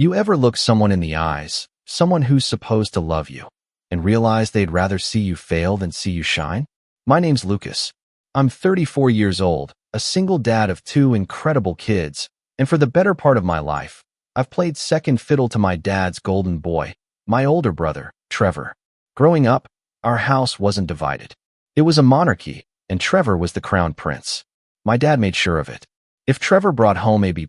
You ever look someone in the eyes, someone who's supposed to love you, and realize they'd rather see you fail than see you shine? My name's Lucas. I'm 34 years old, a single dad of 2 incredible kids, and for the better part of my life, I've played second fiddle to my dad's golden boy, my older brother, Trevor. Growing up, our house wasn't divided. It was a monarchy, and Trevor was the crown prince. My dad made sure of it. If Trevor brought home a B+,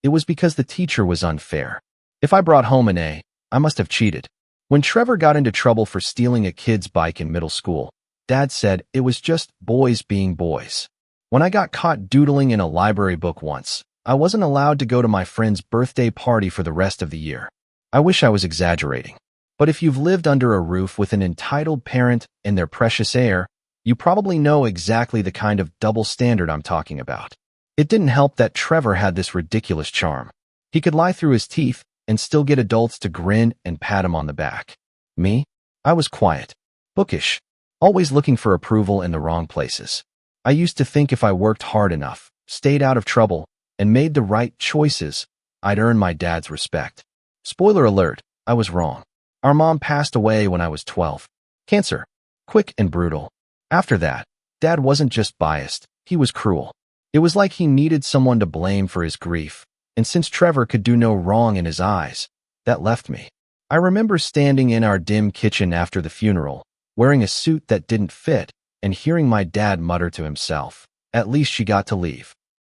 it was because the teacher was unfair. If I brought home an A, I must have cheated. When Trevor got into trouble for stealing a kid's bike in middle school, Dad said it was just boys being boys. When I got caught doodling in a library book once, I wasn't allowed to go to my friend's birthday party for the rest of the year. I wish I was exaggerating. But if you've lived under a roof with an entitled parent and their precious heir, you probably know exactly the kind of double standard I'm talking about. It didn't help that Trevor had this ridiculous charm. He could lie through his teeth and still get adults to grin and pat him on the back. Me? I was quiet, bookish, always looking for approval in the wrong places. I used to think if I worked hard enough, stayed out of trouble, and made the right choices, I'd earn my dad's respect. Spoiler alert, I was wrong. Our mom passed away when I was 12. Cancer. Quick and brutal. After that, Dad wasn't just biased, he was cruel. It was like he needed someone to blame for his grief, and since Trevor could do no wrong in his eyes, that left me. I remember standing in our dim kitchen after the funeral, wearing a suit that didn't fit, and hearing my dad mutter to himself, "At least she got to leave."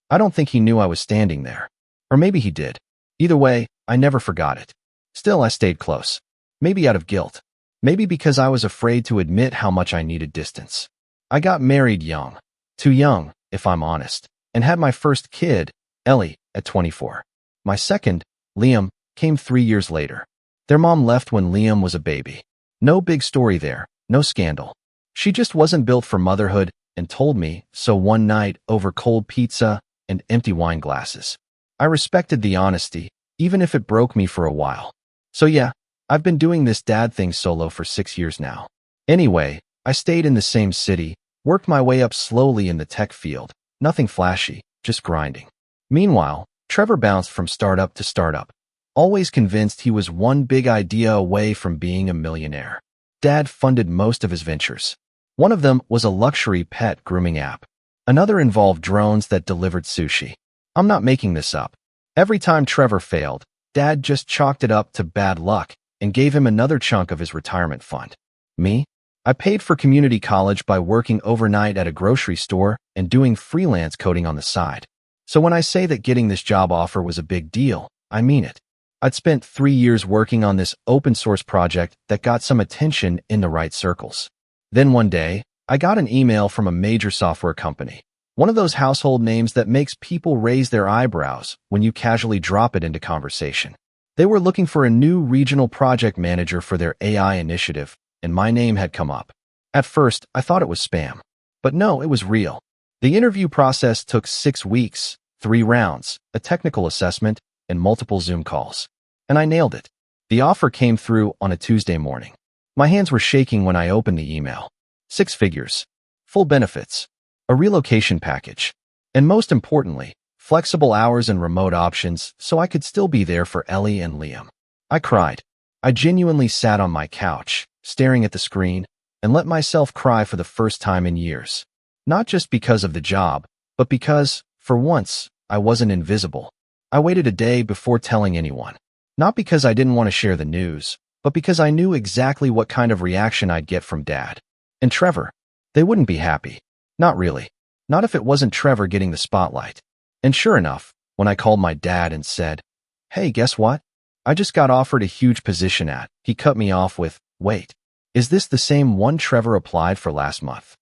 I don't think he knew I was standing there. Or maybe he did. Either way, I never forgot it. Still, I stayed close. Maybe out of guilt. Maybe because I was afraid to admit how much I needed distance. I got married young. Too young, if I'm honest, and had my first kid, Ellie, at 24. My second, Liam, came 3 years later. Their mom left when Liam was a baby. No big story there, no scandal. She just wasn't built for motherhood and told me so one night over cold pizza and empty wine glasses. I respected the honesty, even if it broke me for a while. So yeah, I've been doing this dad thing solo for 6 years now. Anyway, I stayed in the same city, worked my way up slowly in the tech field. Nothing flashy, just grinding. Meanwhile, Trevor bounced from startup to startup, always convinced he was one big idea away from being a millionaire. Dad funded most of his ventures. One of them was a luxury pet grooming app. Another involved drones that delivered sushi. I'm not making this up. Every time Trevor failed, Dad just chalked it up to bad luck and gave him another chunk of his retirement fund. Me? I paid for community college by working overnight at a grocery store and doing freelance coding on the side. So when I say that getting this job offer was a big deal, I mean it. I'd spent 3 years working on this open source project that got some attention in the right circles. Then one day, I got an email from a major software company, one of those household names that makes people raise their eyebrows when you casually drop it into conversation. They were looking for a new regional project manager for their AI initiative, and my name had come up. At first, I thought it was spam. But no, it was real. The interview process took 6 weeks, 3 rounds, a technical assessment, and multiple Zoom calls. And I nailed it. The offer came through on a Tuesday morning. My hands were shaking when I opened the email. 6 figures, full benefits, a relocation package, and most importantly, flexible hours and remote options so I could still be there for Ellie and Liam. I cried. I genuinely sat on my couch, staring at the screen, and let myself cry for the first time in years. Not just because of the job, but because, for once, I wasn't invisible. I waited a day before telling anyone. Not because I didn't want to share the news, but because I knew exactly what kind of reaction I'd get from Dad. And Trevor. They wouldn't be happy. Not really. Not if it wasn't Trevor getting the spotlight. And sure enough, when I called my dad and said, "Hey, guess what? I just got offered a huge position at," he cut me off with, "Wait, is this the same one Trevor applied for last month?"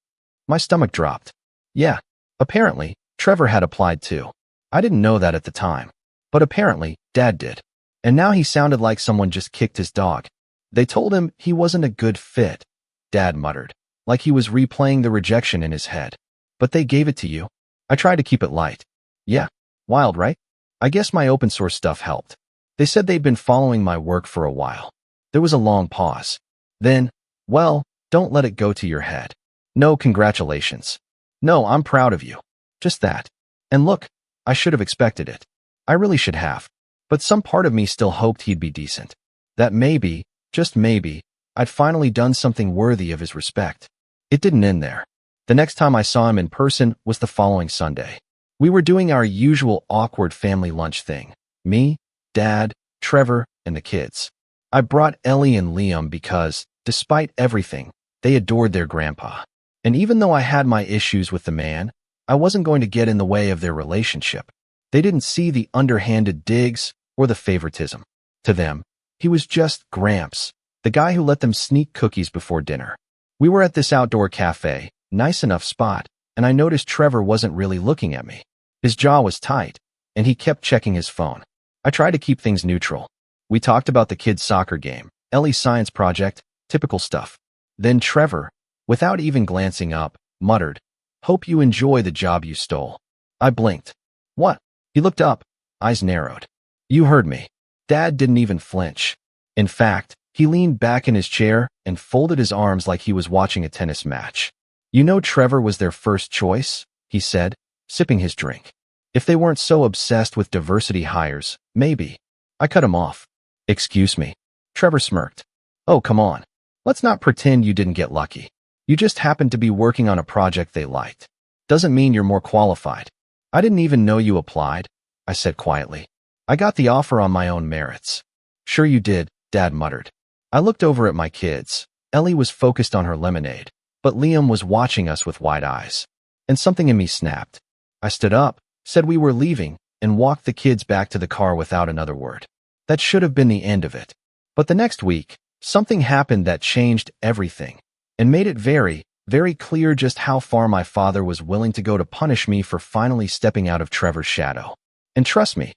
My stomach dropped. Yeah, apparently, Trevor had applied too. I didn't know that at the time. But apparently, Dad did. And now he sounded like someone just kicked his dog. They told him he wasn't a good fit, Dad muttered, like he was replaying the rejection in his head. But they gave it to you. I tried to keep it light. Yeah, wild, right? I guess my open source stuff helped. They said they'd been following my work for a while. There was a long pause. Then, well, don't let it go to your head. No congratulations. No, I'm proud of you. Just that. And look, I should have expected it. I really should have. But some part of me still hoped he'd be decent. That maybe, just maybe, I'd finally done something worthy of his respect. It didn't end there. The next time I saw him in person was the following Sunday. We were doing our usual awkward family lunch thing. Me, Dad, Trevor, and the kids. I brought Ellie and Liam because, despite everything, they adored their grandpa. And even though I had my issues with the man, I wasn't going to get in the way of their relationship. They didn't see the underhanded digs or the favoritism. To them, he was just Gramps, the guy who let them sneak cookies before dinner. We were at this outdoor cafe, nice enough spot, and I noticed Trevor wasn't really looking at me. His jaw was tight, and he kept checking his phone. I tried to keep things neutral. We talked about the kids' soccer game, Ellie's science project, typical stuff. Then Trevor, without even glancing up, muttered, "Hope you enjoy the job you stole." I blinked. What? He looked up, eyes narrowed. You heard me. Dad didn't even flinch. In fact, he leaned back in his chair and folded his arms like he was watching a tennis match. You know Trevor was their first choice, he said, sipping his drink. If they weren't so obsessed with diversity hires, maybe. I cut him off. Excuse me. Trevor smirked. Oh, come on. Let's not pretend you didn't get lucky. You just happened to be working on a project they liked. Doesn't mean you're more qualified. I didn't even know you applied, I said quietly. I got the offer on my own merits. Sure you did, Dad muttered. I looked over at my kids. Ellie was focused on her lemonade, but Liam was watching us with wide eyes. And something in me snapped. I stood up, said we were leaving, and walked the kids back to the car without another word. That should have been the end of it. But the next week, something happened that changed everything, and made it very, very clear just how far my father was willing to go to punish me for finally stepping out of Trevor's shadow. And trust me,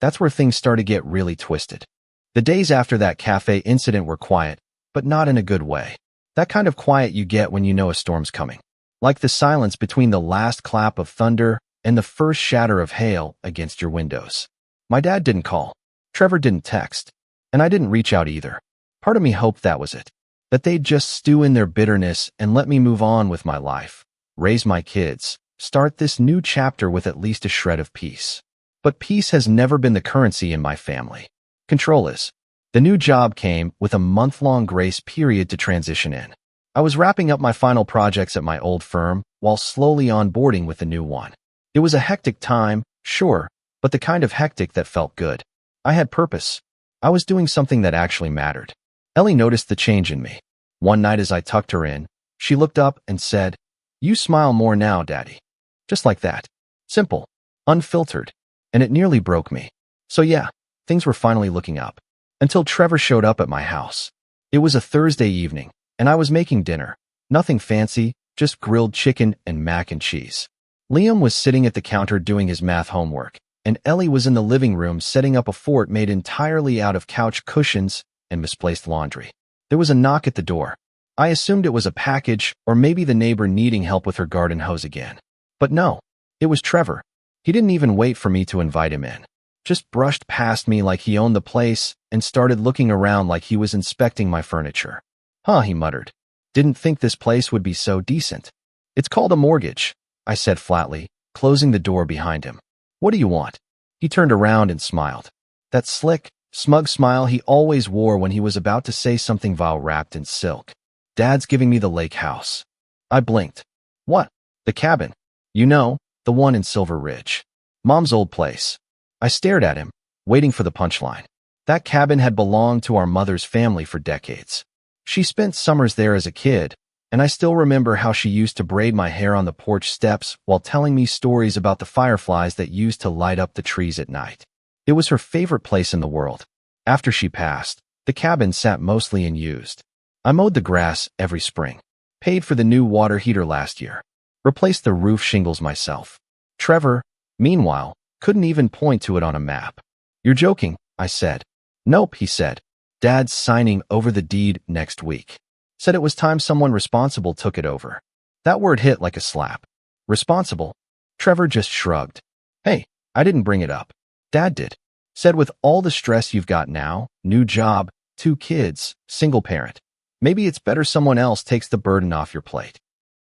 that's where things started to get really twisted. The days after that cafe incident were quiet, but not in a good way. That kind of quiet you get when you know a storm's coming. Like the silence between the last clap of thunder and the first shatter of hail against your windows. My dad didn't call. Trevor didn't text. And I didn't reach out either. Part of me hoped that was it. That they'd just stew in their bitterness and let me move on with my life, raise my kids, start this new chapter with at least a shred of peace. But peace has never been the currency in my family. Control is. The new job came with a month-long grace period to transition in. I was wrapping up my final projects at my old firm while slowly onboarding with the new one. It was a hectic time, sure, but the kind of hectic that felt good. I had purpose. I was doing something that actually mattered. Ellie noticed the change in me. One night as I tucked her in, she looked up and said, "You smile more now, Daddy." Just like that. Simple. Unfiltered. And it nearly broke me. So yeah, things were finally looking up. Until Trevor showed up at my house. It was a Thursday evening, and I was making dinner. Nothing fancy, just grilled chicken and mac and cheese. Liam was sitting at the counter doing his math homework, and Ellie was in the living room setting up a fort made entirely out of couch cushions and misplaced laundry. There was a knock at the door. I assumed it was a package or maybe the neighbor needing help with her garden hose again. But no, it was Trevor. He didn't even wait for me to invite him in. Just brushed past me like he owned the place and started looking around like he was inspecting my furniture. Huh, he muttered. Didn't think this place would be so decent. It's called a mortgage, I said flatly, closing the door behind him. What do you want? He turned around and smiled. That slick, smug smile he always wore when he was about to say something vile wrapped in silk. Dad's giving me the lake house. I blinked. What? The cabin. You know, the one in Silver Ridge. Mom's old place. I stared at him, waiting for the punchline. That cabin had belonged to our mother's family for decades. She spent summers there as a kid, and I still remember how she used to braid my hair on the porch steps while telling me stories about the fireflies that used to light up the trees at night. It was her favorite place in the world. After she passed, the cabin sat mostly unused. I mowed the grass every spring, paid for the new water heater last year, replaced the roof shingles myself. Trevor, meanwhile, couldn't even point to it on a map. You're joking, I said. Nope, he said. Dad's signing over the deed next week. Said it was time someone responsible took it over. That word hit like a slap. Responsible? Trevor just shrugged. Hey, I didn't bring it up. Dad did. Said with all the stress you've got now, new job, 2 kids, single parent, maybe it's better someone else takes the burden off your plate.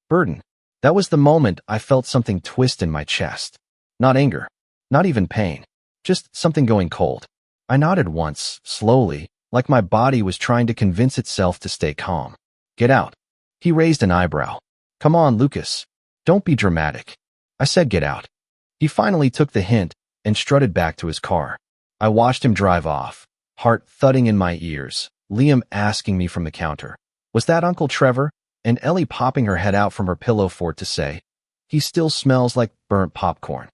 Burden. That was the moment I felt something twist in my chest. Not anger. Not even pain. Just something going cold. I nodded once, slowly, like my body was trying to convince itself to stay calm. Get out. He raised an eyebrow. Come on, Lucas. Don't be dramatic. I said get out. He finally took the hint and strutted back to his car. I watched him drive off, heart thudding in my ears, Liam asking me from the counter, "Was that Uncle Trevor?" and Ellie popping her head out from her pillow for it to say, "He still smells like burnt popcorn."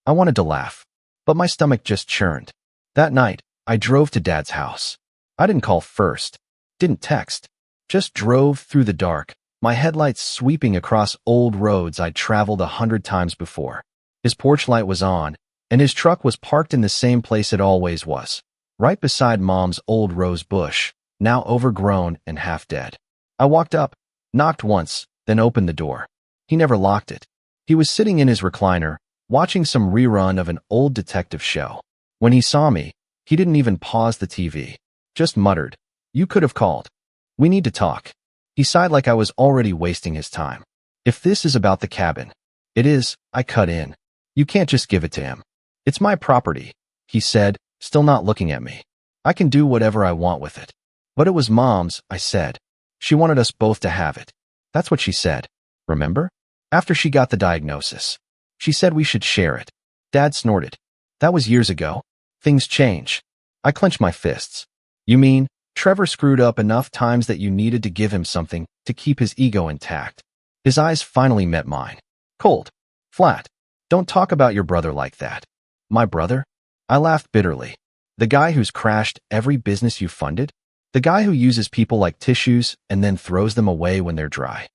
I wanted to laugh, but my stomach just churned. That night, I drove to Dad's house. I didn't call first, didn't text, just drove through the dark, my headlights sweeping across old roads I'd traveled 100 times before. His porch light was on, and his truck was parked in the same place it always was, right beside Mom's old rose bush, now overgrown and half dead. I walked up, knocked once, then opened the door. He never locked it. He was sitting in his recliner, watching some rerun of an old detective show. When he saw me, he didn't even pause the TV, just muttered, "You could have called. We need to talk." He sighed like I was already wasting his time. "If this is about the cabin." "It is," I cut in. "You can't just give it to him. It's my property," he said, still not looking at me. "I can do whatever I want with it." "But it was Mom's," I said. "She wanted us both to have it." "That's what she said. Remember? After she got the diagnosis. She said we should share it." Dad snorted. "That was years ago. Things change." I clenched my fists. "You mean, Trevor screwed up enough times that you needed to give him something to keep his ego intact?" His eyes finally met mine. Cold. Flat. "Don't talk about your brother like that." "My brother?" I laughed bitterly. "The guy who's crashed every business you funded? The guy who uses people like tissues and then throws them away when they're dry?"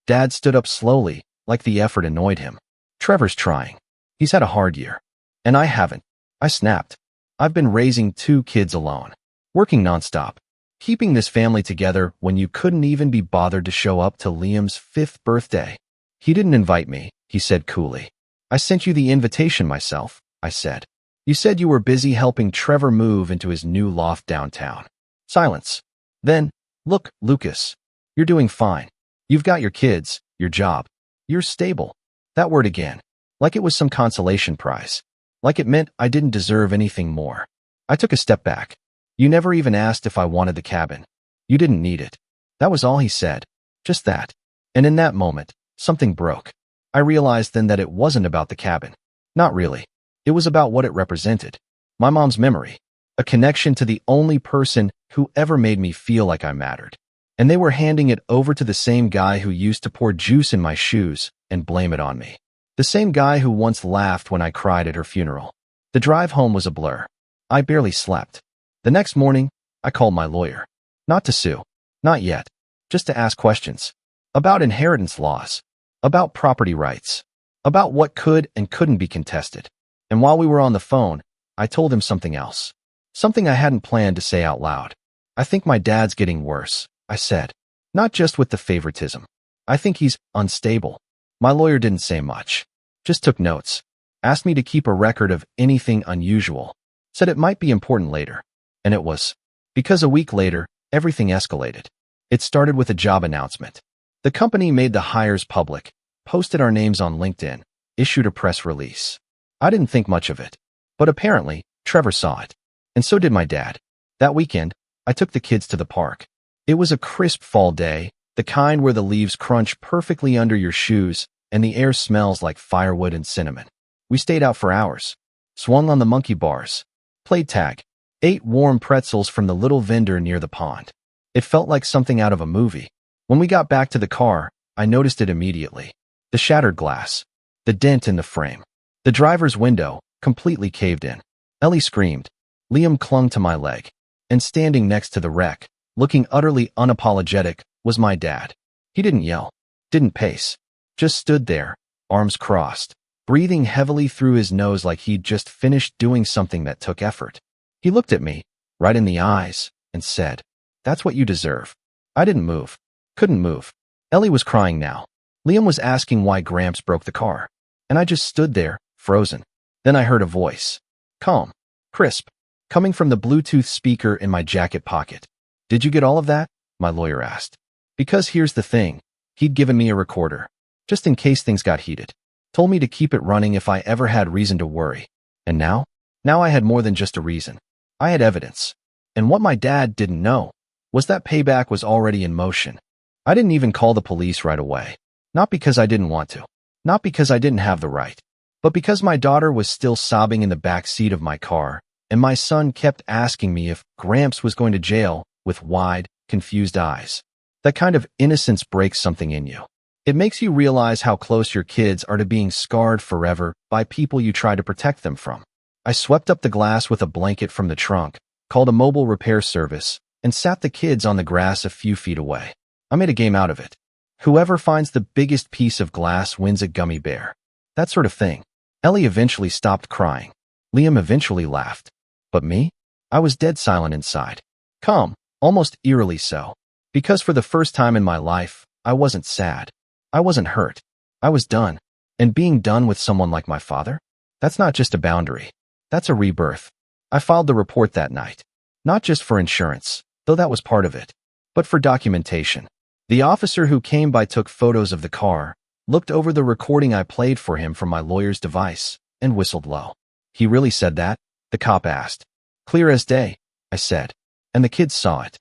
Dad stood up slowly, like the effort annoyed him. "Trevor's trying. He's had a hard year. And I haven't." I snapped. "I've been raising 2 kids alone, working nonstop, keeping this family together when you couldn't even be bothered to show up to Liam's 5th birthday." "He didn't invite me," he said coolly. "I sent you the invitation myself," I said. "You said you were busy helping Trevor move into his new loft downtown." Silence. Then, "Look, Lucas, you're doing fine. You've got your kids, your job. You're stable." That word again. Like it was some consolation prize. Like it meant I didn't deserve anything more. I took a step back. "You never even asked if I wanted the cabin. You didn't need it." That was all he said. Just that. And in that moment, something broke. I realized then that it wasn't about the cabin. Not really. It was about what it represented. My mom's memory. A connection to the only person who ever made me feel like I mattered. And they were handing it over to the same guy who used to pour juice in my shoes and blame it on me. The same guy who once laughed when I cried at her funeral. The drive home was a blur. I barely slept. The next morning, I called my lawyer. Not to sue. Not yet. Just to ask questions. About inheritance laws. About property rights. About what could and couldn't be contested. And while we were on the phone, I told him something else. Something I hadn't planned to say out loud. "I think my dad's getting worse," I said. "Not just with the favoritism. I think he's unstable." My lawyer didn't say much. Just took notes. Asked me to keep a record of anything unusual. Said it might be important later. And it was. Because a week later, everything escalated. It started with a job announcement. The company made the hires public, posted our names on LinkedIn, issued a press release. I didn't think much of it. But apparently, Trevor saw it. And so did my dad. That weekend, I took the kids to the park. It was a crisp fall day, the kind where the leaves crunch perfectly under your shoes and the air smells like firewood and cinnamon. We stayed out for hours, swung on the monkey bars, played tag, ate warm pretzels from the little vendor near the pond. It felt like something out of a movie. When we got back to the car, I noticed it immediately. The shattered glass, the dent in the frame, the driver's window completely caved in. Ellie screamed. Liam clung to my leg. And standing next to the wreck, looking utterly unapologetic, was my dad. He didn't yell, didn't pace, just stood there, arms crossed, breathing heavily through his nose like he'd just finished doing something that took effort. He looked at me, right in the eyes, and said, "That's what you deserve." I didn't move. Couldn't move. Ellie was crying now. Liam was asking why Gramps broke the car. And I just stood there, frozen. Then I heard a voice. Calm. Crisp. Coming from the Bluetooth speaker in my jacket pocket. "Did you get all of that?" my lawyer asked. Because here's the thing. He'd given me a recorder. Just in case things got heated. Told me to keep it running if I ever had reason to worry. And now? Now I had more than just a reason. I had evidence. And what my dad didn't know was that payback was already in motion. I didn't even call the police right away. Not because I didn't want to. Not because I didn't have the right. But because my daughter was still sobbing in the back seat of my car, and my son kept asking me if Gramps was going to jail with wide, confused eyes. That kind of innocence breaks something in you. It makes you realize how close your kids are to being scarred forever by people you try to protect them from. I swept up the glass with a blanket from the trunk, called a mobile repair service, and sat the kids on the grass a few feet away. I made a game out of it. Whoever finds the biggest piece of glass wins a gummy bear. That sort of thing. Ellie eventually stopped crying. Liam eventually laughed. But me? I was dead silent inside. Calm, almost eerily so. Because for the first time in my life, I wasn't sad. I wasn't hurt. I was done. And being done with someone like my father? That's not just a boundary. That's a rebirth. I filed the report that night. Not just for insurance, though that was part of it, but for documentation. The officer who came by took photos of the car, looked over the recording I played for him from my lawyer's device, and whistled low. He really said that? The cop asked. Clear as day, I said. And the kids saw it.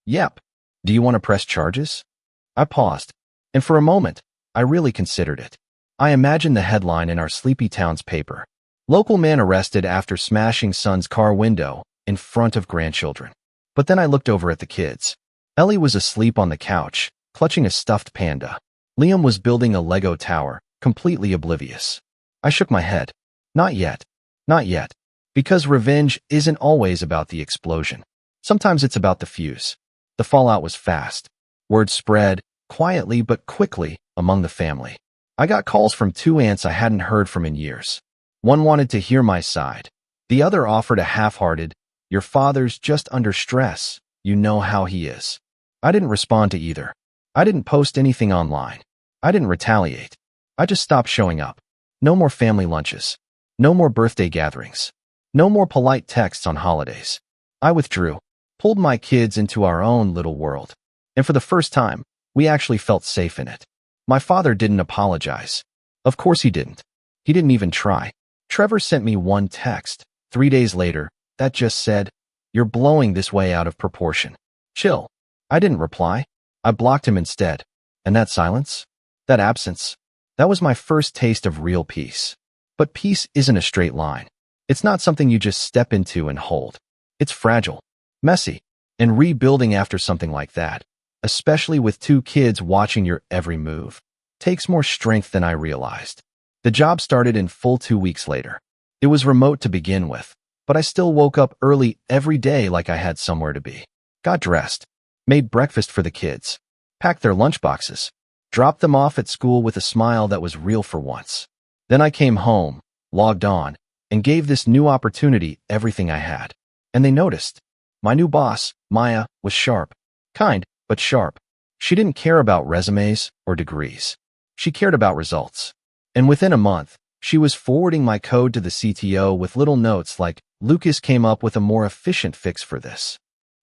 Yep. Do you want to press charges? I paused. And for a moment, I really considered it. I imagined the headline in our Sleepy Town's paper. Local man arrested after smashing son's car window in front of grandchildren. But then I looked over at the kids. Ellie was asleep on the couch, clutching a stuffed panda. Liam was building a Lego tower, completely oblivious. I shook my head. Not yet. Not yet. Because revenge isn't always about the explosion. Sometimes it's about the fuse. The fallout was fast. Word spread, quietly but quickly, among the family. I got calls from two aunts I hadn't heard from in years. One wanted to hear my side. The other offered a half-hearted, "Your father's just under stress. You know how he is." I didn't respond to either. I didn't post anything online. I didn't retaliate. I just stopped showing up. No more family lunches. No more birthday gatherings. No more polite texts on holidays. I withdrew, pulled my kids into our own little world. And for the first time, we actually felt safe in it. My father didn't apologize. Of course he didn't. He didn't even try. Trevor sent me one text, 3 days later, that just said, "You're blowing this way out of proportion. Chill." I didn't reply. I blocked him instead. And that silence? That absence? That was my first taste of real peace. But peace isn't a straight line. It's not something you just step into and hold. It's fragile, messy, and rebuilding after something like that, especially with two kids watching your every move, takes more strength than I realized. The job started in full 2 weeks later. It was remote to begin with, but I still woke up early every day like I had somewhere to be. Got dressed, made breakfast for the kids, packed their lunchboxes, dropped them off at school with a smile that was real for once. Then I came home, logged on, and gave this new opportunity everything I had. And they noticed. My new boss, Maya, was sharp. Kind, but sharp. She didn't care about resumes or degrees. She cared about results. And within a month, she was forwarding my code to the CTO with little notes like, "Lucas came up with a more efficient fix for this."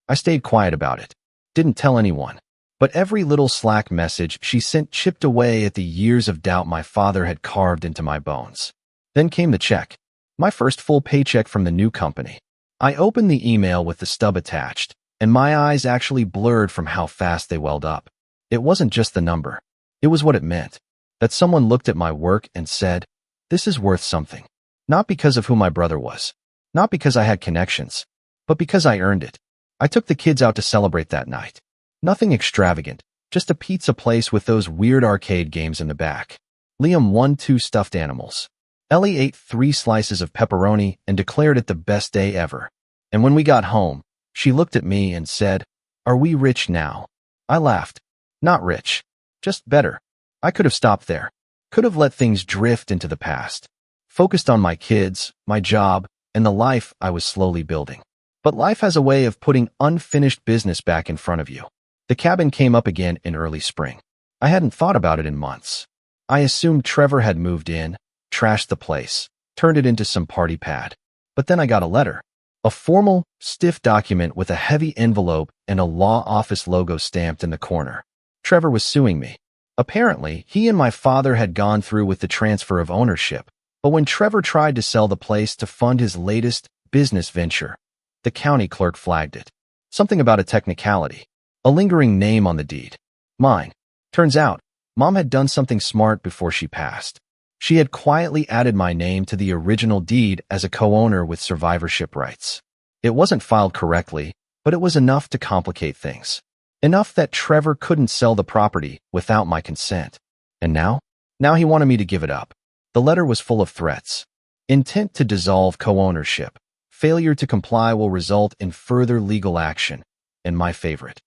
I stayed quiet about it. Didn't tell anyone. But every little Slack message she sent chipped away at the years of doubt my father had carved into my bones. Then came the check. My first full paycheck from the new company. I opened the email with the stub attached, and my eyes actually blurred from how fast they welled up. It wasn't just the number. It was what it meant. That someone looked at my work and said, "This is worth something." Not because of who my brother was. Not because I had connections. But because I earned it. I took the kids out to celebrate that night. Nothing extravagant. Just a pizza place with those weird arcade games in the back. Liam won 2 stuffed animals. Ellie ate 3 slices of pepperoni and declared it the best day ever. And when we got home, she looked at me and said, "Are we rich now?" I laughed. Not rich. Just better. I could have stopped there. Could have let things drift into the past. Focused on my kids, my job, and the life I was slowly building. But life has a way of putting unfinished business back in front of you. The cabin came up again in early spring. I hadn't thought about it in months. I assumed Trevor had moved in, trashed the place, turned it into some party pad. But then I got a letter. A formal, stiff document with a heavy envelope and a law office logo stamped in the corner. Trevor was suing me. Apparently, he and my father had gone through with the transfer of ownership, but when Trevor tried to sell the place to fund his latest business venture, The county clerk flagged it. Something about a technicality. A lingering name on the deed. Mine. Turns out, Mom had done something smart before she passed. She had quietly added my name to the original deed as a co-owner with survivorship rights. It wasn't filed correctly, but it was enough to complicate things. Enough that Trevor couldn't sell the property without my consent. And now? Now he wanted me to give it up. The letter was full of threats. Intent to dissolve co-ownership. Failure to comply will result in further legal action. And my favorite.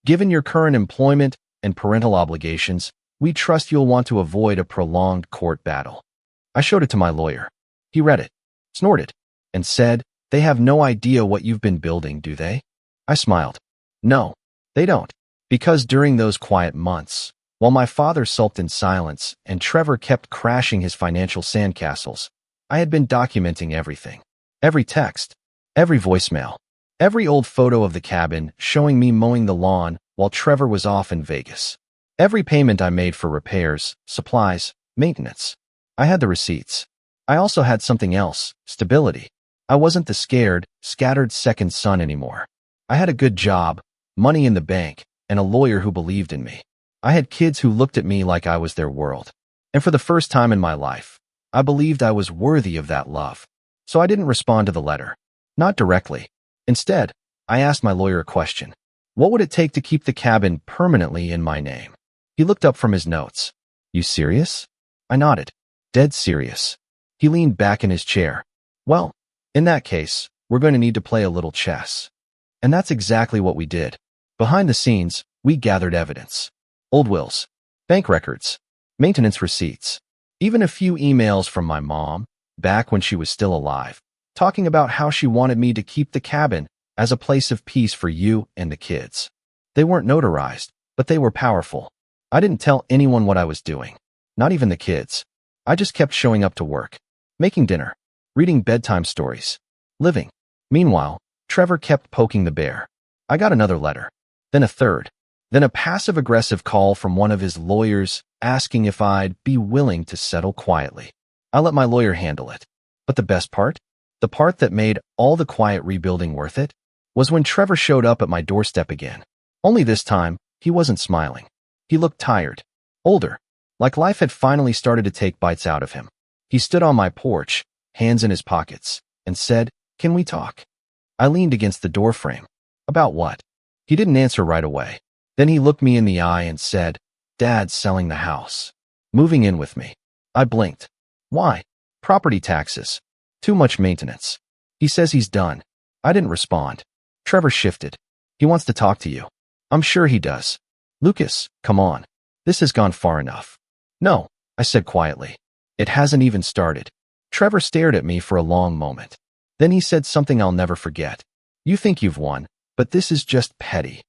Given your current employment and parental obligations, we trust you'll want to avoid a prolonged court battle. I showed it to my lawyer. He read it, snorted, and said, "They have no idea what you've been building, do they?" I smiled. No, they don't. Because during those quiet months, while my father sulked in silence and Trevor kept crashing his financial sandcastles, I had been documenting everything. Every text, every voicemail, every old photo of the cabin showing me mowing the lawn while Trevor was off in Vegas. Every payment I made for repairs, supplies, maintenance. I had the receipts. I also had something else, stability. I wasn't the scared, scattered second son anymore. I had a good job, money in the bank, and a lawyer who believed in me. I had kids who looked at me like I was their world. And for the first time in my life, I believed I was worthy of that love. So I didn't respond to the letter. Not directly. Instead, I asked my lawyer a question. What would it take to keep the cabin permanently in my name? He looked up from his notes. You serious? I nodded. Dead serious. He leaned back in his chair. Well, in that case, we're going to need to play a little chess. And that's exactly what we did. Behind the scenes, we gathered evidence. Old wills, bank records, maintenance receipts, even a few emails from my mom, back when she was still alive, talking about how she wanted me to keep the cabin as a place of peace for you and the kids. They weren't notarized, but they were powerful. I didn't tell anyone what I was doing, not even the kids. I just kept showing up to work, making dinner, reading bedtime stories, living. Meanwhile, Trevor kept poking the bear. I got another letter, then a third, then a passive-aggressive call from one of his lawyers asking if I'd be willing to settle quietly. I let my lawyer handle it. But the best part, the part that made all the quiet rebuilding worth it, was when Trevor showed up at my doorstep again. Only this time, he wasn't smiling. He looked tired, older, like life had finally started to take bites out of him. He stood on my porch, hands in his pockets, and said, "Can we talk?" I leaned against the doorframe. About what? He didn't answer right away. Then he looked me in the eye and said, "Dad's selling the house. Moving in with me." I blinked. Why? Property taxes. Too much maintenance. He says he's done. I didn't respond. Trevor shifted. He wants to talk to you. I'm sure he does. Lucas, come on. This has gone far enough. No, I said quietly. It hasn't even started. Trevor stared at me for a long moment. Then he said something I'll never forget. You think you've won, but this is just petty.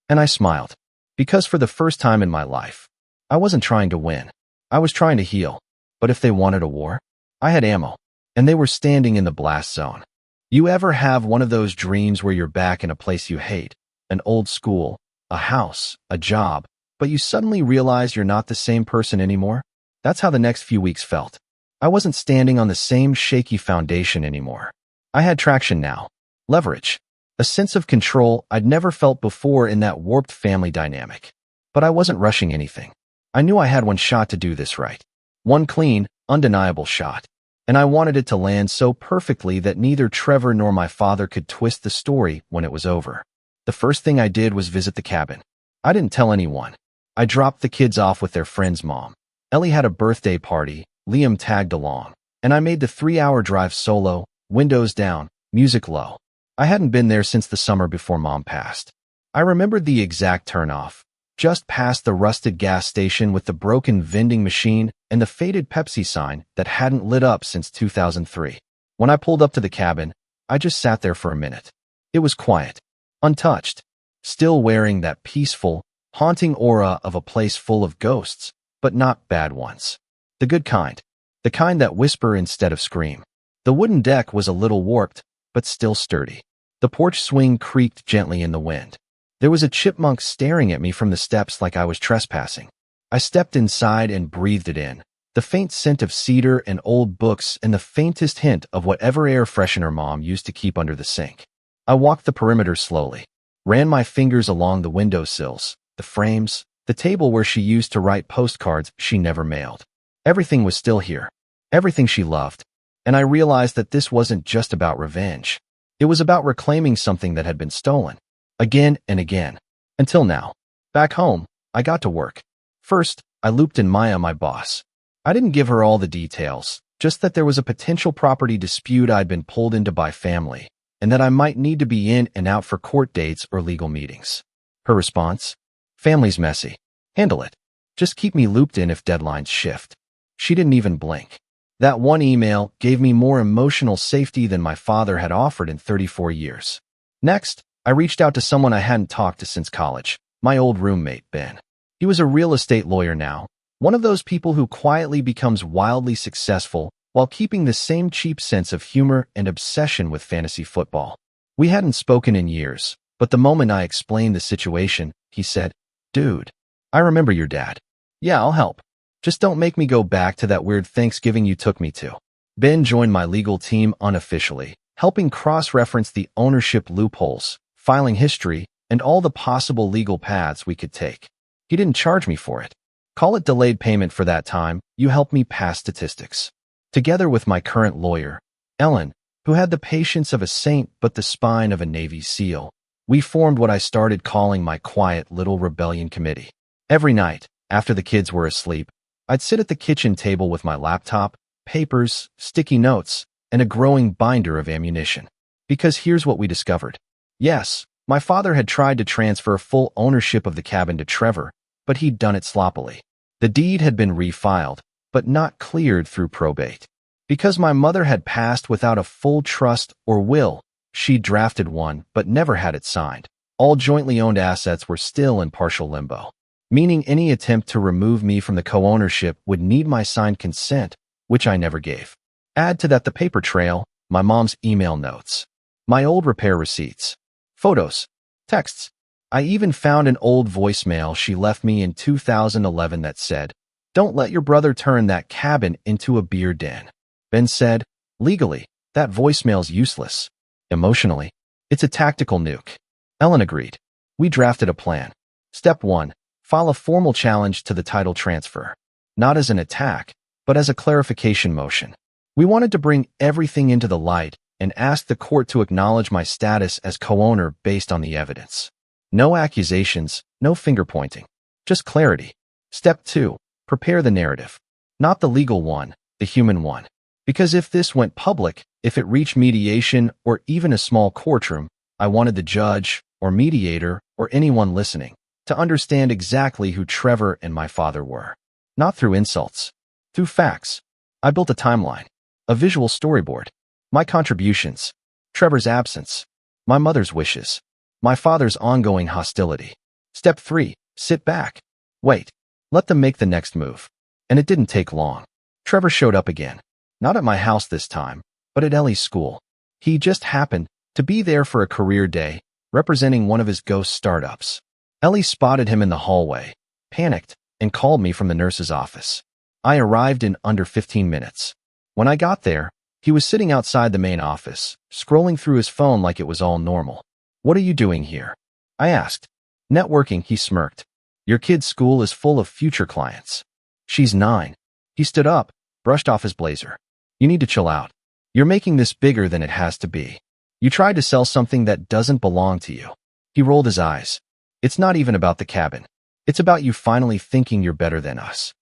And I smiled. Because for the first time in my life, I wasn't trying to win. I was trying to heal. But if they wanted a war, I had ammo. And they were standing in the blast zone. You ever have one of those dreams where you're back in a place you hate? An old school, a house, a job, but you suddenly realize you're not the same person anymore? That's how the next few weeks felt. I wasn't standing on the same shaky foundation anymore. I had traction now. Leverage. A sense of control I'd never felt before in that warped family dynamic. But I wasn't rushing anything. I knew I had one shot to do this right. One clean, undeniable shot. And I wanted it to land so perfectly that neither Trevor nor my father could twist the story when it was over. The first thing I did was visit the cabin. I didn't tell anyone. I dropped the kids off with their friend's mom. Ellie had a birthday party, Liam tagged along, and I made the 3-hour drive solo, windows down, music low. I hadn't been there since the summer before Mom passed. I remembered the exact turnoff, just past the rusted gas station with the broken vending machine and the faded Pepsi sign that hadn't lit up since 2003. When I pulled up to the cabin, I just sat there for a minute. It was quiet, untouched, still wearing that peaceful, haunting aura of a place full of ghosts, but not bad ones. The good kind. The kind that whisper instead of scream. The wooden deck was a little warped, but still sturdy. The porch swing creaked gently in the wind. There was a chipmunk staring at me from the steps like I was trespassing. I stepped inside and breathed it in. The faint scent of cedar and old books and the faintest hint of whatever air freshener Mom used to keep under the sink. I walked the perimeter slowly, ran my fingers along the windowsills, the frames, the table where she used to write postcards she never mailed. Everything was still here, everything she loved, and I realized that this wasn't just about revenge. It was about reclaiming something that had been stolen, again and again, until now. Back home, I got to work. First, I looped in Maya, my boss. I didn't give her all the details, just that there was a potential property dispute I'd been pulled into by family, and that I might need to be in and out for court dates or legal meetings. Her response? Family's messy. Handle it. Just keep me looped in if deadlines shift. She didn't even blink. That one email gave me more emotional safety than my father had offered in 34 years. Next, I reached out to someone I hadn't talked to since college, my old roommate, Ben. He was a real estate lawyer now, one of those people who quietly becomes wildly successful while keeping the same cheap sense of humor and obsession with fantasy football. We hadn't spoken in years, but the moment I explained the situation, he said, "Dude, I remember your dad. Yeah, I'll help. Just don't make me go back to that weird Thanksgiving you took me to." Ben joined my legal team unofficially, helping cross-reference the ownership loopholes, filing history, and all the possible legal paths we could take. He didn't charge me for it. Call it delayed payment for that time you helped me pass statistics. Together with my current lawyer, Ellen, who had the patience of a saint but the spine of a Navy SEAL, we formed what I started calling my quiet little rebellion committee. Every night, after the kids were asleep, I'd sit at the kitchen table with my laptop, papers, sticky notes, and a growing binder of ammunition. Because here's what we discovered. Yes, my father had tried to transfer full ownership of the cabin to Trevor, but he'd done it sloppily. The deed had been refiled, but not cleared through probate. Because my mother had passed without a full trust or will, she drafted one but never had it signed. All jointly owned assets were still in partial limbo, meaning any attempt to remove me from the co-ownership would need my signed consent, which I never gave. Add to that the paper trail, my mom's email notes, my old repair receipts, photos, texts. I even found an old voicemail she left me in 2011 that said, "Don't let your brother turn that cabin into a beer den." Ben said, "Legally, that voicemail's useless. Emotionally, it's a tactical nuke." Ellen agreed. We drafted a plan. Step 1. File a formal challenge to the title transfer. Not as an attack, but as a clarification motion. We wanted to bring everything into the light and ask the court to acknowledge my status as co-owner based on the evidence. No accusations, no finger-pointing, just clarity. Step 2. Prepare the narrative. Not the legal one, the human one. Because if this went public, if it reached mediation or even a small courtroom, I wanted the judge or mediator or anyone listening to understand exactly who Trevor and my father were. Not through insults, through facts. I built a timeline, a visual storyboard, my contributions, Trevor's absence, my mother's wishes, my father's ongoing hostility. Step 3. Sit back. Wait. Let them make the next move. And it didn't take long. Trevor showed up again. Not at my house this time, but at Ellie's school. He just happened to be there for a career day, representing one of his ghost startups. Ellie spotted him in the hallway, panicked, and called me from the nurse's office. I arrived in under 15 minutes. When I got there, he was sitting outside the main office, scrolling through his phone like it was all normal. "What are you doing here?" I asked. "Networking," he smirked. "Your kid's school is full of future clients." "She's 9. He stood up, brushed off his blazer. "You need to chill out. You're making this bigger than it has to be. You tried to sell something that doesn't belong to you." He rolled his eyes. "It's not even about the cabin. It's about you finally thinking you're better than us."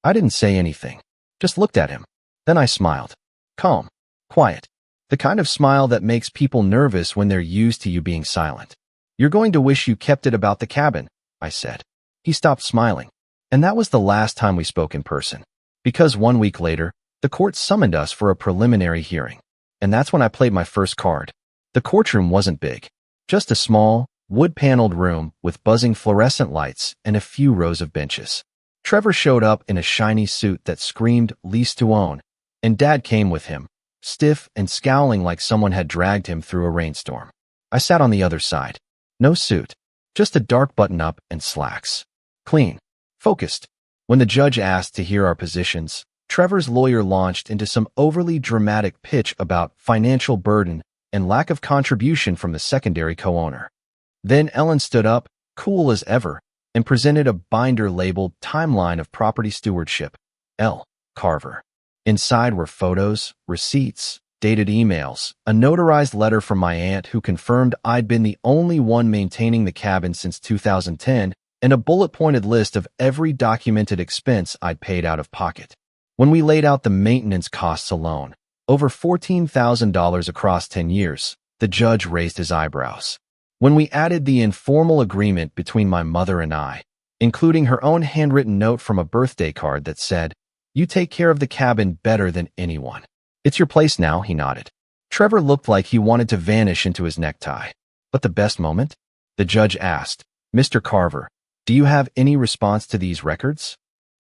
I didn't say anything, just looked at him. Then I smiled. Calm, quiet. The kind of smile that makes people nervous when they're used to you being silent. "You're going to wish you kept it about the cabin," I said. He stopped smiling. And that was the last time we spoke in person. Because 1 week later, the court summoned us for a preliminary hearing. And that's when I played my first card. The courtroom wasn't big. Just a small, wood-paneled room with buzzing fluorescent lights and a few rows of benches. Trevor showed up in a shiny suit that screamed "lease to own," and Dad came with him, stiff and scowling like someone had dragged him through a rainstorm. I sat on the other side. No suit, just a dark button-up and slacks. Clean, focused. When the judge asked to hear our positions, Trevor's lawyer launched into some overly dramatic pitch about financial burden and lack of contribution from the secondary co-owner. Then Ellen stood up, cool as ever, and presented a binder labeled Timeline of Property Stewardship, L. Carver. Inside were photos, receipts, dated emails, a notarized letter from my aunt who confirmed I'd been the only one maintaining the cabin since 2010, and a bullet-pointed list of every documented expense I'd paid out of pocket. When we laid out the maintenance costs alone, over $14,000 across 10 years, the judge raised his eyebrows. When we added the informal agreement between my mother and I, including her own handwritten note from a birthday card that said, "You take care of the cabin better than anyone. It's your place now," he nodded. Trevor looked like he wanted to vanish into his necktie. But the best moment? The judge asked, "Mr. Carver, do you have any response to these records?"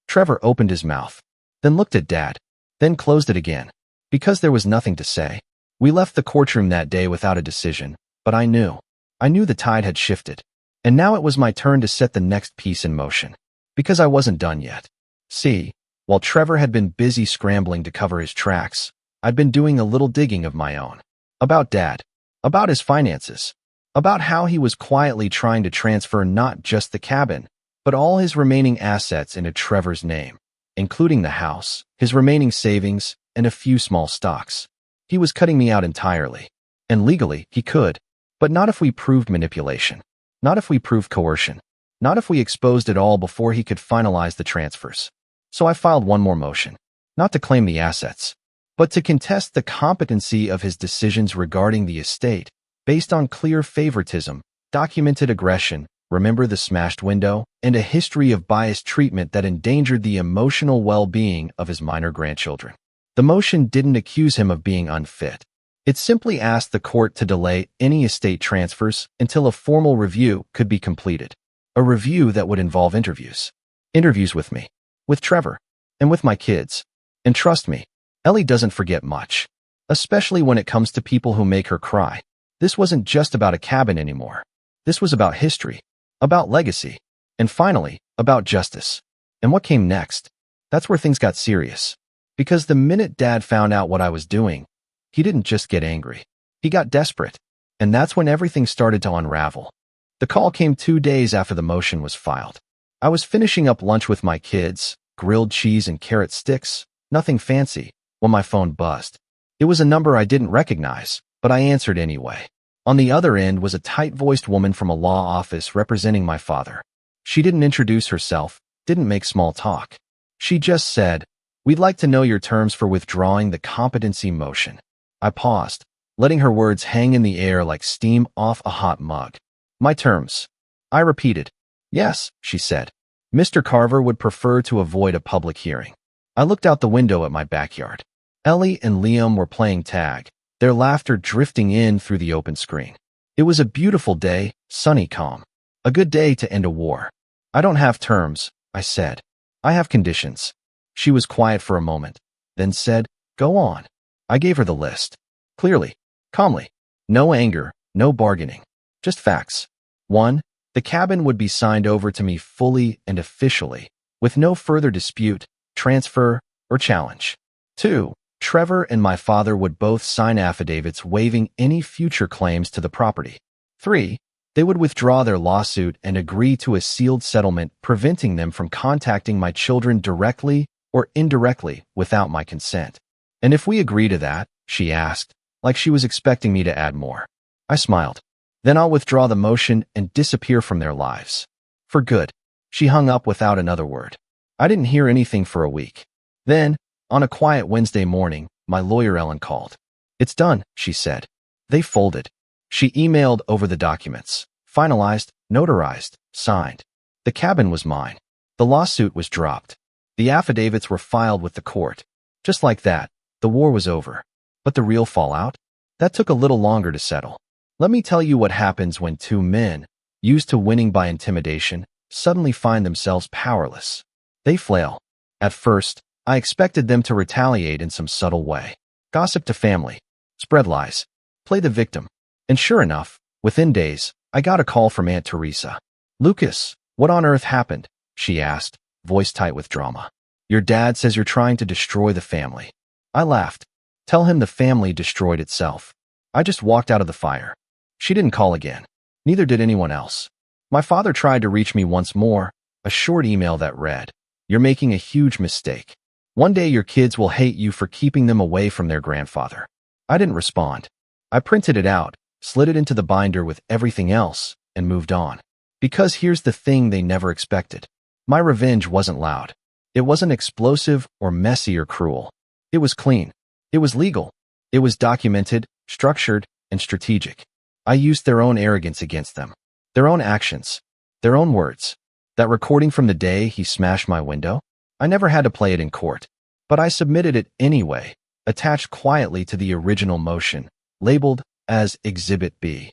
Trevor opened his mouth, then looked at Dad, then closed it again. Because there was nothing to say. We left the courtroom that day without a decision, but I knew the tide had shifted. And now it was my turn to set the next piece in motion. Because I wasn't done yet. See, while Trevor had been busy scrambling to cover his tracks, I'd been doing a little digging of my own. About Dad. About his finances. About how he was quietly trying to transfer not just the cabin, but all his remaining assets into Trevor's name, including the house, his remaining savings, and a few small stocks. He was cutting me out entirely. And legally, he could. But not if we proved manipulation. Not if we proved coercion. Not if we exposed it all before he could finalize the transfers. So I filed one more motion. Not to claim the assets, but to contest the competency of his decisions regarding the estate, based on clear favoritism, documented aggression, remember the smashed window, and a history of biased treatment that endangered the emotional well-being of his minor grandchildren. The motion didn't accuse him of being unfit. It simply asked the court to delay any estate transfers until a formal review could be completed. A review that would involve interviews. Interviews with me, with Trevor, and with my kids. And trust me, Ellie doesn't forget much, especially when it comes to people who make her cry. This wasn't just about a cabin anymore. This was about history, about legacy, and finally, about justice. And what came next? That's where things got serious. Because the minute Dad found out what I was doing, he didn't just get angry. He got desperate. And that's when everything started to unravel. The call came 2 days after the motion was filed. I was finishing up lunch with my kids, grilled cheese and carrot sticks, nothing fancy, when my phone buzzed. It was a number I didn't recognize, but I answered anyway. On the other end was a tight-voiced woman from a law office representing my father. She didn't introduce herself, didn't make small talk. She just said, "We'd like to know your terms for withdrawing the competency motion." I paused, letting her words hang in the air like steam off a hot mug. "My terms." I repeated. "Yes," she said. "Mr. Carver would prefer to avoid a public hearing." I looked out the window at my backyard. Ellie and Liam were playing tag, their laughter drifting in through the open screen. It was a beautiful day, sunny, calm. A good day to end a war. "I don't have terms," I said. "I have conditions." She was quiet for a moment, then said, "Go on." I gave her the list. Clearly, calmly. No anger, no bargaining. Just facts. 1. The cabin would be signed over to me fully and officially, with no further dispute, transfer, or challenge. 2. Trevor and my father would both sign affidavits waiving any future claims to the property. 3. They would withdraw their lawsuit and agree to a sealed settlement preventing them from contacting my children directly or indirectly without my consent. "And if we agree to that?" she asked, like she was expecting me to add more. I smiled. "Then I'll withdraw the motion and disappear from their lives. For good." She hung up without another word. I didn't hear anything for a week. Then, on a quiet Wednesday morning, my lawyer Ellen called. "It's done," she said. "They folded." She emailed over the documents. Finalized, notarized, signed. The cabin was mine. The lawsuit was dropped. The affidavits were filed with the court. Just like that, the war was over. But the real fallout? That took a little longer to settle. Let me tell you what happens when two men, used to winning by intimidation, suddenly find themselves powerless. They flail. At first, I expected them to retaliate in some subtle way. Gossip to family. Spread lies. Play the victim. And sure enough, within days, I got a call from Aunt Teresa. "Lucas, what on earth happened?" she asked, voice tight with drama. "Your dad says you're trying to destroy the family." I laughed. "Tell him the family destroyed itself." I just walked out of the fire. She didn't call again. Neither did anyone else. My father tried to reach me once more, a short email that read, "You're making a huge mistake. One day your kids will hate you for keeping them away from their grandfather." I didn't respond. I printed it out, slid it into the binder with everything else, and moved on. Because here's the thing they never expected. My revenge wasn't loud. It wasn't explosive or messy or cruel. It was clean. It was legal. It was documented, structured, and strategic. I used their own arrogance against them. Their own actions. Their own words. That recording from the day he smashed my window? I never had to play it in court. But I submitted it anyway, attached quietly to the original motion, labeled as Exhibit B.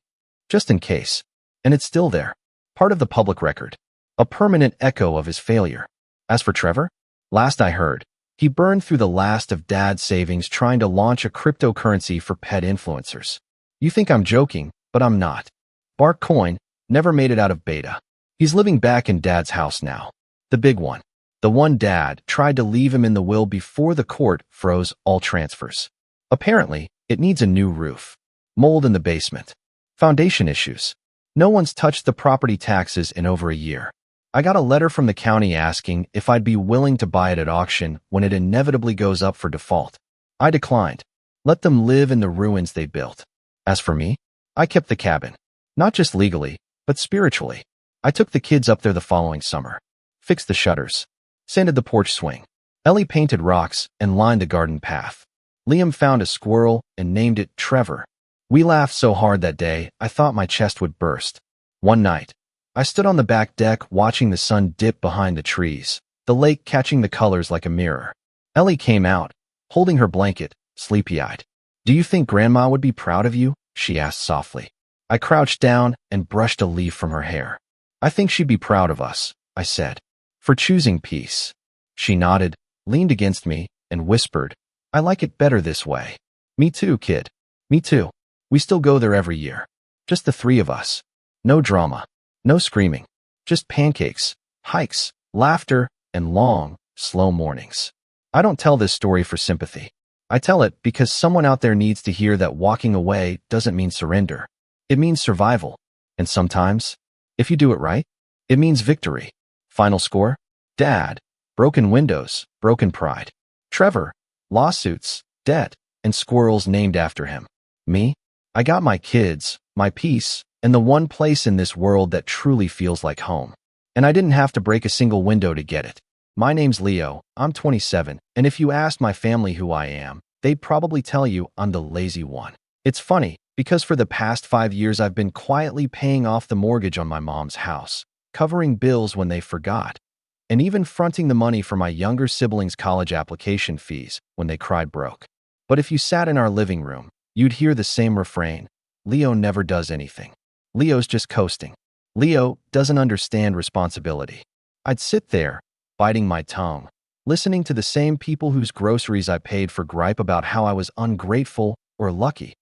Just in case. And it's still there. Part of the public record. A permanent echo of his failure. As for Trevor, last I heard, he burned through the last of Dad's savings trying to launch a cryptocurrency for pet influencers. You think I'm joking, but I'm not. Barkcoin never made it out of beta. He's living back in Dad's house now. The big one. The one Dad tried to leave him in the will before the court froze all transfers. Apparently, it needs a new roof. Mold in the basement. Foundation issues. No one's touched the property taxes in over a year. I got a letter from the county asking if I'd be willing to buy it at auction when it inevitably goes up for default. I declined. Let them live in the ruins they built. As for me, I kept the cabin. Not just legally, but spiritually. I took the kids up there the following summer. Fixed the shutters. Sanded the porch swing. Ellie painted rocks and lined the garden path. Liam found a squirrel and named it Trevor. We laughed so hard that day, I thought my chest would burst. One night, I stood on the back deck watching the sun dip behind the trees, the lake catching the colors like a mirror. Ellie came out, holding her blanket, sleepy-eyed. "Do you think Grandma would be proud of you?" she asked softly. I crouched down and brushed a leaf from her hair. "I think she'd be proud of us," I said, "for choosing peace." She nodded, leaned against me, and whispered, "I like it better this way." "Me too, kid. Me too." We still go there every year. Just the three of us. No drama. No screaming. Just pancakes, hikes, laughter, and long, slow mornings. I don't tell this story for sympathy. I tell it because someone out there needs to hear that walking away doesn't mean surrender. It means survival. And sometimes, if you do it right, it means victory. Final score? Dad, broken windows, broken pride. Trevor, lawsuits, debt, and squirrels named after him. Me? I got my kids, my peace, and the one place in this world that truly feels like home. And I didn't have to break a single window to get it. My name's Leo, I'm 27, and if you asked my family who I am, they'd probably tell you I'm the lazy one. It's funny, because for the past 5 years I've been quietly paying off the mortgage on my mom's house, covering bills when they forgot, and even fronting the money for my younger siblings' college application fees when they cried broke. But if you sat in our living room, you'd hear the same refrain: Leo never does anything. Leo's just coasting. Leo doesn't understand responsibility. I'd sit there, biting my tongue, listening to the same people whose groceries I paid for gripe about how I was ungrateful or lucky.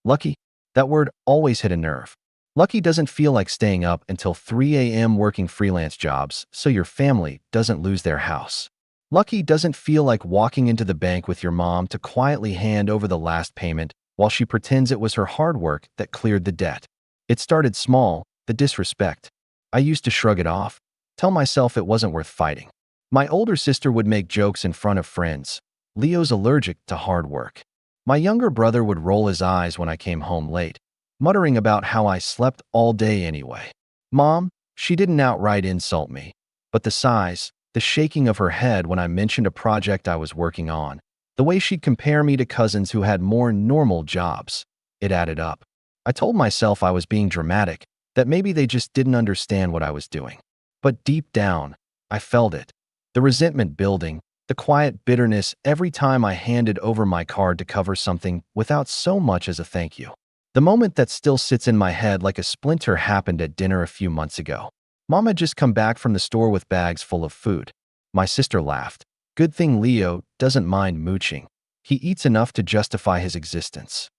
Lucky? That word always hit a nerve. Lucky doesn't feel like staying up until 3 a.m. working freelance jobs so your family doesn't lose their house. Lucky doesn't feel like walking into the bank with your mom to quietly hand over the last payment while she pretends it was her hard work that cleared the debt. It started small, the disrespect. I used to shrug it off, tell myself it wasn't worth fighting. My older sister would make jokes in front of friends. Leo's allergic to hard work. My younger brother would roll his eyes when I came home late, muttering about how I slept all day anyway. Mom, she didn't outright insult me, but the sighs, the shaking of her head when I mentioned a project I was working on, the way she'd compare me to cousins who had more normal jobs, it added up. I told myself I was being dramatic, that maybe they just didn't understand what I was doing. But deep down, I felt it. The resentment building, the quiet bitterness every time I handed over my card to cover something without so much as a thank you. The moment that still sits in my head like a splinter happened at dinner a few months ago. Mom had just come back from the store with bags full of food. My sister laughed. Good thing Leo doesn't mind mooching. He eats enough to justify his existence.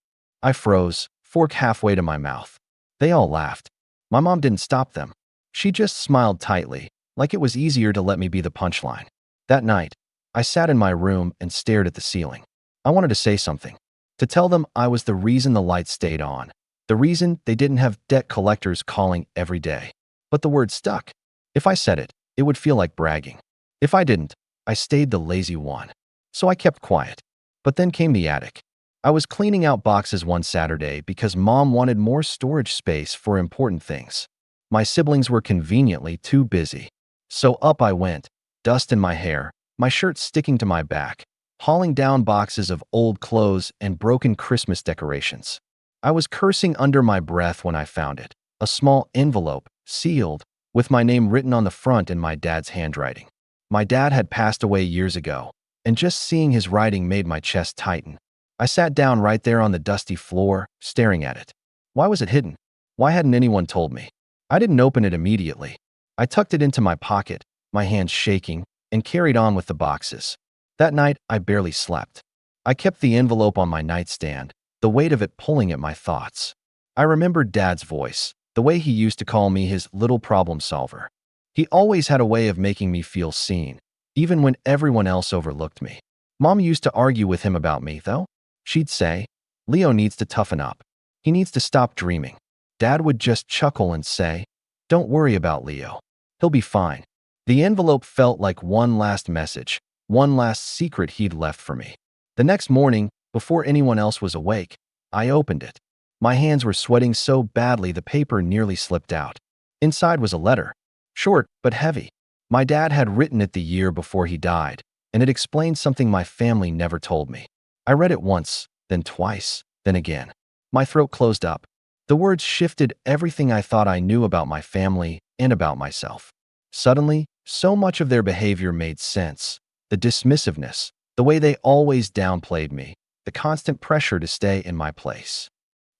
I froze, fork halfway to my mouth. They all laughed. My mom didn't stop them. She just smiled tightly, like it was easier to let me be the punchline. That night, I sat in my room and stared at the ceiling. I wanted to say something. To tell them I was the reason the lights stayed on, the reason they didn't have debt collectors calling every day. But the word stuck. If I said it, it would feel like bragging. If I didn't, I stayed the lazy one. So I kept quiet. But then came the attic. I was cleaning out boxes one Saturday because Mom wanted more storage space for important things. My siblings were conveniently too busy. So up I went, dust in my hair, my shirt sticking to my back, hauling down boxes of old clothes and broken Christmas decorations. I was cursing under my breath when I found it, a small envelope, sealed, with my name written on the front in my dad's handwriting. My dad had passed away years ago, and just seeing his writing made my chest tighten. I sat down right there on the dusty floor, staring at it. Why was it hidden? Why hadn't anyone told me? I didn't open it immediately. I tucked it into my pocket, my hands shaking, and carried on with the boxes. That night, I barely slept. I kept the envelope on my nightstand, the weight of it pulling at my thoughts. I remembered Dad's voice, the way he used to call me his little problem solver. He always had a way of making me feel seen, even when everyone else overlooked me. Mom used to argue with him about me, though. She'd say, "Leo needs to toughen up. He needs to stop dreaming." Dad would just chuckle and say, "Don't worry about Leo. He'll be fine." The envelope felt like one last message, one last secret he'd left for me. The next morning, before anyone else was awake, I opened it. My hands were sweating so badly the paper nearly slipped out. Inside was a letter. Short but heavy. My dad had written it the year before he died, and it explained something my family never told me. I read it once, then twice, then again. My throat closed up. The words shifted everything I thought I knew about my family and about myself. Suddenly, so much of their behavior made sense. The dismissiveness, the way they always downplayed me, the constant pressure to stay in my place.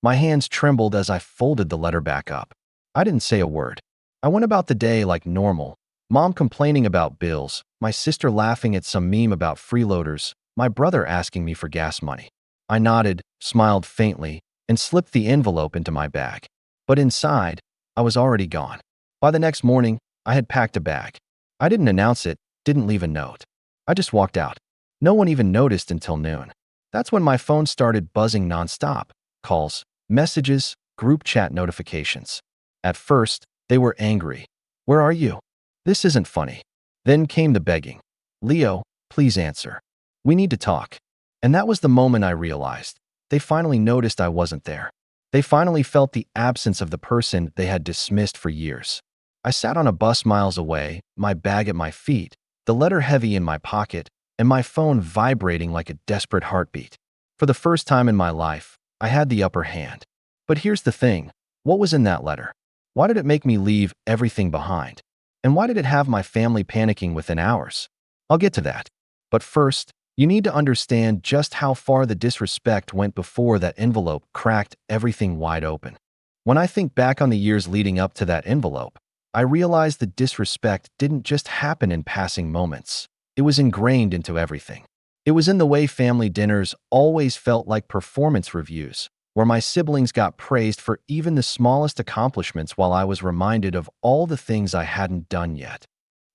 My hands trembled as I folded the letter back up. I didn't say a word. I went about the day like normal. Mom complaining about bills, my sister laughing at some meme about freeloaders, my brother asking me for gas money. I nodded, smiled faintly, and slipped the envelope into my bag. But inside, I was already gone. By the next morning, I had packed a bag. I didn't announce it, didn't leave a note. I just walked out. No one even noticed until noon. That's when my phone started buzzing nonstop. Calls, messages, group chat notifications. At first, they were angry. "Where are you? This isn't funny." Then came the begging. "Leo, please answer. We need to talk." And that was the moment I realized. They finally noticed I wasn't there. They finally felt the absence of the person they had dismissed for years. I sat on a bus miles away, my bag at my feet, the letter heavy in my pocket, and my phone vibrating like a desperate heartbeat. For the first time in my life, I had the upper hand. But here's the thing. What was in that letter? Why did it make me leave everything behind? And why did it have my family panicking within hours? I'll get to that. But first, you need to understand just how far the disrespect went before that envelope cracked everything wide open. When I think back on the years leading up to that envelope, I realize the disrespect didn't just happen in passing moments. It was ingrained into everything. It was in the way family dinners always felt like performance reviews, where my siblings got praised for even the smallest accomplishments while I was reminded of all the things I hadn't done yet.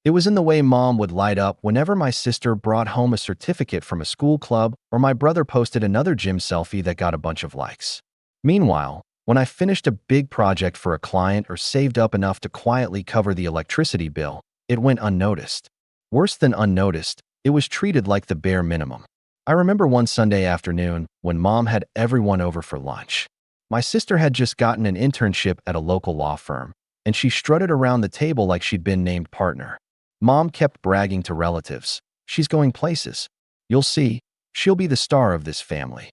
It was in the way Mom would light up whenever my sister brought home a certificate from a school club or my brother posted another gym selfie that got a bunch of likes. Meanwhile, when I finished a big project for a client or saved up enough to quietly cover the electricity bill, it went unnoticed. Worse than unnoticed, it was treated like the bare minimum. I remember one Sunday afternoon when Mom had everyone over for lunch. My sister had just gotten an internship at a local law firm, and she strutted around the table like she'd been named partner. Mom kept bragging to relatives, "She's going places. You'll see, she'll be the star of this family."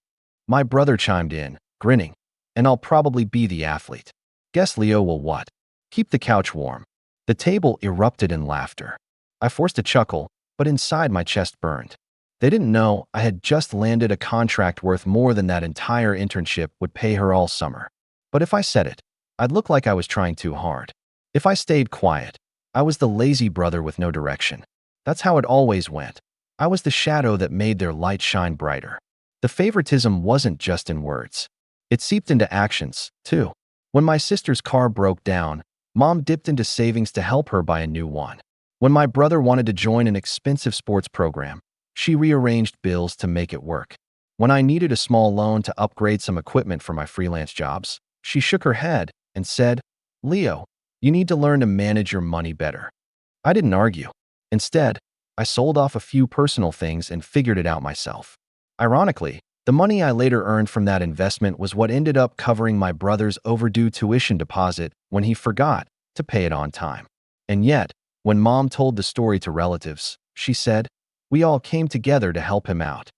My brother chimed in, grinning, "And I'll probably be the athlete. Guess Leo will what? Keep the couch warm." The table erupted in laughter. I forced a chuckle, but inside my chest burned. They didn't know I had just landed a contract worth more than that entire internship would pay her all summer. But if I said it, I'd look like I was trying too hard. If I stayed quiet, I was the lazy brother with no direction. That's how it always went. I was the shadow that made their light shine brighter. The favoritism wasn't just in words. It seeped into actions, too. When my sister's car broke down, Mom dipped into savings to help her buy a new one. When my brother wanted to join an expensive sports program, she rearranged bills to make it work. When I needed a small loan to upgrade some equipment for my freelance jobs, she shook her head and said, "Leo, you need to learn to manage your money better." I didn't argue. Instead, I sold off a few personal things and figured it out myself. Ironically, the money I later earned from that investment was what ended up covering my brother's overdue tuition deposit when he forgot to pay it on time. And yet, when Mom told the story to relatives, she said, "We all came together to help him out."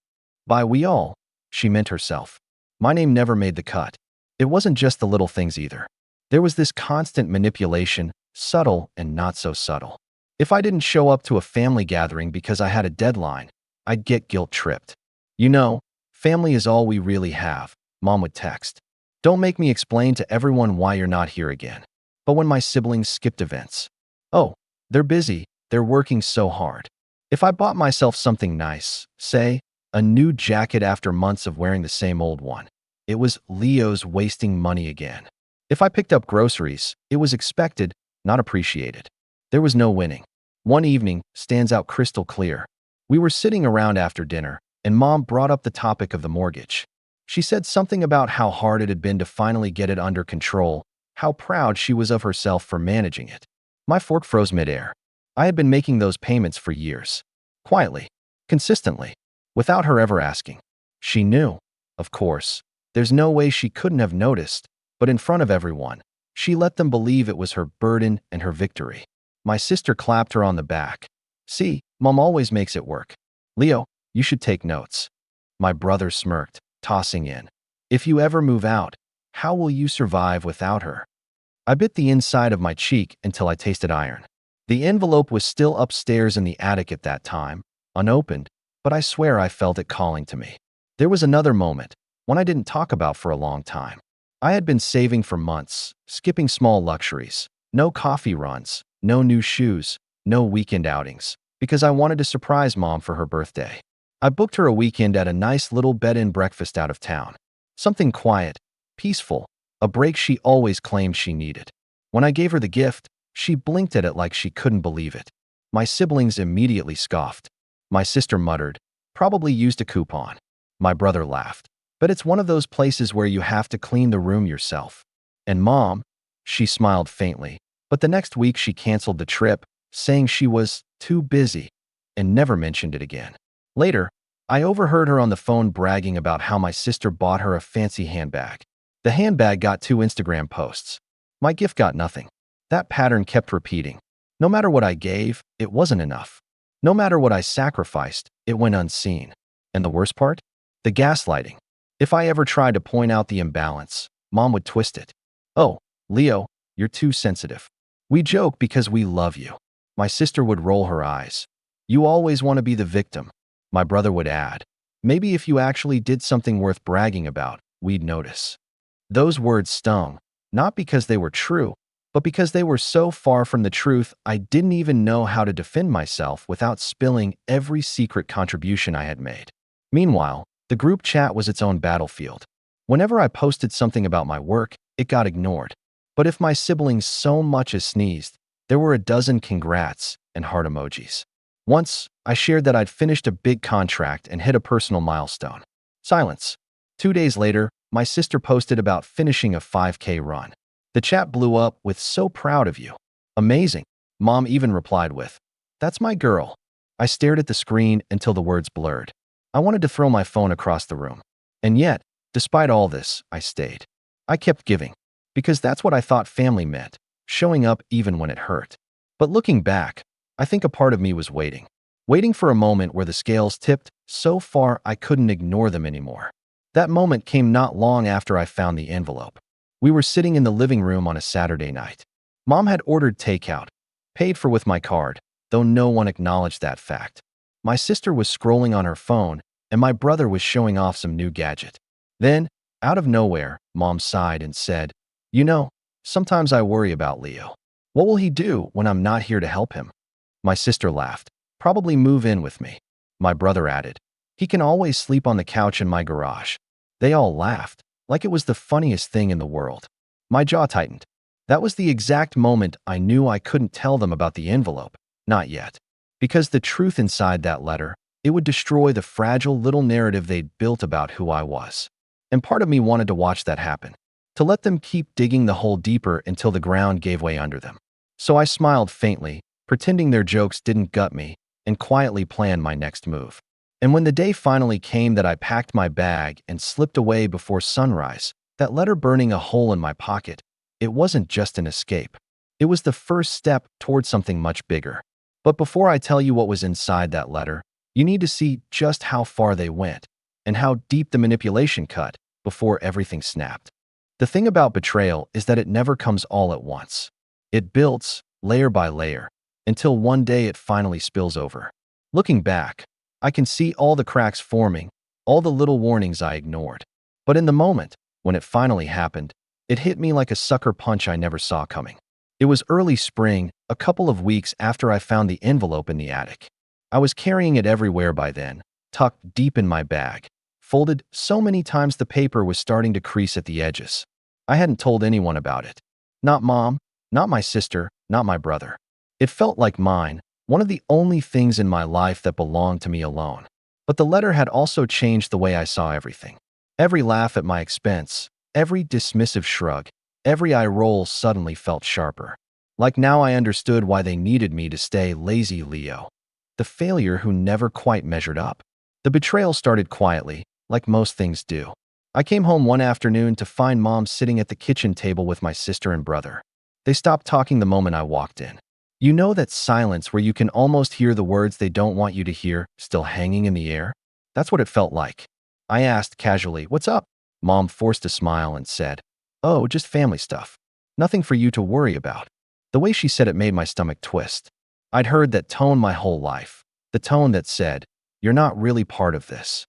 By we all, she meant herself. My name never made the cut. It wasn't just the little things either. There was this constant manipulation, subtle and not so subtle. If I didn't show up to a family gathering because I had a deadline, I'd get guilt-tripped. "You know, family is all we really have," Mom would text. "Don't make me explain to everyone why you're not here again." But when my siblings skipped events, "Oh, they're busy, they're working so hard." If I bought myself something nice, say, a new jacket after months of wearing the same old one, it was Leo's wasting money again. If I picked up groceries, it was expected, not appreciated. There was no winning. One evening stands out crystal clear. We were sitting around after dinner, and Mom brought up the topic of the mortgage. She said something about how hard it had been to finally get it under control, how proud she was of herself for managing it. My fork froze midair. I had been making those payments for years. Quietly, consistently, without her ever asking. She knew, of course. There's no way she couldn't have noticed, but in front of everyone, she let them believe it was her burden and her victory. My sister clapped her on the back. "See, Mom always makes it work. Leo, you should take notes." My brother smirked, tossing in, "If you ever move out, how will you survive without her?" I bit the inside of my cheek until I tasted iron. The envelope was still upstairs in the attic at that time, unopened, but I swear I felt it calling to me. There was another moment, one I didn't talk about for a long time. I had been saving for months, skipping small luxuries, no coffee runs, no new shoes, no weekend outings, because I wanted to surprise Mom for her birthday. I booked her a weekend at a nice little bed-and-breakfast out of town. Something quiet, peaceful, a break she always claimed she needed. When I gave her the gift, she blinked at it like she couldn't believe it. My siblings immediately scoffed. My sister muttered, "Probably used a coupon." My brother laughed. "But it's one of those places where you have to clean the room yourself." And Mom, she smiled faintly, but the next week she canceled the trip, saying she was too busy, and never mentioned it again. Later, I overheard her on the phone bragging about how my sister bought her a fancy handbag. The handbag got 2 Instagram posts. My gift got nothing. That pattern kept repeating. No matter what I gave, it wasn't enough. No matter what I sacrificed, it went unseen. And the worst part? The gaslighting. If I ever tried to point out the imbalance, Mom would twist it. "Oh, Leo, you're too sensitive. We joke because we love you." My sister would roll her eyes. "You always want to be the victim." My brother would add, "Maybe if you actually did something worth bragging about, we'd notice." Those words stung, not because they were true, but because they were so far from the truth I didn't even know how to defend myself without spilling every secret contribution I had made. Meanwhile, the group chat was its own battlefield. Whenever I posted something about my work, it got ignored. But if my siblings so much as sneezed, there were a dozen congrats and heart emojis. Once, I shared that I'd finished a big contract and hit a personal milestone. Silence. 2 days later, my sister posted about finishing a 5K run. The chat blew up with "So proud of you." "Amazing." Mom even replied with, "That's my girl." I stared at the screen until the words blurred. I wanted to throw my phone across the room. And yet, despite all this, I stayed. I kept giving. Because that's what I thought family meant, showing up even when it hurt. But looking back, I think a part of me was waiting. Waiting for a moment where the scales tipped so far I couldn't ignore them anymore. That moment came not long after I found the envelope. We were sitting in the living room on a Saturday night. Mom had ordered takeout, paid for with my card, though no one acknowledged that fact. My sister was scrolling on her phone, and my brother was showing off some new gadget. Then, out of nowhere, Mom sighed and said, "You know, sometimes I worry about Leo. What will he do when I'm not here to help him?" My sister laughed. "Probably move in with me." My brother added, "He can always sleep on the couch in my garage." They all laughed, like it was the funniest thing in the world. My jaw tightened. That was the exact moment I knew I couldn't tell them about the envelope. Not yet. Because the truth inside that letter It would destroy the fragile little narrative they'd built about who I was. And part of me wanted to watch that happen, to let them keep digging the hole deeper until the ground gave way under them. So I smiled faintly, pretending their jokes didn't gut me, and quietly planned my next move. And when the day finally came that I packed my bag and slipped away before sunrise, that letter burning a hole in my pocket, it wasn't just an escape. It was the first step toward something much bigger. But before I tell you what was inside that letter, you need to see just how far they went and how deep the manipulation cut before everything snapped. The thing about betrayal is that it never comes all at once. It builds, layer by layer, until one day it finally spills over. Looking back, I can see all the cracks forming, all the little warnings I ignored. But in the moment, when it finally happened, it hit me like a sucker punch I never saw coming. It was early spring, a couple of weeks after I found the envelope in the attic. I was carrying it everywhere by then, tucked deep in my bag, folded so many times the paper was starting to crease at the edges. I hadn't told anyone about it. Not Mom, not my sister, not my brother. It felt like mine, one of the only things in my life that belonged to me alone. But the letter had also changed the way I saw everything. Every laugh at my expense, every dismissive shrug, every eye roll suddenly felt sharper. Like now I understood why they needed me to stay lazy Leo. The failure who never quite measured up. The betrayal started quietly, like most things do. I came home one afternoon to find Mom sitting at the kitchen table with my sister and brother. They stopped talking the moment I walked in. You know that silence where you can almost hear the words they don't want you to hear still hanging in the air? That's what it felt like. I asked casually, "What's up?" Mom forced a smile and said, "Oh, just family stuff. Nothing for you to worry about." The way she said it made my stomach twist. I'd heard that tone my whole life, the tone that said, "You're not really part of this."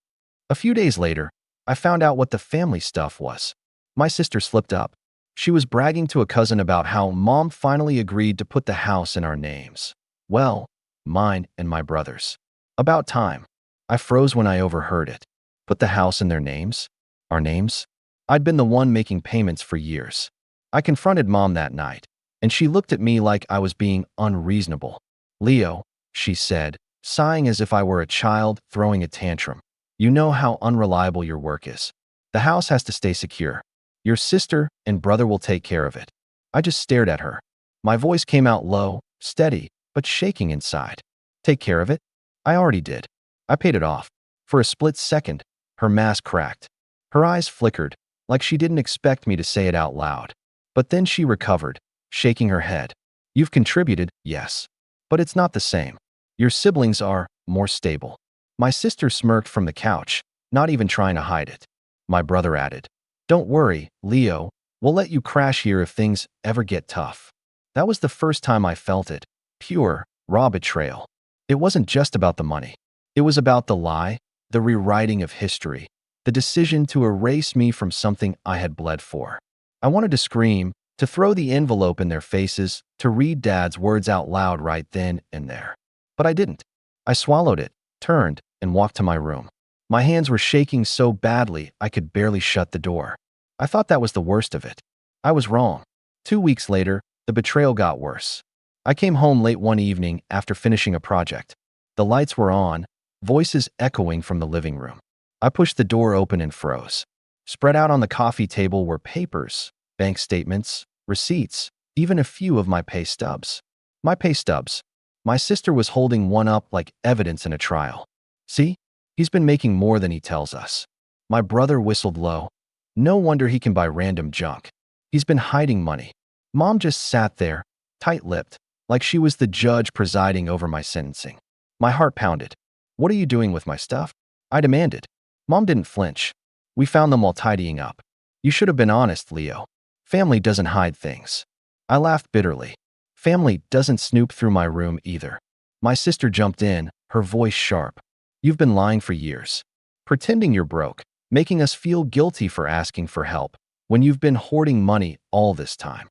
A few days later, I found out what the family stuff was. My sister slipped up. She was bragging to a cousin about how Mom finally agreed to put the house in our names. Well, mine and my brother's. About time. I froze when I overheard it. Put the house in their names? Our names? I'd been the one making payments for years. I confronted Mom that night, and she looked at me like I was being unreasonable. "Leo," she said, sighing as if I were a child throwing a tantrum. "You know how unreliable your work is. The house has to stay secure. Your sister and brother will take care of it." I just stared at her. My voice came out low, steady, but shaking inside. "Take care of it? I already did. I paid it off." For a split second, her mask cracked. Her eyes flickered, like she didn't expect me to say it out loud. But then she recovered, shaking her head. "You've contributed, yes. But it's not the same. Your siblings are more stable." My sister smirked from the couch, not even trying to hide it. My brother added, "Don't worry, Leo, we'll let you crash here if things ever get tough." That was the first time I felt it. Pure, raw betrayal. It wasn't just about the money. It was about the lie, the rewriting of history, the decision to erase me from something I had bled for. I wanted to scream, to throw the envelope in their faces, to read Dad's words out loud right then and there. But I didn't. I swallowed it, turned, and walked to my room. My hands were shaking so badly I could barely shut the door. I thought that was the worst of it. I was wrong. 2 weeks later, the betrayal got worse. I came home late one evening after finishing a project. The lights were on, voices echoing from the living room. I pushed the door open and froze. Spread out on the coffee table were papers, bank statements, receipts, even a few of my pay stubs. My pay stubs. My sister was holding one up like evidence in a trial. "See? He's been making more than he tells us." My brother whistled low. "No wonder he can buy random junk. He's been hiding money." Mom just sat there, tight-lipped, like she was the judge presiding over my sentencing. My heart pounded. "What are you doing with my stuff?" I demanded. Mom didn't flinch. "We found them while tidying up. You should have been honest, Leo. Family doesn't hide things." I laughed bitterly. "Family doesn't snoop through my room either." My sister jumped in, her voice sharp. "You've been lying for years. Pretending you're broke, making us feel guilty for asking for help, when you've been hoarding money all this time."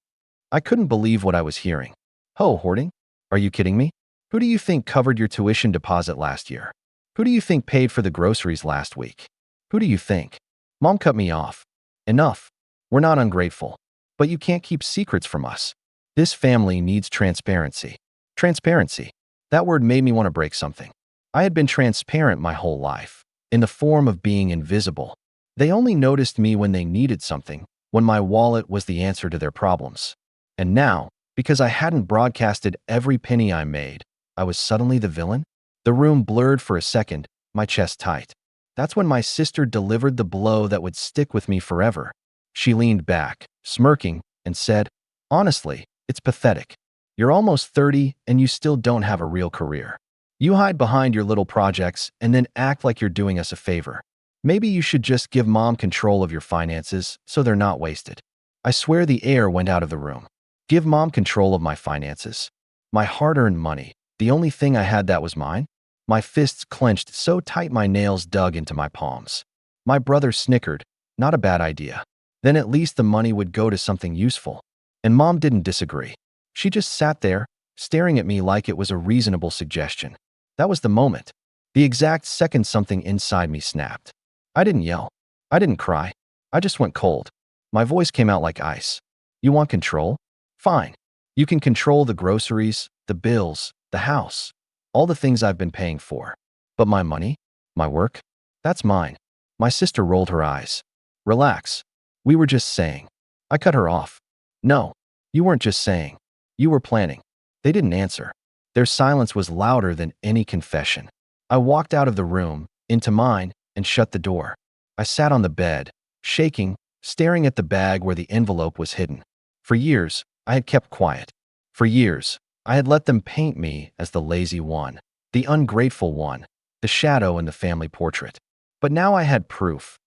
I couldn't believe what I was hearing. "Oh, hoarding? Are you kidding me? Who do you think covered your tuition deposit last year? Who do you think paid for the groceries last week? Who do you think?" Mom cut me off. "Enough. We're not ungrateful. But you can't keep secrets from us. This family needs transparency." Transparency. That word made me want to break something. I had been transparent my whole life, in the form of being invisible. They only noticed me when they needed something, when my wallet was the answer to their problems. And now, because I hadn't broadcasted every penny I made, I was suddenly the villain? The room blurred for a second, my chest tight. That's when my sister delivered the blow that would stick with me forever. She leaned back, smirking, and said, "Honestly, it's pathetic. You're almost 30 and you still don't have a real career. You hide behind your little projects and then act like you're doing us a favor. Maybe you should just give mom control of your finances so they're not wasted." I swear the air went out of the room. Give mom control of my finances. My hard-earned money, the only thing I had that was mine? My fists clenched so tight my nails dug into my palms. My brother snickered. Not a bad idea. Then at least the money would go to something useful. And mom didn't disagree. She just sat there, staring at me like it was a reasonable suggestion. That was the moment. The exact second something inside me snapped. I didn't yell. I didn't cry. I just went cold. My voice came out like ice. You want control? Fine. You can control the groceries, the bills, the house, all the things I've been paying for. But my money? My work? That's mine. My sister rolled her eyes. Relax. We were just saying. I cut her off. No, you weren't just saying. You were planning. They didn't answer. Their silence was louder than any confession. I walked out of the room, into mine, and shut the door. I sat on the bed, shaking, staring at the bag where the envelope was hidden. For years, I had kept quiet. For years, I had let them paint me as the lazy one, the ungrateful one, the shadow in the family portrait. But now I had proof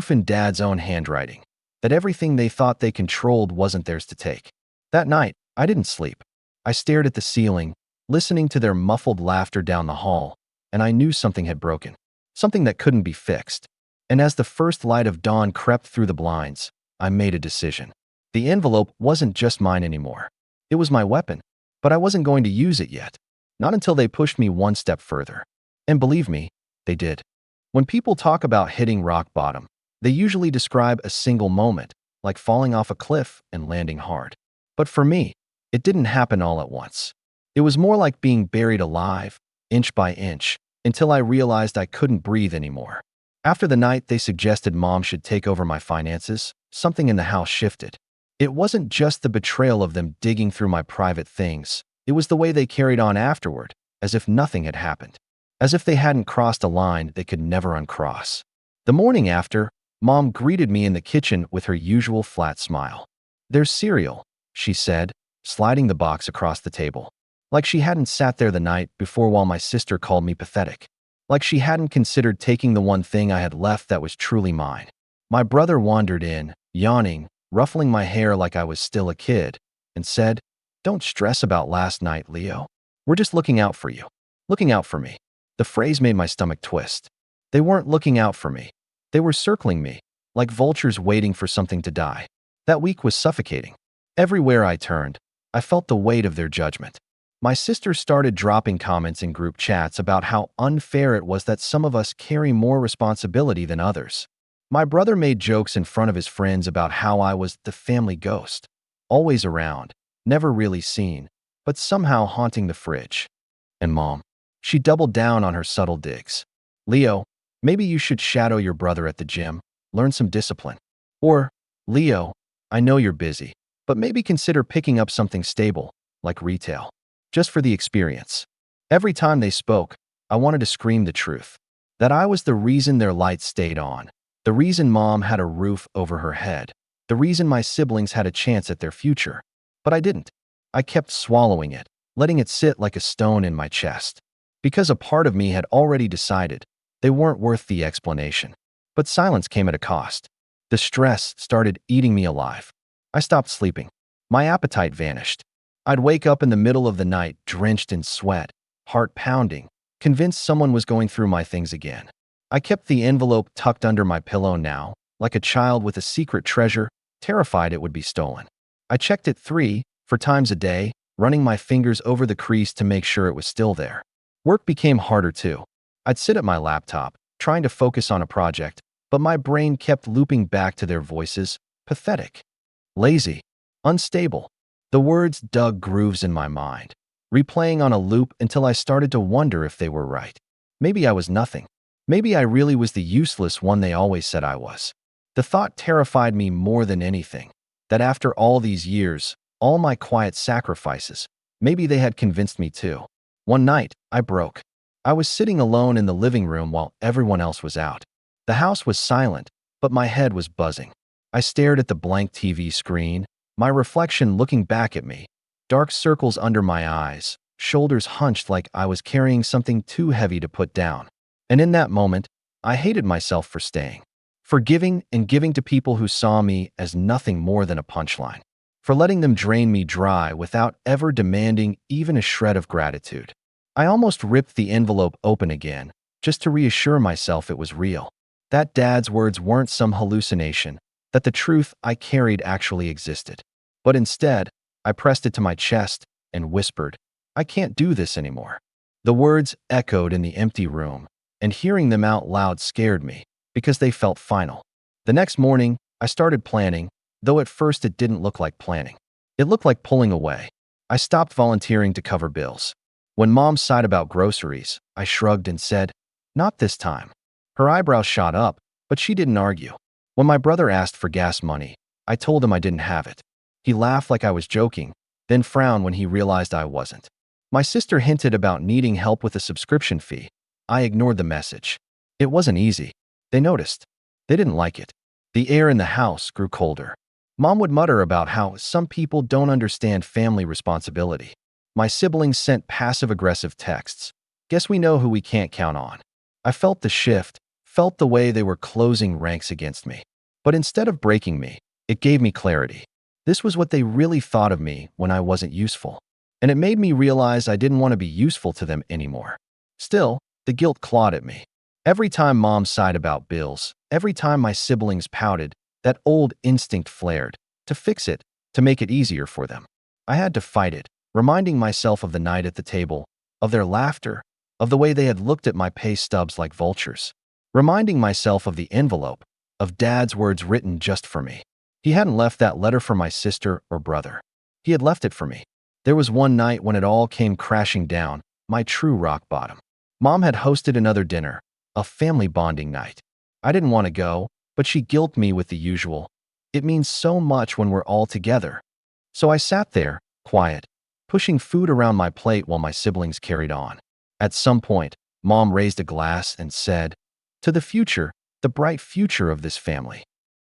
in Dad's own handwriting, that everything they thought they controlled wasn't theirs to take. That night, I didn't sleep. I stared at the ceiling, listening to their muffled laughter down the hall, and I knew something had broken, something that couldn't be fixed. And as the first light of dawn crept through the blinds, I made a decision. The envelope wasn't just mine anymore. It was my weapon, but I wasn't going to use it yet. Not until they pushed me one step further. And believe me, they did. When people talk about hitting rock bottom, they usually describe a single moment, like falling off a cliff and landing hard. But for me, it didn't happen all at once. It was more like being buried alive, inch by inch, until I realized I couldn't breathe anymore. After the night they suggested mom should take over my finances, something in the house shifted. It wasn't just the betrayal of them digging through my private things. It was the way they carried on afterward, as if nothing had happened. As if they hadn't crossed a line they could never uncross. The morning after, Mom greeted me in the kitchen with her usual flat smile. "There's cereal," she said, sliding the box across the table. Like she hadn't sat there the night before while my sister called me pathetic. Like she hadn't considered taking the one thing I had left that was truly mine. My brother wandered in, yawning, ruffling my hair like I was still a kid, and said, "Don't stress about last night, Leo. We're just looking out for you. Looking out for me." The phrase made my stomach twist. They weren't looking out for me. They were circling me, like vultures waiting for something to die. That week was suffocating. Everywhere I turned, I felt the weight of their judgment. My sister started dropping comments in group chats about how unfair it was that some of us carry more responsibility than others. My brother made jokes in front of his friends about how I was the family ghost, always around, never really seen, but somehow haunting the fridge. And Mom, she doubled down on her subtle digs. "Leo, maybe you should shadow your brother at the gym, learn some discipline." Or, "Leo, I know you're busy, but maybe consider picking up something stable, like retail, just for the experience." Every time they spoke, I wanted to scream the truth. That I was the reason their lights stayed on, the reason Mom had a roof over her head, the reason my siblings had a chance at their future. But I didn't. I kept swallowing it, letting it sit like a stone in my chest. Because a part of me had already decided they weren't worth the explanation. But silence came at a cost. The stress started eating me alive. I stopped sleeping. My appetite vanished. I'd wake up in the middle of the night drenched in sweat, heart pounding, convinced someone was going through my things again. I kept the envelope tucked under my pillow now, like a child with a secret treasure, terrified it would be stolen. I checked it 4 times a day, running my fingers over the crease to make sure it was still there. Work became harder too. I'd sit at my laptop, trying to focus on a project, but my brain kept looping back to their voices, pathetic, lazy, unstable. The words dug grooves in my mind, replaying on a loop until I started to wonder if they were right. Maybe I was nothing. Maybe I really was the useless one they always said I was. The thought terrified me more than anything, that after all these years, all my quiet sacrifices, maybe they had convinced me too. One night, I broke. I was sitting alone in the living room while everyone else was out. The house was silent, but my head was buzzing. I stared at the blank TV screen, my reflection looking back at me, dark circles under my eyes, shoulders hunched like I was carrying something too heavy to put down. And in that moment, I hated myself for staying, for giving and giving to people who saw me as nothing more than a punchline, for letting them drain me dry without ever demanding even a shred of gratitude. I almost ripped the envelope open again, just to reassure myself it was real, that Dad's words weren't some hallucination, that the truth I carried actually existed. But instead, I pressed it to my chest and whispered, "I can't do this anymore." The words echoed in the empty room, and hearing them out loud scared me, because they felt final. The next morning, I started planning, though at first it didn't look like planning. It looked like pulling away. I stopped volunteering to cover bills. When Mom sighed about groceries, I shrugged and said, "Not this time." Her eyebrows shot up, but she didn't argue. When my brother asked for gas money, I told him I didn't have it. He laughed like I was joking, then frowned when he realized I wasn't. My sister hinted about needing help with a subscription fee. I ignored the message. It wasn't easy. They noticed. They didn't like it. The air in the house grew colder. Mom would mutter about how some people don't understand family responsibility. My siblings sent passive-aggressive texts. Guess we know who we can't count on. I felt the shift, felt the way they were closing ranks against me. But instead of breaking me, it gave me clarity. This was what they really thought of me when I wasn't useful. And it made me realize I didn't want to be useful to them anymore. Still, the guilt clawed at me. Every time Mom sighed about bills, every time my siblings pouted, that old instinct flared, to fix it, to make it easier for them. I had to fight it, reminding myself of the night at the table, of their laughter, of the way they had looked at my pay stubs like vultures. Reminding myself of the envelope, of Dad's words written just for me. He hadn't left that letter for my sister or brother. He had left it for me. There was one night when it all came crashing down, my true rock bottom. Mom had hosted another dinner, a family bonding night. I didn't want to go, but she guilted me with the usual, "It means so much when we're all together." So I sat there, quiet, pushing food around my plate while my siblings carried on. At some point, Mom raised a glass and said, "To the future, the bright future of this family."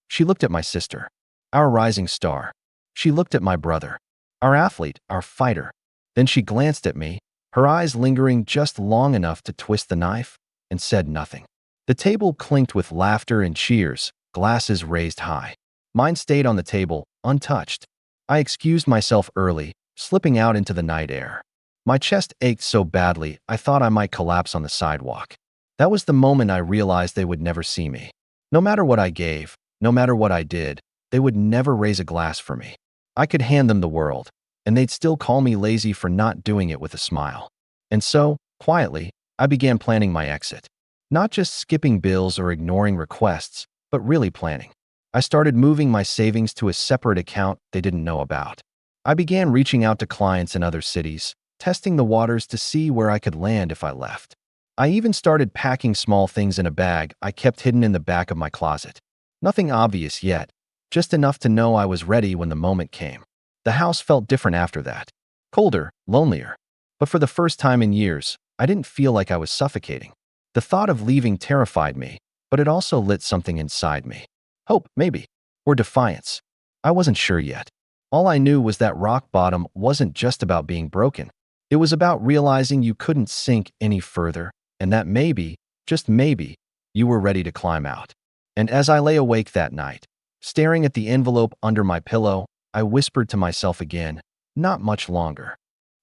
She looked at my sister, our rising star. She looked at my brother, our athlete, our fighter. Then she glanced at me, her eyes lingering just long enough to twist the knife, and said nothing. The table clinked with laughter and cheers, glasses raised high. Mine stayed on the table, untouched. I excused myself early, slipping out into the night air. My chest ached so badly I thought I might collapse on the sidewalk. That was the moment I realized they would never see me. No matter what I gave, no matter what I did, they would never raise a glass for me. I could hand them the world, and they'd still call me lazy for not doing it with a smile. And so, quietly, I began planning my exit. Not just skipping bills or ignoring requests, but really planning. I started moving my savings to a separate account they didn't know about. I began reaching out to clients in other cities, testing the waters to see where I could land if I left. I even started packing small things in a bag I kept hidden in the back of my closet. Nothing obvious yet, just enough to know I was ready when the moment came. The house felt different after that. Colder, lonelier. But for the first time in years, I didn't feel like I was suffocating. The thought of leaving terrified me, but it also lit something inside me. Hope, maybe. Or defiance. I wasn't sure yet. All I knew was that rock bottom wasn't just about being broken. It was about realizing you couldn't sink any further, and that maybe, just maybe, you were ready to climb out. And as I lay awake that night, staring at the envelope under my pillow, I whispered to myself again, "Not much longer."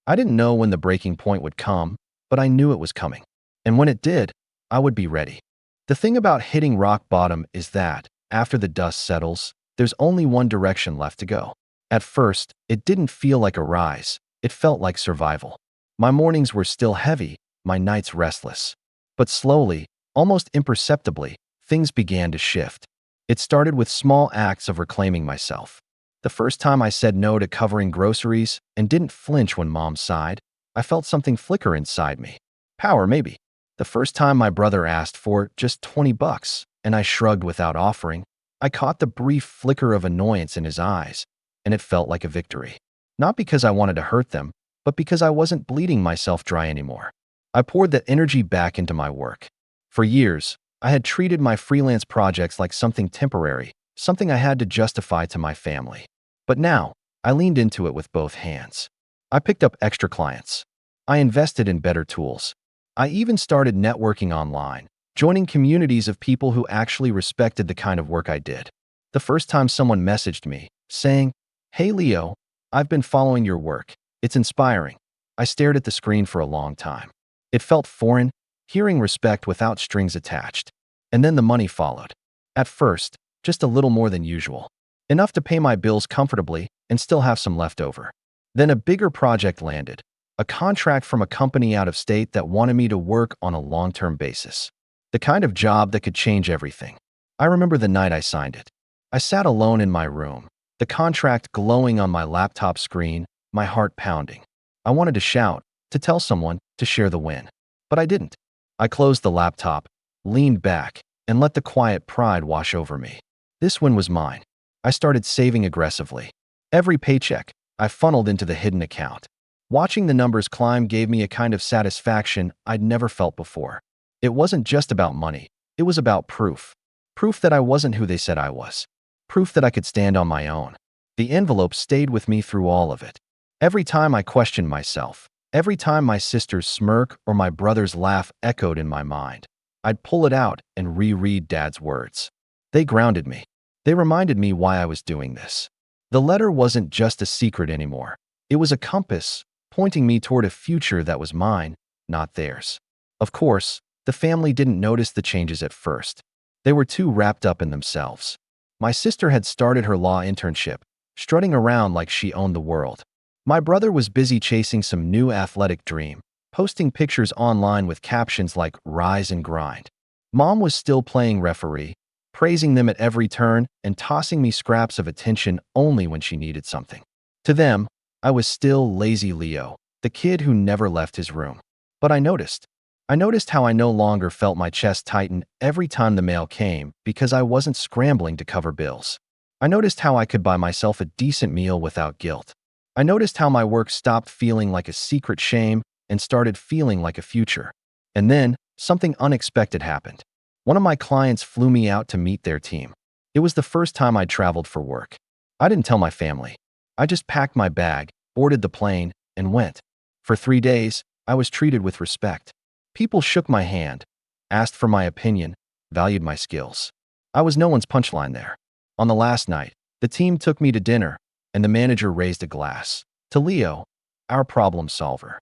I didn't know when the breaking point would come, but I knew it was coming. And when it did, I would be ready. The thing about hitting rock bottom is that, after the dust settles, there's only one direction left to go. At first, it didn't feel like a rise. It felt like survival. My mornings were still heavy, my nights restless. But slowly, almost imperceptibly, things began to shift. It started with small acts of reclaiming myself. The first time I said no to covering groceries and didn't flinch when Mom sighed, I felt something flicker inside me. Power, maybe. The first time my brother asked for just 20 bucks, and I shrugged without offering, I caught the brief flicker of annoyance in his eyes, and it felt like a victory. Not because I wanted to hurt them, but because I wasn't bleeding myself dry anymore. I poured that energy back into my work. For years, I had treated my freelance projects like something temporary, something I had to justify to my family. But now, I leaned into it with both hands. I picked up extra clients. I invested in better tools. I even started networking online, joining communities of people who actually respected the kind of work I did. The first time someone messaged me, saying, "Hey Leo, I've been following your work. It's inspiring," I stared at the screen for a long time. It felt foreign, hearing respect without strings attached. And then the money followed. At first, just a little more than usual. Enough to pay my bills comfortably and still have some left over. Then a bigger project landed, a contract from a company out of state that wanted me to work on a long-term basis. The kind of job that could change everything. I remember the night I signed it. I sat alone in my room, the contract glowing on my laptop screen, my heart pounding. I wanted to shout, to tell someone, to share the win. But I didn't. I closed the laptop, leaned back, and let the quiet pride wash over me. This win was mine. I started saving aggressively. Every paycheck, I funneled into the hidden account. Watching the numbers climb gave me a kind of satisfaction I'd never felt before. It wasn't just about money. It was about proof. Proof that I wasn't who they said I was. Proof that I could stand on my own. The envelope stayed with me through all of it. Every time I questioned myself, every time my sister's smirk or my brother's laugh echoed in my mind, I'd pull it out and reread Dad's words. They grounded me. They reminded me why I was doing this. The letter wasn't just a secret anymore. It was a compass, pointing me toward a future that was mine, not theirs. Of course, the family didn't notice the changes at first. They were too wrapped up in themselves. My sister had started her law internship, strutting around like she owned the world. My brother was busy chasing some new athletic dream, posting pictures online with captions like "Rise and Grind." Mom was still playing referee, praising them at every turn and tossing me scraps of attention only when she needed something. To them, I was still lazy Leo, the kid who never left his room. But I noticed how I no longer felt my chest tighten every time the mail came because I wasn't scrambling to cover bills. I noticed how I could buy myself a decent meal without guilt. I noticed how my work stopped feeling like a secret shame and started feeling like a future. And then, something unexpected happened. One of my clients flew me out to meet their team. It was the first time I'd traveled for work. I didn't tell my family. I just packed my bag, boarded the plane, and went. For 3 days, I was treated with respect. People shook my hand, asked for my opinion, valued my skills. I was no one's punchline there. On the last night, the team took me to dinner, and the manager raised a glass. To Leo, our problem solver.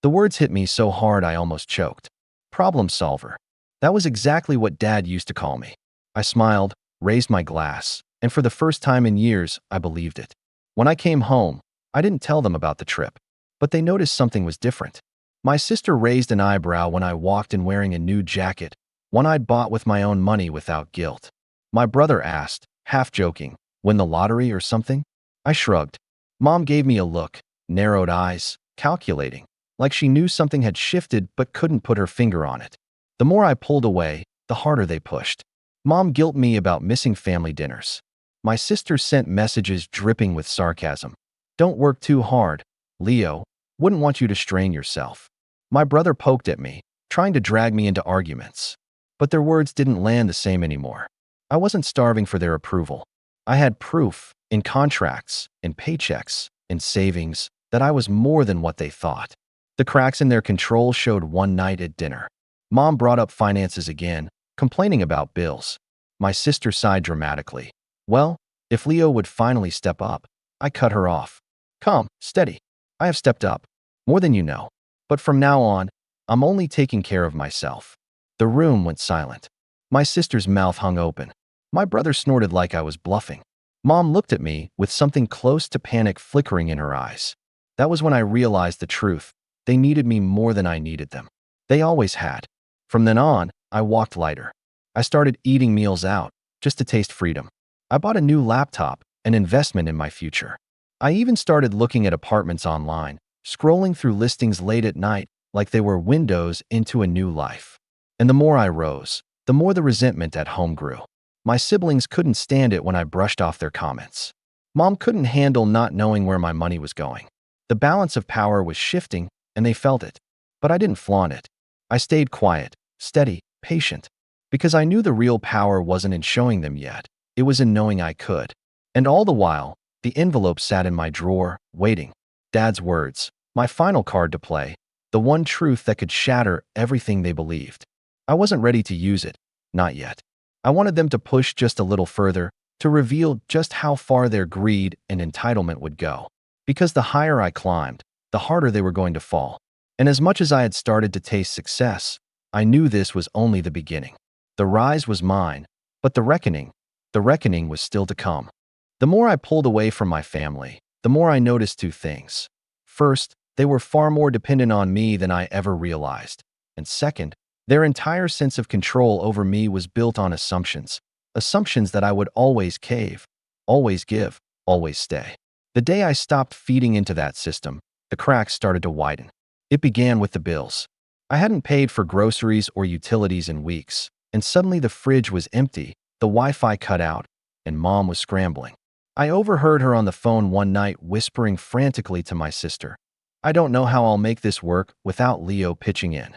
The words hit me so hard I almost choked. Problem solver. That was exactly what Dad used to call me. I smiled, raised my glass, and for the first time in years, I believed it. When I came home, I didn't tell them about the trip, but they noticed something was different. My sister raised an eyebrow when I walked in wearing a new jacket, one I'd bought with my own money without guilt. My brother asked, half joking, "Win the lottery or something?" I shrugged. Mom gave me a look, narrowed eyes, calculating, like she knew something had shifted but couldn't put her finger on it. The more I pulled away, the harder they pushed. Mom guilted me about missing family dinners. My sister sent messages dripping with sarcasm. "Don't work too hard, Leo. Wouldn't want you to strain yourself." My brother poked at me, trying to drag me into arguments. But their words didn't land the same anymore. I wasn't starving for their approval. I had proof, in contracts, in paychecks, in savings, that I was more than what they thought. The cracks in their control showed one night at dinner. Mom brought up finances again, complaining about bills. My sister sighed dramatically. Well, if Leo would finally step up, I cut her off. "Come, steady. I have stepped up. More than you know. But from now on, I'm only taking care of myself." The room went silent. My sister's mouth hung open. My brother snorted like I was bluffing. Mom looked at me with something close to panic flickering in her eyes. That was when I realized the truth. They needed me more than I needed them. They always had. From then on, I walked lighter. I started eating meals out, just to taste freedom. I bought a new laptop, an investment in my future. I even started looking at apartments online, scrolling through listings late at night, like they were windows into a new life. And the more I rose, the more the resentment at home grew. My siblings couldn't stand it when I brushed off their comments. Mom couldn't handle not knowing where my money was going. The balance of power was shifting, and they felt it. But I didn't flaunt it. I stayed quiet, steady, patient, because I knew the real power wasn't in showing them yet. It was in knowing I could. And all the while, the envelope sat in my drawer, waiting. Dad's words, my final card to play, the one truth that could shatter everything they believed. I wasn't ready to use it, not yet. I wanted them to push just a little further, to reveal just how far their greed and entitlement would go. Because the higher I climbed, the harder they were going to fall. And as much as I had started to taste success, I knew this was only the beginning. The rise was mine, but the reckoning was still to come. The more I pulled away from my family, the more I noticed two things. First, they were far more dependent on me than I ever realized. And second, their entire sense of control over me was built on assumptions that I would always cave, always give, always stay. The day I stopped feeding into that system, the cracks started to widen. It began with the bills. I hadn't paid for groceries or utilities in weeks, and suddenly the fridge was empty, the Wi-Fi cut out, and Mom was scrambling. I overheard her on the phone one night whispering frantically to my sister, "I don't know how I'll make this work without Leo pitching in."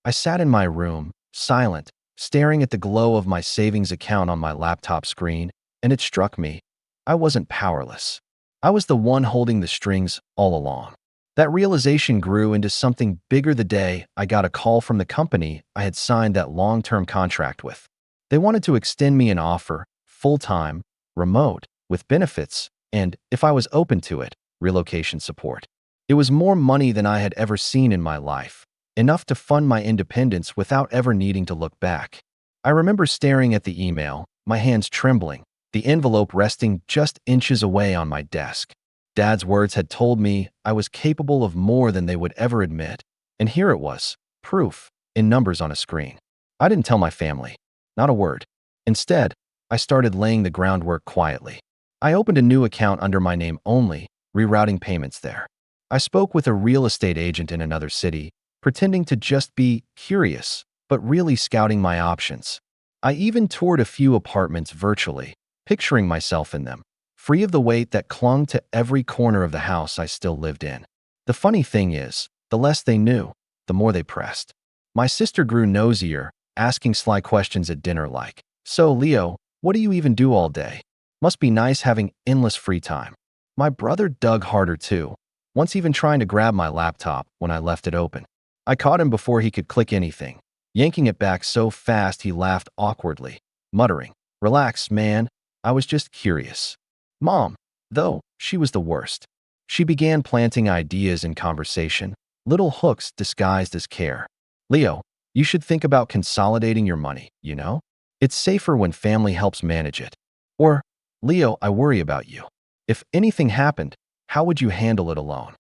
I sat in my room, silent, staring at the glow of my savings account on my laptop screen, and it struck me. I wasn't powerless. I was the one holding the strings all along. That realization grew into something bigger the day I got a call from the company I had signed that long-term contract with. They wanted to extend me an offer, full-time, remote, with benefits, and, if I was open to it, relocation support. It was more money than I had ever seen in my life, enough to fund my independence without ever needing to look back. I remember staring at the email, my hands trembling, the envelope resting just inches away on my desk. Dad's words had told me I was capable of more than they would ever admit, and here it was, proof, in numbers on a screen. I didn't tell my family, not a word. Instead, I started laying the groundwork quietly. I opened a new account under my name only, rerouting payments there. I spoke with a real estate agent in another city, pretending to just be curious, but really scouting my options. I even toured a few apartments virtually, picturing myself in them, free of the weight that clung to every corner of the house I still lived in. The funny thing is, the less they knew, the more they pressed. My sister grew nosier, asking sly questions at dinner like, "So, Leo, what do you even do all day? Must be nice having endless free time." My brother dug harder too, once even trying to grab my laptop when I left it open. I caught him before he could click anything, yanking it back so fast he laughed awkwardly, muttering, "Relax, man, I was just curious." Mom, though, she was the worst. She began planting ideas in conversation, little hooks disguised as care. "Leo, you should think about consolidating your money, you know? It's safer when family helps manage it." Or, "Leo, I worry about you. If anything happened, how would you handle it alone?"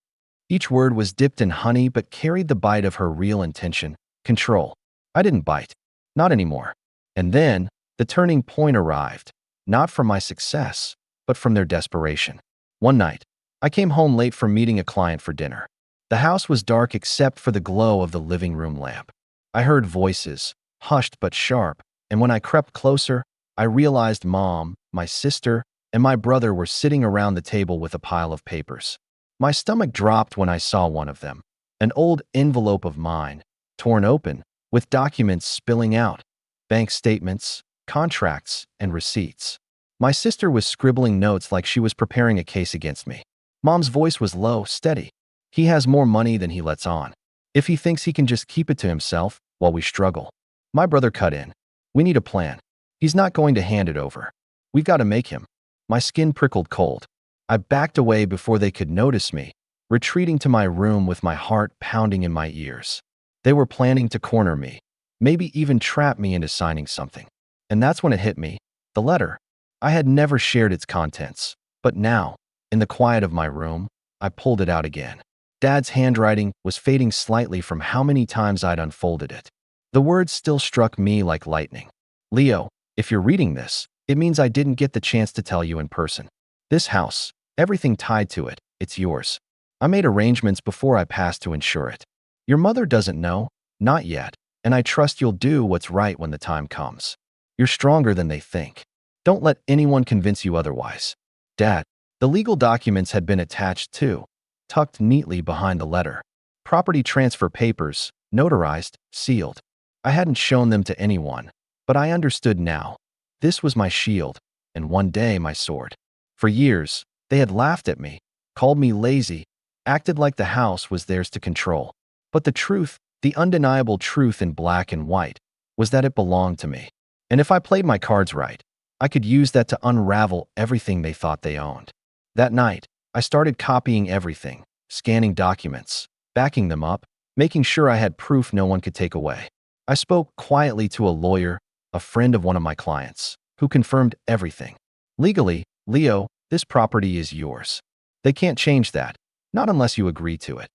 Each word was dipped in honey but carried the bite of her real intention, control. I didn't bite. Not anymore. And then, the turning point arrived, not from my success, but from their desperation. One night, I came home late from meeting a client for dinner. The house was dark except for the glow of the living room lamp. I heard voices, hushed but sharp, and when I crept closer, I realized Mom, my sister, and my brother were sitting around the table with a pile of papers. My stomach dropped when I saw one of them, an old envelope of mine, torn open, with documents spilling out, bank statements, contracts, and receipts. My sister was scribbling notes like she was preparing a case against me. Mom's voice was low, steady. "He has more money than he lets on. If he thinks he can just keep it to himself while we struggle." My brother cut in. "We need a plan. He's not going to hand it over. We've got to make him." My skin prickled cold. I backed away before they could notice me, retreating to my room with my heart pounding in my ears. They were planning to corner me, maybe even trap me into signing something. And that's when it hit me, the letter. I had never shared its contents, but now, in the quiet of my room, I pulled it out again. Dad's handwriting was fading slightly from how many times I'd unfolded it. The words still struck me like lightning. "Leo, if you're reading this, it means I didn't get the chance to tell you in person. This house, everything tied to it, it's yours. I made arrangements before I passed to insure it. Your mother doesn't know, not yet, and I trust you'll do what's right when the time comes. You're stronger than they think. Don't let anyone convince you otherwise. Dad, the legal documents had been attached too, tucked neatly behind the letter. Property transfer papers, notarized, sealed. I hadn't shown them to anyone, but I understood now. This was my shield, and one day my sword. For years, they had laughed at me, called me lazy, acted like the house was theirs to control. But the truth, the undeniable truth in black and white, was that it belonged to me. And if I played my cards right, I could use that to unravel everything they thought they owned. That night, I started copying everything, scanning documents, backing them up, making sure I had proof no one could take away. I spoke quietly to a lawyer, a friend of one of my clients, who confirmed everything. Legally, Leo, this property is yours. They can't change that, not unless you agree to it.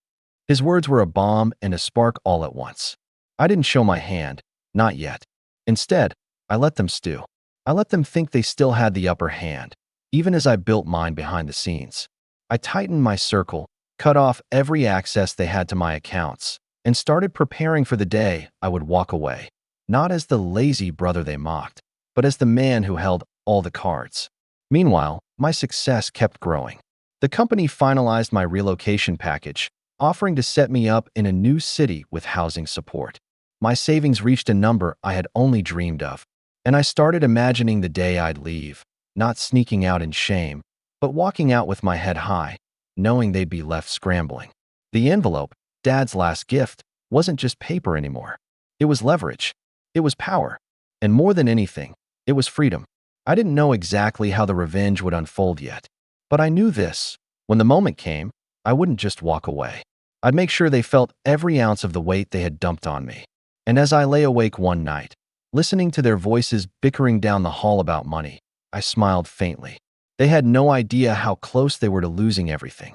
His words were a bomb and a spark all at once. I didn't show my hand, not yet. Instead, I let them stew. I let them think they still had the upper hand, even as I built mine behind the scenes. I tightened my circle, cut off every access they had to my accounts, and started preparing for the day I would walk away, not as the lazy brother they mocked, but as the man who held all the cards. Meanwhile, my success kept growing. The company finalized my relocation package, offering to set me up in a new city with housing support. My savings reached a number I had only dreamed of, and I started imagining the day I'd leave, not sneaking out in shame, but walking out with my head high, knowing they'd be left scrambling. The envelope, Dad's last gift, wasn't just paper anymore. It was leverage. It was power. And more than anything, it was freedom. I didn't know exactly how the revenge would unfold yet, but I knew this. When the moment came, I wouldn't just walk away. I'd make sure they felt every ounce of the weight they had dumped on me. And as I lay awake one night, listening to their voices bickering down the hall about money, I smiled faintly. They had no idea how close they were to losing everything.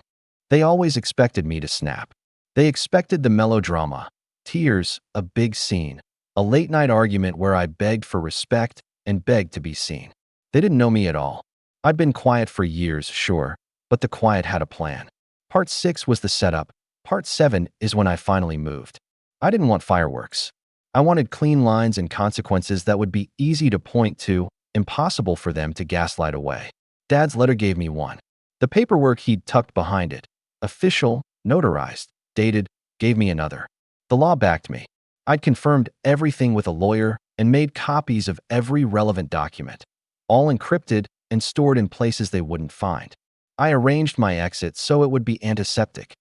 They always expected me to snap. They expected the melodrama, tears, a big scene, a late-night argument where I begged for respect and begged to be seen. They didn't know me at all. I'd been quiet for years, sure, but the quiet had a plan. Part 6 was the setup. Part 7 is when I finally moved. I didn't want fireworks. I wanted clean lines and consequences that would be easy to point to, impossible for them to gaslight away. Dad's letter gave me one. The paperwork he'd tucked behind it, official, notarized, dated, gave me another. The law backed me. I'd confirmed everything with a lawyer and made copies of every relevant document, all encrypted and stored in places they wouldn't find. I arranged my exit so it would be antiseptic.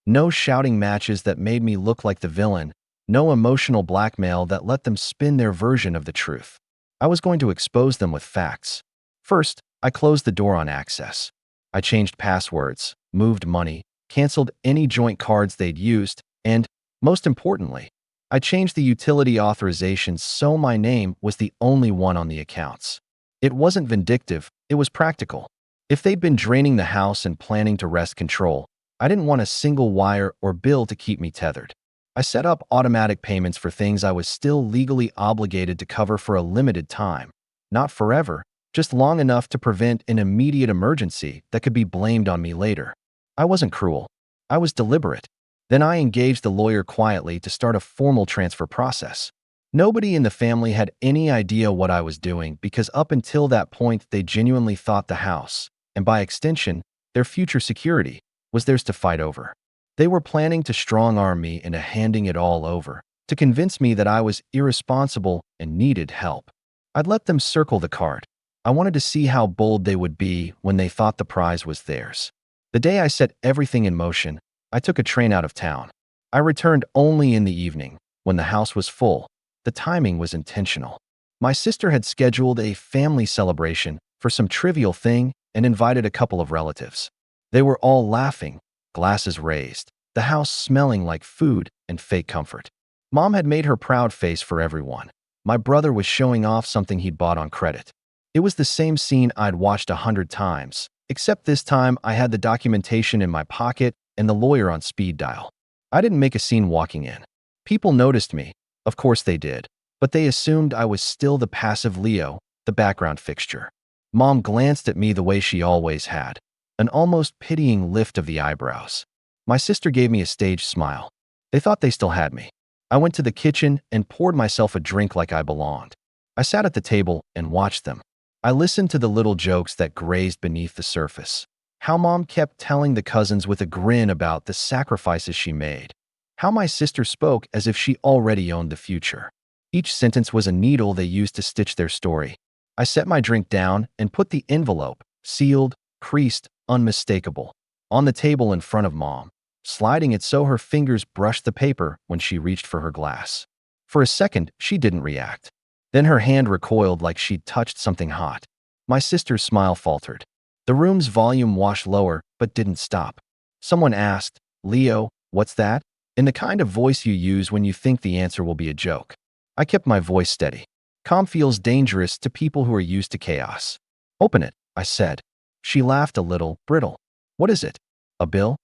No shouting matches that made me look like the villain, no emotional blackmail that let them spin their version of the truth. I was going to expose them with facts. First, I closed the door on access. I changed passwords, moved money, canceled any joint cards they'd used, and, most importantly, I changed the utility authorizations so my name was the only one on the accounts. It wasn't vindictive, it was practical. If they'd been draining the house and planning to wrest control, I didn't want a single wire or bill to keep me tethered. I set up automatic payments for things I was still legally obligated to cover for a limited time. Not forever, just long enough to prevent an immediate emergency that could be blamed on me later. I wasn't cruel. I was deliberate. Then I engaged the lawyer quietly to start a formal transfer process. Nobody in the family had any idea what I was doing because up until that point they genuinely thought the house, and by extension, their future security, was theirs to fight over. They were planning to strong-arm me into handing it all over, to convince me that I was irresponsible and needed help. I'd let them circle the card. I wanted to see how bold they would be when they thought the prize was theirs. The day I set everything in motion, I took a train out of town. I returned only in the evening, when the house was full. The timing was intentional. My sister had scheduled a family celebration for some trivial thing and invited a couple of relatives. They were all laughing, glasses raised, the house smelling like food and fake comfort. Mom had made her proud face for everyone. My brother was showing off something he'd bought on credit. It was the same scene I'd watched 100 times, except this time I had the documentation in my pocket and the lawyer on speed dial. I didn't make a scene walking in. People noticed me. Of course they did, but they assumed I was still the passive Leo, the background fixture. Mom glanced at me the way she always had, an almost pitying lift of the eyebrows. My sister gave me a staged smile. They thought they still had me. I went to the kitchen and poured myself a drink like I belonged. I sat at the table and watched them. I listened to the little jokes that grazed beneath the surface. How Mom kept telling the cousins with a grin about the sacrifices she made. How my sister spoke as if she already owned the future. Each sentence was a needle they used to stitch their story. I set my drink down and put the envelope, sealed, creased, unmistakable, on the table in front of Mom, sliding it so her fingers brushed the paper when she reached for her glass. For a second, she didn't react. Then her hand recoiled like she'd touched something hot. My sister's smile faltered. The room's volume washed lower, but didn't stop. Someone asked, "Leo, what's that?" in the kind of voice you use when you think the answer will be a joke. I kept my voice steady. Calm feels dangerous to people who are used to chaos. "Open it," I said. She laughed a little, brittle. "What is it? A bill?"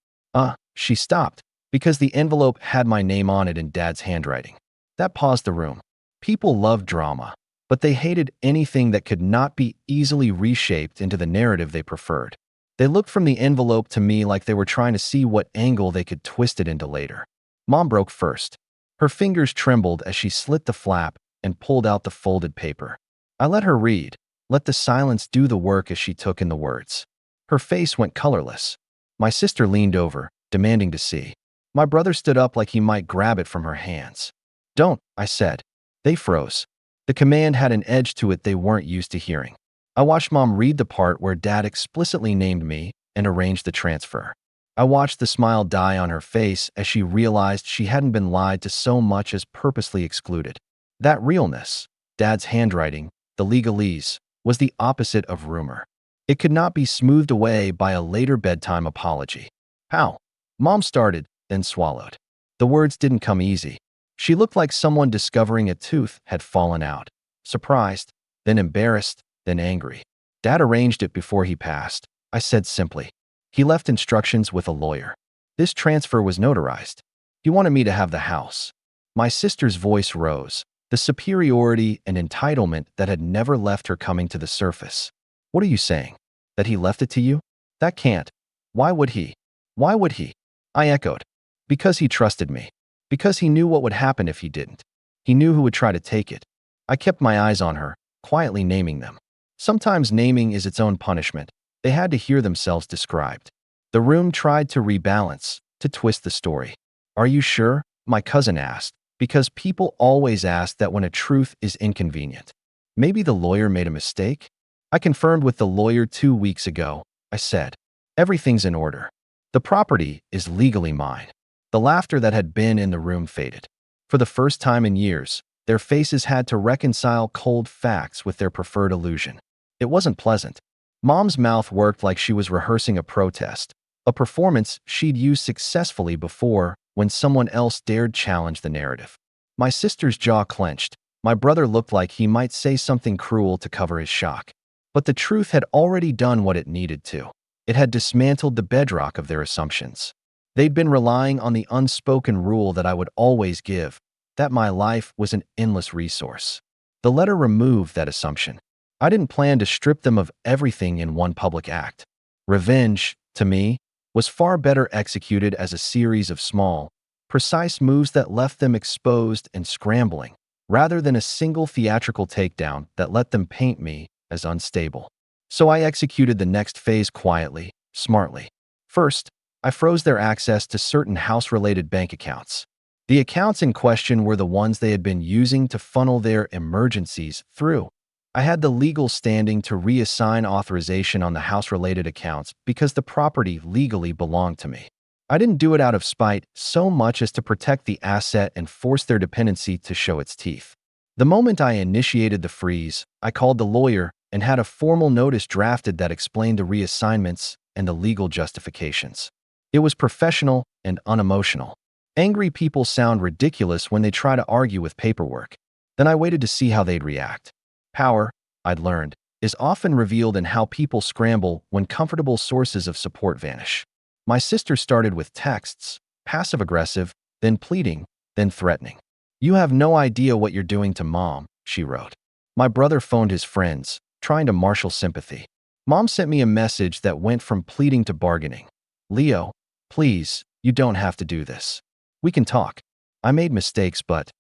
She stopped, because the envelope had my name on it in Dad's handwriting. That paused the room. People loved drama, but they hated anything that could not be easily reshaped into the narrative they preferred. They looked from the envelope to me like they were trying to see what angle they could twist it into later. Mom broke first. Her fingers trembled as she slit the flap and pulled out the folded paper. I let her read, let the silence do the work as she took in the words. Her face went colorless. My sister leaned over, demanding to see. My brother stood up like he might grab it from her hands. "Don't," I said. They froze. The command had an edge to it they weren't used to hearing. I watched Mom read the part where Dad explicitly named me and arranged the transfer. I watched the smile die on her face as she realized she hadn't been lied to so much as purposely excluded. That realness, Dad's handwriting, the legalese, was the opposite of rumor. It could not be smoothed away by a later bedtime apology. "How?" Mom started, then swallowed. The words didn't come easy. She looked like someone discovering a tooth had fallen out. Surprised, then embarrassed, then angry. "Dad arranged it before he passed," I said simply. "He left instructions with a lawyer. This transfer was notarized. He wanted me to have the house." My sister's voice rose, the superiority and entitlement that had never left her coming to the surface. "What are you saying? That he left it to you? That can't. Why would he? Why would he?" I echoed. "Because he trusted me. Because he knew what would happen if he didn't. He knew who would try to take it." I kept my eyes on her, quietly naming them. Sometimes naming is its own punishment. They had to hear themselves described. The room tried to rebalance, to twist the story. "Are you sure?" my cousin asked, because people always ask that when a truth is inconvenient. "Maybe the lawyer made a mistake?" "I confirmed with the lawyer 2 weeks ago," I said. "Everything's in order. The property is legally mine." The laughter that had been in the room faded. For the first time in years, their faces had to reconcile cold facts with their preferred illusion. It wasn't pleasant. Mom's mouth worked like she was rehearsing a protest, a performance she'd used successfully before when someone else dared challenge the narrative. My sister's jaw clenched. My brother looked like he might say something cruel to cover his shock. But the truth had already done what it needed to. It had dismantled the bedrock of their assumptions. They'd been relying on the unspoken rule that I would always give, that my life was an endless resource. The letter removed that assumption. I didn't plan to strip them of everything in one public act. Revenge, to me, was far better executed as a series of small, precise moves that left them exposed and scrambling, rather than a single theatrical takedown that let them paint me as unstable. So I executed the next phase quietly, smartly. First, I froze their access to certain house-related bank accounts. The accounts in question were the ones they had been using to funnel their emergencies through. I had the legal standing to reassign authorization on the house-related accounts because the property legally belonged to me. I didn't do it out of spite so much as to protect the asset and force their dependency to show its teeth. The moment I initiated the freeze, I called the lawyer and had a formal notice drafted that explained the reassignments and the legal justifications. It was professional and unemotional. Angry people sound ridiculous when they try to argue with paperwork. Then I waited to see how they'd react. Power, I'd learned, is often revealed in how people scramble when comfortable sources of support vanish. My sister started with texts, passive-aggressive, then pleading, then threatening. "You have no idea what you're doing to Mom," she wrote. My brother phoned his friends, trying to marshal sympathy. Mom sent me a message that went from pleading to bargaining. "Leo, please, you don't have to do this. We can talk. I made mistakes, but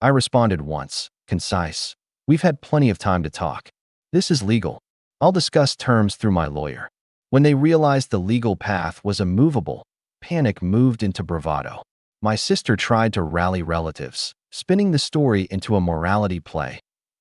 I responded once, concise. We've had plenty of time to talk. This is legal. I'll discuss terms through my lawyer. When they realized the legal path was immovable, panic moved into bravado. My sister tried to rally relatives, spinning the story into a morality play.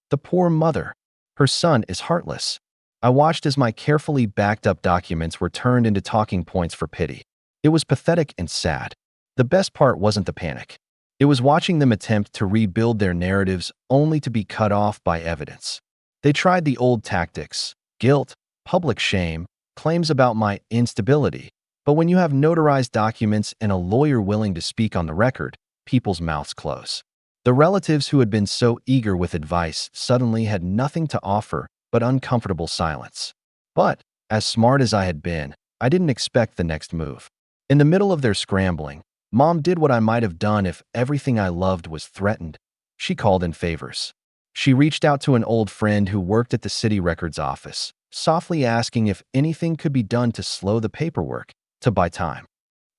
The poor mother. Her son is heartless. I watched as my carefully backed up documents were turned into talking points for pity. It was pathetic and sad. The best part wasn't the panic. It was watching them attempt to rebuild their narratives only to be cut off by evidence. They tried the old tactics: guilt, public shame, claims about my instability. But when you have notarized documents and a lawyer willing to speak on the record, people's mouths close. The relatives who had been so eager with advice suddenly had nothing to offer but uncomfortable silence. But, as smart as I had been, I didn't expect the next move. In the middle of their scrambling, Mom did what I might have done if everything I loved was threatened. She called in favors. She reached out to an old friend who worked at the city records office, softly asking if anything could be done to slow the paperwork, to buy time.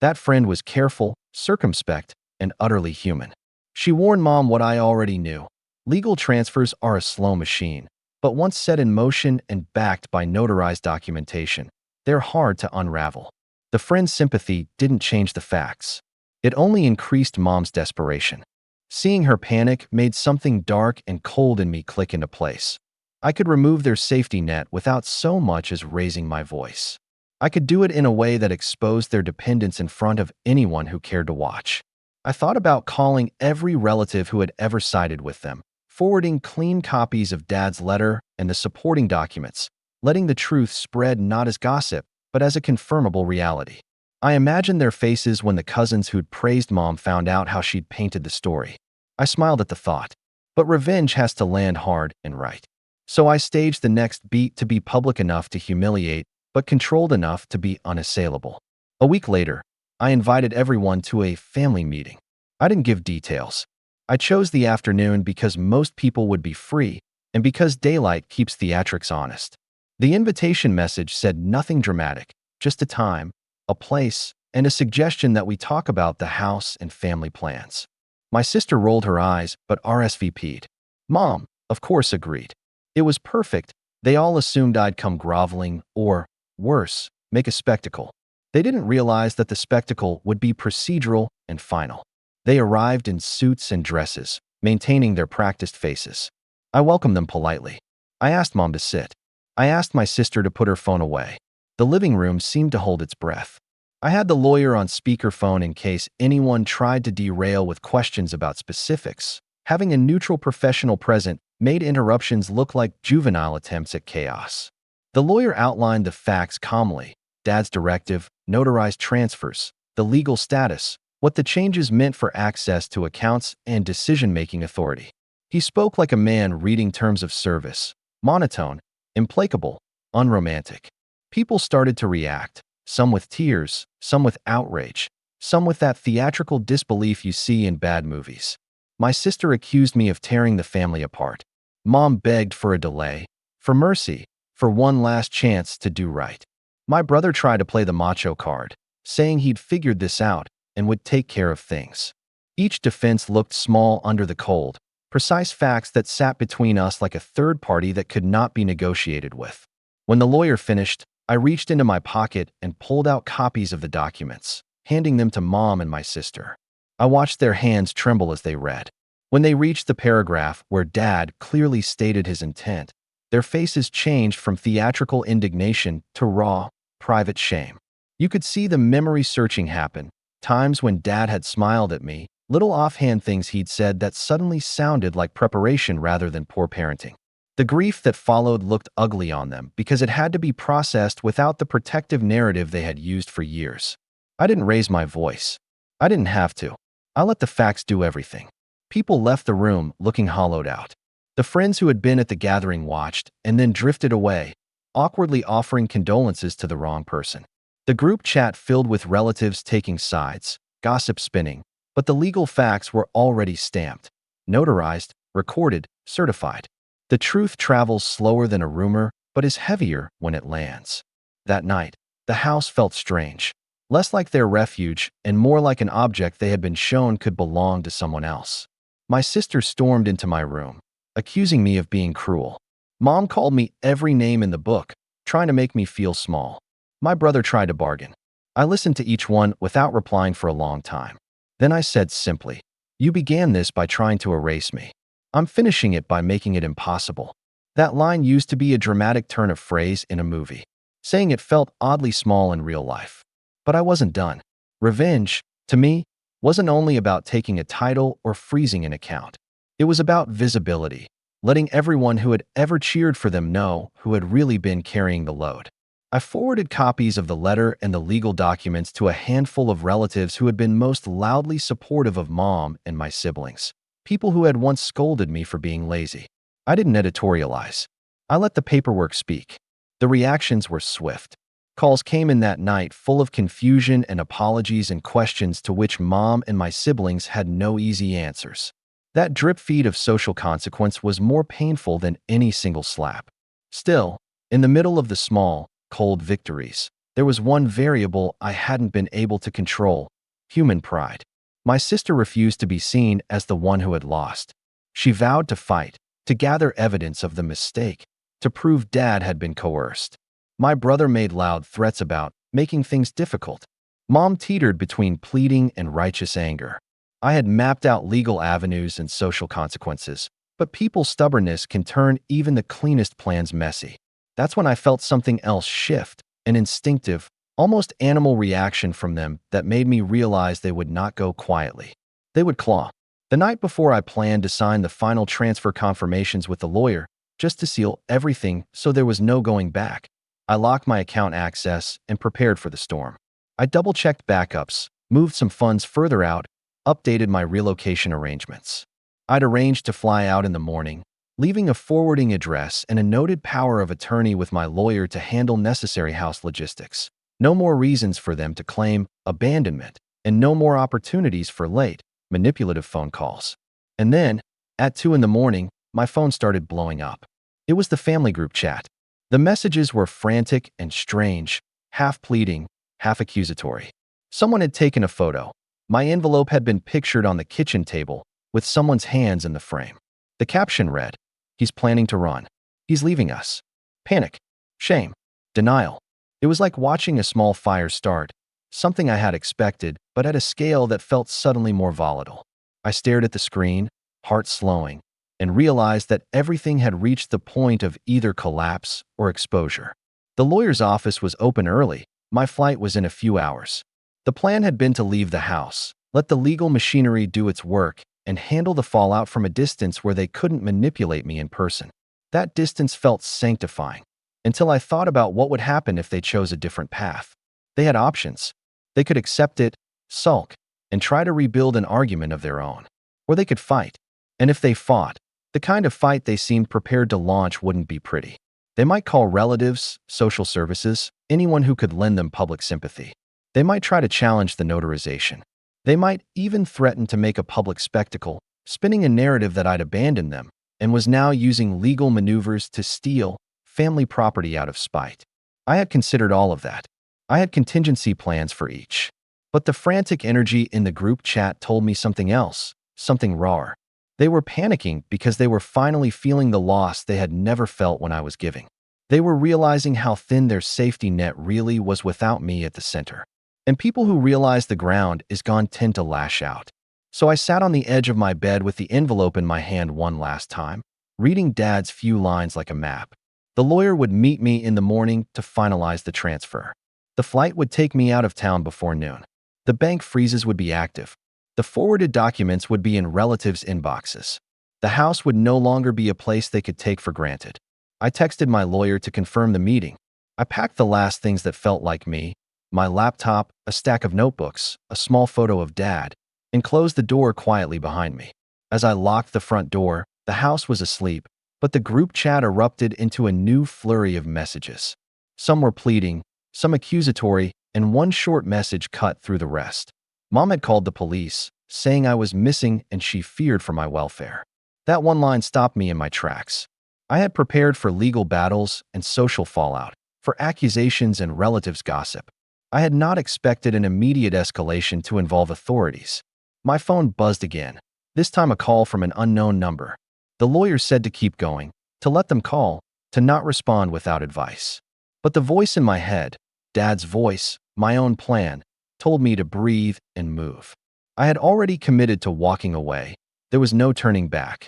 That friend was careful, circumspect, and utterly human. She warned Mom what I already knew. Legal transfers are a slow machine, but once set in motion and backed by notarized documentation, they're hard to unravel. The friend's sympathy didn't change the facts. It only increased Mom's desperation. Seeing her panic made something dark and cold in me click into place. I could remove their safety net without so much as raising my voice. I could do it in a way that exposed their dependence in front of anyone who cared to watch. I thought about calling every relative who had ever sided with them, forwarding clean copies of Dad's letter and the supporting documents, letting the truth spread not as gossip, but as a confirmable reality. I imagined their faces when the cousins who'd praised Mom found out how she'd painted the story. I smiled at the thought. But revenge has to land hard and right. So I staged the next beat to be public enough to humiliate, but controlled enough to be unassailable. A week later, I invited everyone to a family meeting. I didn't give details. I chose the afternoon because most people would be free, and because daylight keeps theatrics honest. The invitation message said nothing dramatic, just a time, a place, and a suggestion that we talk about the house and family plans. My sister rolled her eyes, but RSVP'd. Mom, of course, agreed. It was perfect. They all assumed I'd come groveling or, worse, make a spectacle. They didn't realize that the spectacle would be procedural and final. They arrived in suits and dresses, maintaining their practiced faces. I welcomed them politely. I asked Mom to sit. I asked my sister to put her phone away. The living room seemed to hold its breath. I had the lawyer on speakerphone in case anyone tried to derail with questions about specifics. Having a neutral professional present made interruptions look like juvenile attempts at chaos. The lawyer outlined the facts calmly: Dad's directive, notarized transfers, the legal status, what the changes meant for access to accounts and decision-making authority. He spoke like a man reading terms of service, monotone, implacable, unromantic. People started to react, some with tears, some with outrage, some with that theatrical disbelief you see in bad movies. My sister accused me of tearing the family apart. Mom begged for a delay, for mercy, for one last chance to do right. My brother tried to play the macho card, saying he'd figured this out and would take care of things. Each defense looked small under the cold, precise facts that sat between us like a third party that could not be negotiated with. When the lawyer finished, I reached into my pocket and pulled out copies of the documents, handing them to Mom and my sister. I watched their hands tremble as they read. When they reached the paragraph where Dad clearly stated his intent, their faces changed from theatrical indignation to raw, private shame. You could see the memory searching happen, times when Dad had smiled at me, little offhand things he'd said that suddenly sounded like preparation rather than poor parenting. The grief that followed looked ugly on them because it had to be processed without the protective narrative they had used for years. I didn't raise my voice. I didn't have to. I let the facts do everything. People left the room looking hollowed out. The friends who had been at the gathering watched and then drifted away, awkwardly offering condolences to the wrong person. The group chat filled with relatives taking sides, gossip spinning, but the legal facts were already stamped, notarized, recorded, certified. The truth travels slower than a rumor, but is heavier when it lands. That night, the house felt strange. less like their refuge and more like an object they had been shown could belong to someone else. My sister stormed into my room, accusing me of being cruel. Mom called me every name in the book, trying to make me feel small. My brother tried to bargain. I listened to each one without replying for a long time. Then I said simply, "You began this by trying to erase me. I'm finishing it by making it impossible." That line used to be a dramatic turn of phrase in a movie, saying it felt oddly small in real life. But I wasn't done. Revenge, to me, wasn't only about taking a title or freezing an account. It was about visibility, letting everyone who had ever cheered for them know who had really been carrying the load. I forwarded copies of the letter and the legal documents to a handful of relatives who had been most loudly supportive of Mom and my siblings, people who had once scolded me for being lazy. I didn't editorialize. I let the paperwork speak. The reactions were swift. Calls came in that night full of confusion and apologies and questions to which Mom and my siblings had no easy answers. That drip feed of social consequence was more painful than any single slap. Still, in the middle of the small, cold victories, there was one variable I hadn't been able to control: human pride. My sister refused to be seen as the one who had lost. She vowed to fight, to gather evidence of the mistake, to prove Dad had been coerced. My brother made loud threats about making things difficult. Mom teetered between pleading and righteous anger. I had mapped out legal avenues and social consequences, but people's stubbornness can turn even the cleanest plans messy. That's when I felt something else shift, an instinctive, almost animal reaction from them that made me realize they would not go quietly. They would claw. The night before I planned to sign the final transfer confirmations with the lawyer, just to seal everything so there was no going back, I locked my account access and prepared for the storm. I double-checked backups, moved some funds further out, updated my relocation arrangements. I'd arranged to fly out in the morning, leaving a forwarding address and a noted power of attorney with my lawyer to handle necessary house logistics. No more reasons for them to claim abandonment, and no more opportunities for late, manipulative phone calls. And then, at 2 in the morning, my phone started blowing up. It was the family group chat. The messages were frantic and strange, half pleading, half accusatory. Someone had taken a photo. My envelope had been pictured on the kitchen table, with someone's hands in the frame. The caption read, "He's planning to run. He's leaving us." Panic, shame, denial. It was like watching a small fire start, something I had expected, but at a scale that felt suddenly more volatile. I stared at the screen, heart slowing, and realized that everything had reached the point of either collapse or exposure. The lawyer's office was open early. My flight was in a few hours. The plan had been to leave the house, let the legal machinery do its work, and handle the fallout from a distance where they couldn't manipulate me in person. That distance felt sanctifying, until I thought about what would happen if they chose a different path. They had options. They could accept it, sulk, and try to rebuild an argument of their own. Or they could fight. And if they fought, the kind of fight they seemed prepared to launch wouldn't be pretty. They might call relatives, social services, anyone who could lend them public sympathy. They might try to challenge the notarization. They might even threaten to make a public spectacle, spinning a narrative that I'd abandoned them and was now using legal maneuvers to steal family property out of spite. I had considered all of that. I had contingency plans for each. But the frantic energy in the group chat told me something else, something rawer. They were panicking because they were finally feeling the loss they had never felt when I was giving. They were realizing how thin their safety net really was without me at the center. And people who realize the ground is gone tend to lash out. So I sat on the edge of my bed with the envelope in my hand one last time, reading Dad's few lines like a map. The lawyer would meet me in the morning to finalize the transfer. The flight would take me out of town before noon. The bank freezes would be active. The forwarded documents would be in relatives' inboxes. The house would no longer be a place they could take for granted. I texted my lawyer to confirm the meeting. I packed the last things that felt like me, my laptop, a stack of notebooks, a small photo of Dad, and closed the door quietly behind me. As I locked the front door, the house was asleep, but the group chat erupted into a new flurry of messages. Some were pleading, some accusatory, and one short message cut through the rest. Mom had called the police, saying I was missing and she feared for my welfare. That one line stopped me in my tracks. I had prepared for legal battles and social fallout, for accusations and relatives' gossip. I had not expected an immediate escalation to involve authorities. My phone buzzed again, this time a call from an unknown number. The lawyer said to keep going, to let them call, to not respond without advice. But the voice in my head, Dad's voice, my own plan, told me to breathe and move. I had already committed to walking away. There was no turning back.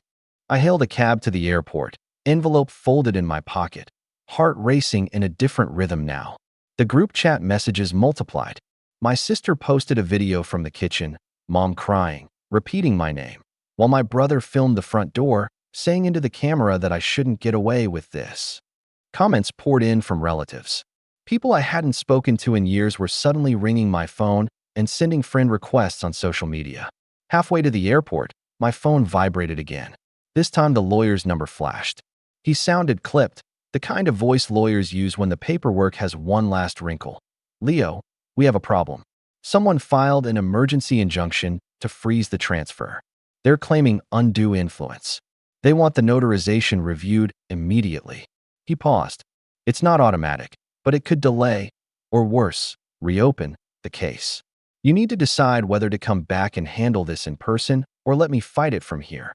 I hailed a cab to the airport, envelope folded in my pocket, heart racing in a different rhythm now. The group chat messages multiplied. My sister posted a video from the kitchen, Mom crying, repeating my name, while my brother filmed the front door, saying into the camera that I shouldn't get away with this. Comments poured in from relatives. People I hadn't spoken to in years were suddenly ringing my phone and sending friend requests on social media. Halfway to the airport, my phone vibrated again. This time the lawyer's number flashed. He sounded clipped, the kind of voice lawyers use when the paperwork has one last wrinkle. Leo, we have a problem. Someone filed an emergency injunction to freeze the transfer. They're claiming undue influence. They want the notarization reviewed immediately. He paused. It's not automatic, but it could delay, or worse, reopen, the case. You need to decide whether to come back and handle this in person or let me fight it from here.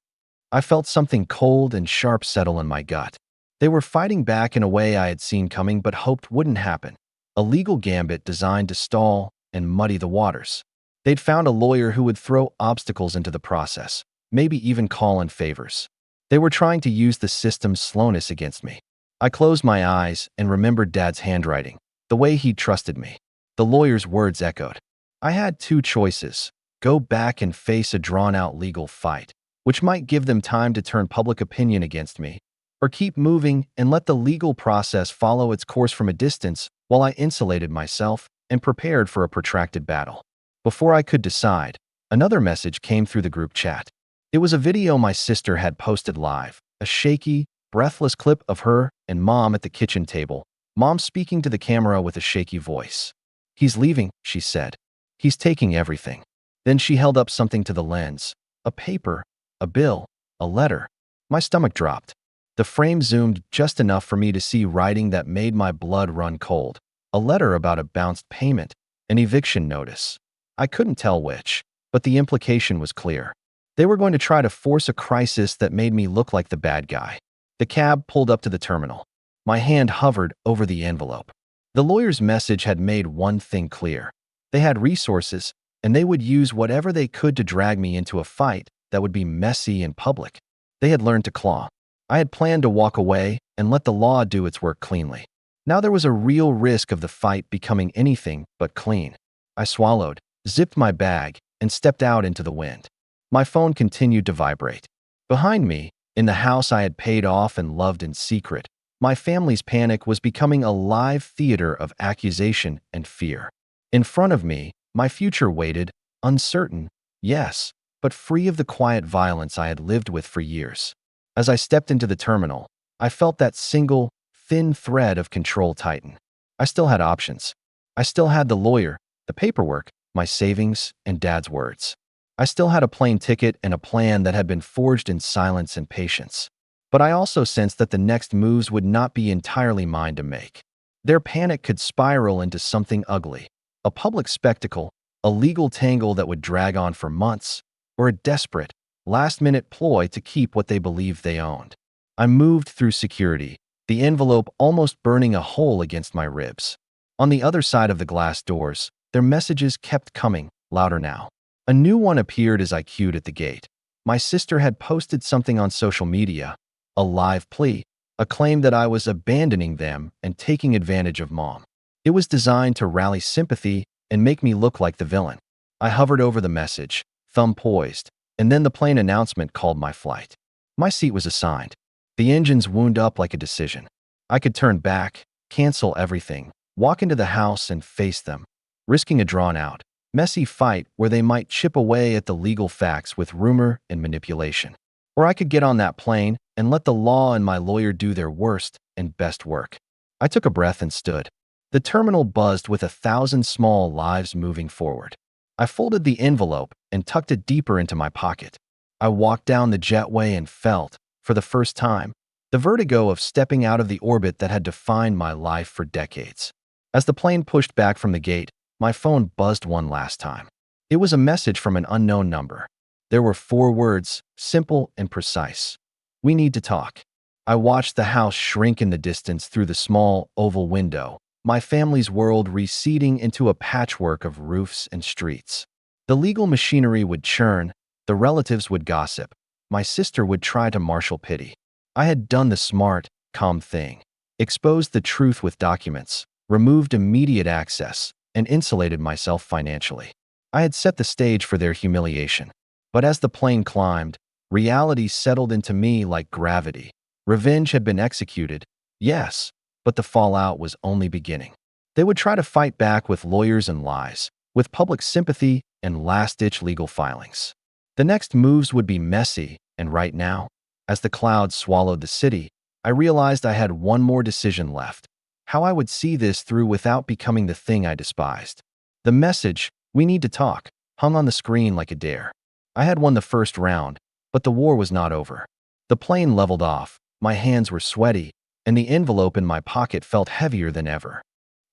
I felt something cold and sharp settle in my gut. They were fighting back in a way I had seen coming but hoped wouldn't happen. A legal gambit designed to stall and muddy the waters. They'd found a lawyer who would throw obstacles into the process, maybe even call in favors. They were trying to use the system's slowness against me. I closed my eyes and remembered Dad's handwriting, the way he'd trusted me. The lawyer's words echoed. I had two choices: go back and face a drawn-out legal fight, which might give them time to turn public opinion against me, or keep moving and let the legal process follow its course from a distance while I insulated myself and prepared for a protracted battle. Before I could decide, another message came through the group chat. It was a video my sister had posted live, a shaky, breathless clip of her and Mom at the kitchen table, Mom speaking to the camera with a shaky voice. He's leaving, she said. He's taking everything. Then she held up something to the lens, a paper, a bill, a letter. My stomach dropped. The frame zoomed just enough for me to see writing that made my blood run cold. A letter about a bounced payment, an eviction notice. I couldn't tell which, but the implication was clear. They were going to try to force a crisis that made me look like the bad guy. The cab pulled up to the terminal. My hand hovered over the envelope. The lawyer's message had made one thing clear. They had resources, and they would use whatever they could to drag me into a fight that would be messy and public. They had learned to claw. I had planned to walk away and let the law do its work cleanly. Now there was a real risk of the fight becoming anything but clean. I swallowed, zipped my bag, and stepped out into the wind. My phone continued to vibrate. Behind me, in the house I had paid off and loved in secret, my family's panic was becoming a live theater of accusation and fear. In front of me, my future waited, uncertain, yes, but free of the quiet violence I had lived with for years. As I stepped into the terminal, I felt that single, thin thread of control tighten. I still had options. I still had the lawyer, the paperwork, my savings, and Dad's words. I still had a plane ticket and a plan that had been forged in silence and patience. But I also sensed that the next moves would not be entirely mine to make. Their panic could spiral into something ugly. A public spectacle, a legal tangle that would drag on for months, or a desperate, last-minute ploy to keep what they believed they owned. I moved through security, the envelope almost burning a hole against my ribs. On the other side of the glass doors, their messages kept coming, louder now. A new one appeared as I queued at the gate. My sister had posted something on social media, a live plea, a claim that I was abandoning them and taking advantage of Mom. It was designed to rally sympathy and make me look like the villain. I hovered over the message, thumb poised, and then the plane announcement called my flight. My seat was assigned. The engines wound up like a decision. I could turn back, cancel everything, walk into the house and face them, risking a drawn-out, messy fight where they might chip away at the legal facts with rumor and manipulation. Or I could get on that plane and let the law and my lawyer do their worst and best work. I took a breath and stood. The terminal buzzed with 1,000 small lives moving forward. I folded the envelope and tucked it deeper into my pocket. I walked down the jetway and felt, for the first time, the vertigo of stepping out of the orbit that had defined my life for decades. As the plane pushed back from the gate, My phone buzzed one last time. It was a message from an unknown number. There were 4 words, simple and precise. We need to talk. I watched the house shrink in the distance through the small, oval window, my family's world receding into a patchwork of roofs and streets. The legal machinery would churn, the relatives would gossip, my sister would try to marshal pity. I had done the smart, calm thing, exposed the truth with documents, removed immediate access, and insulated myself financially. I had set the stage for their humiliation. But as the plane climbed, reality settled into me like gravity. Revenge had been executed, yes, but the fallout was only beginning. They would try to fight back with lawyers and lies, with public sympathy and last-ditch legal filings. The next moves would be messy, and right now, as the clouds swallowed the city, I realized I had one more decision left: how I would see this through without becoming the thing I despised. The message, "We need to talk," hung on the screen like a dare. I had won the first round, but the war was not over. The plane leveled off, my hands were sweaty, and the envelope in my pocket felt heavier than ever.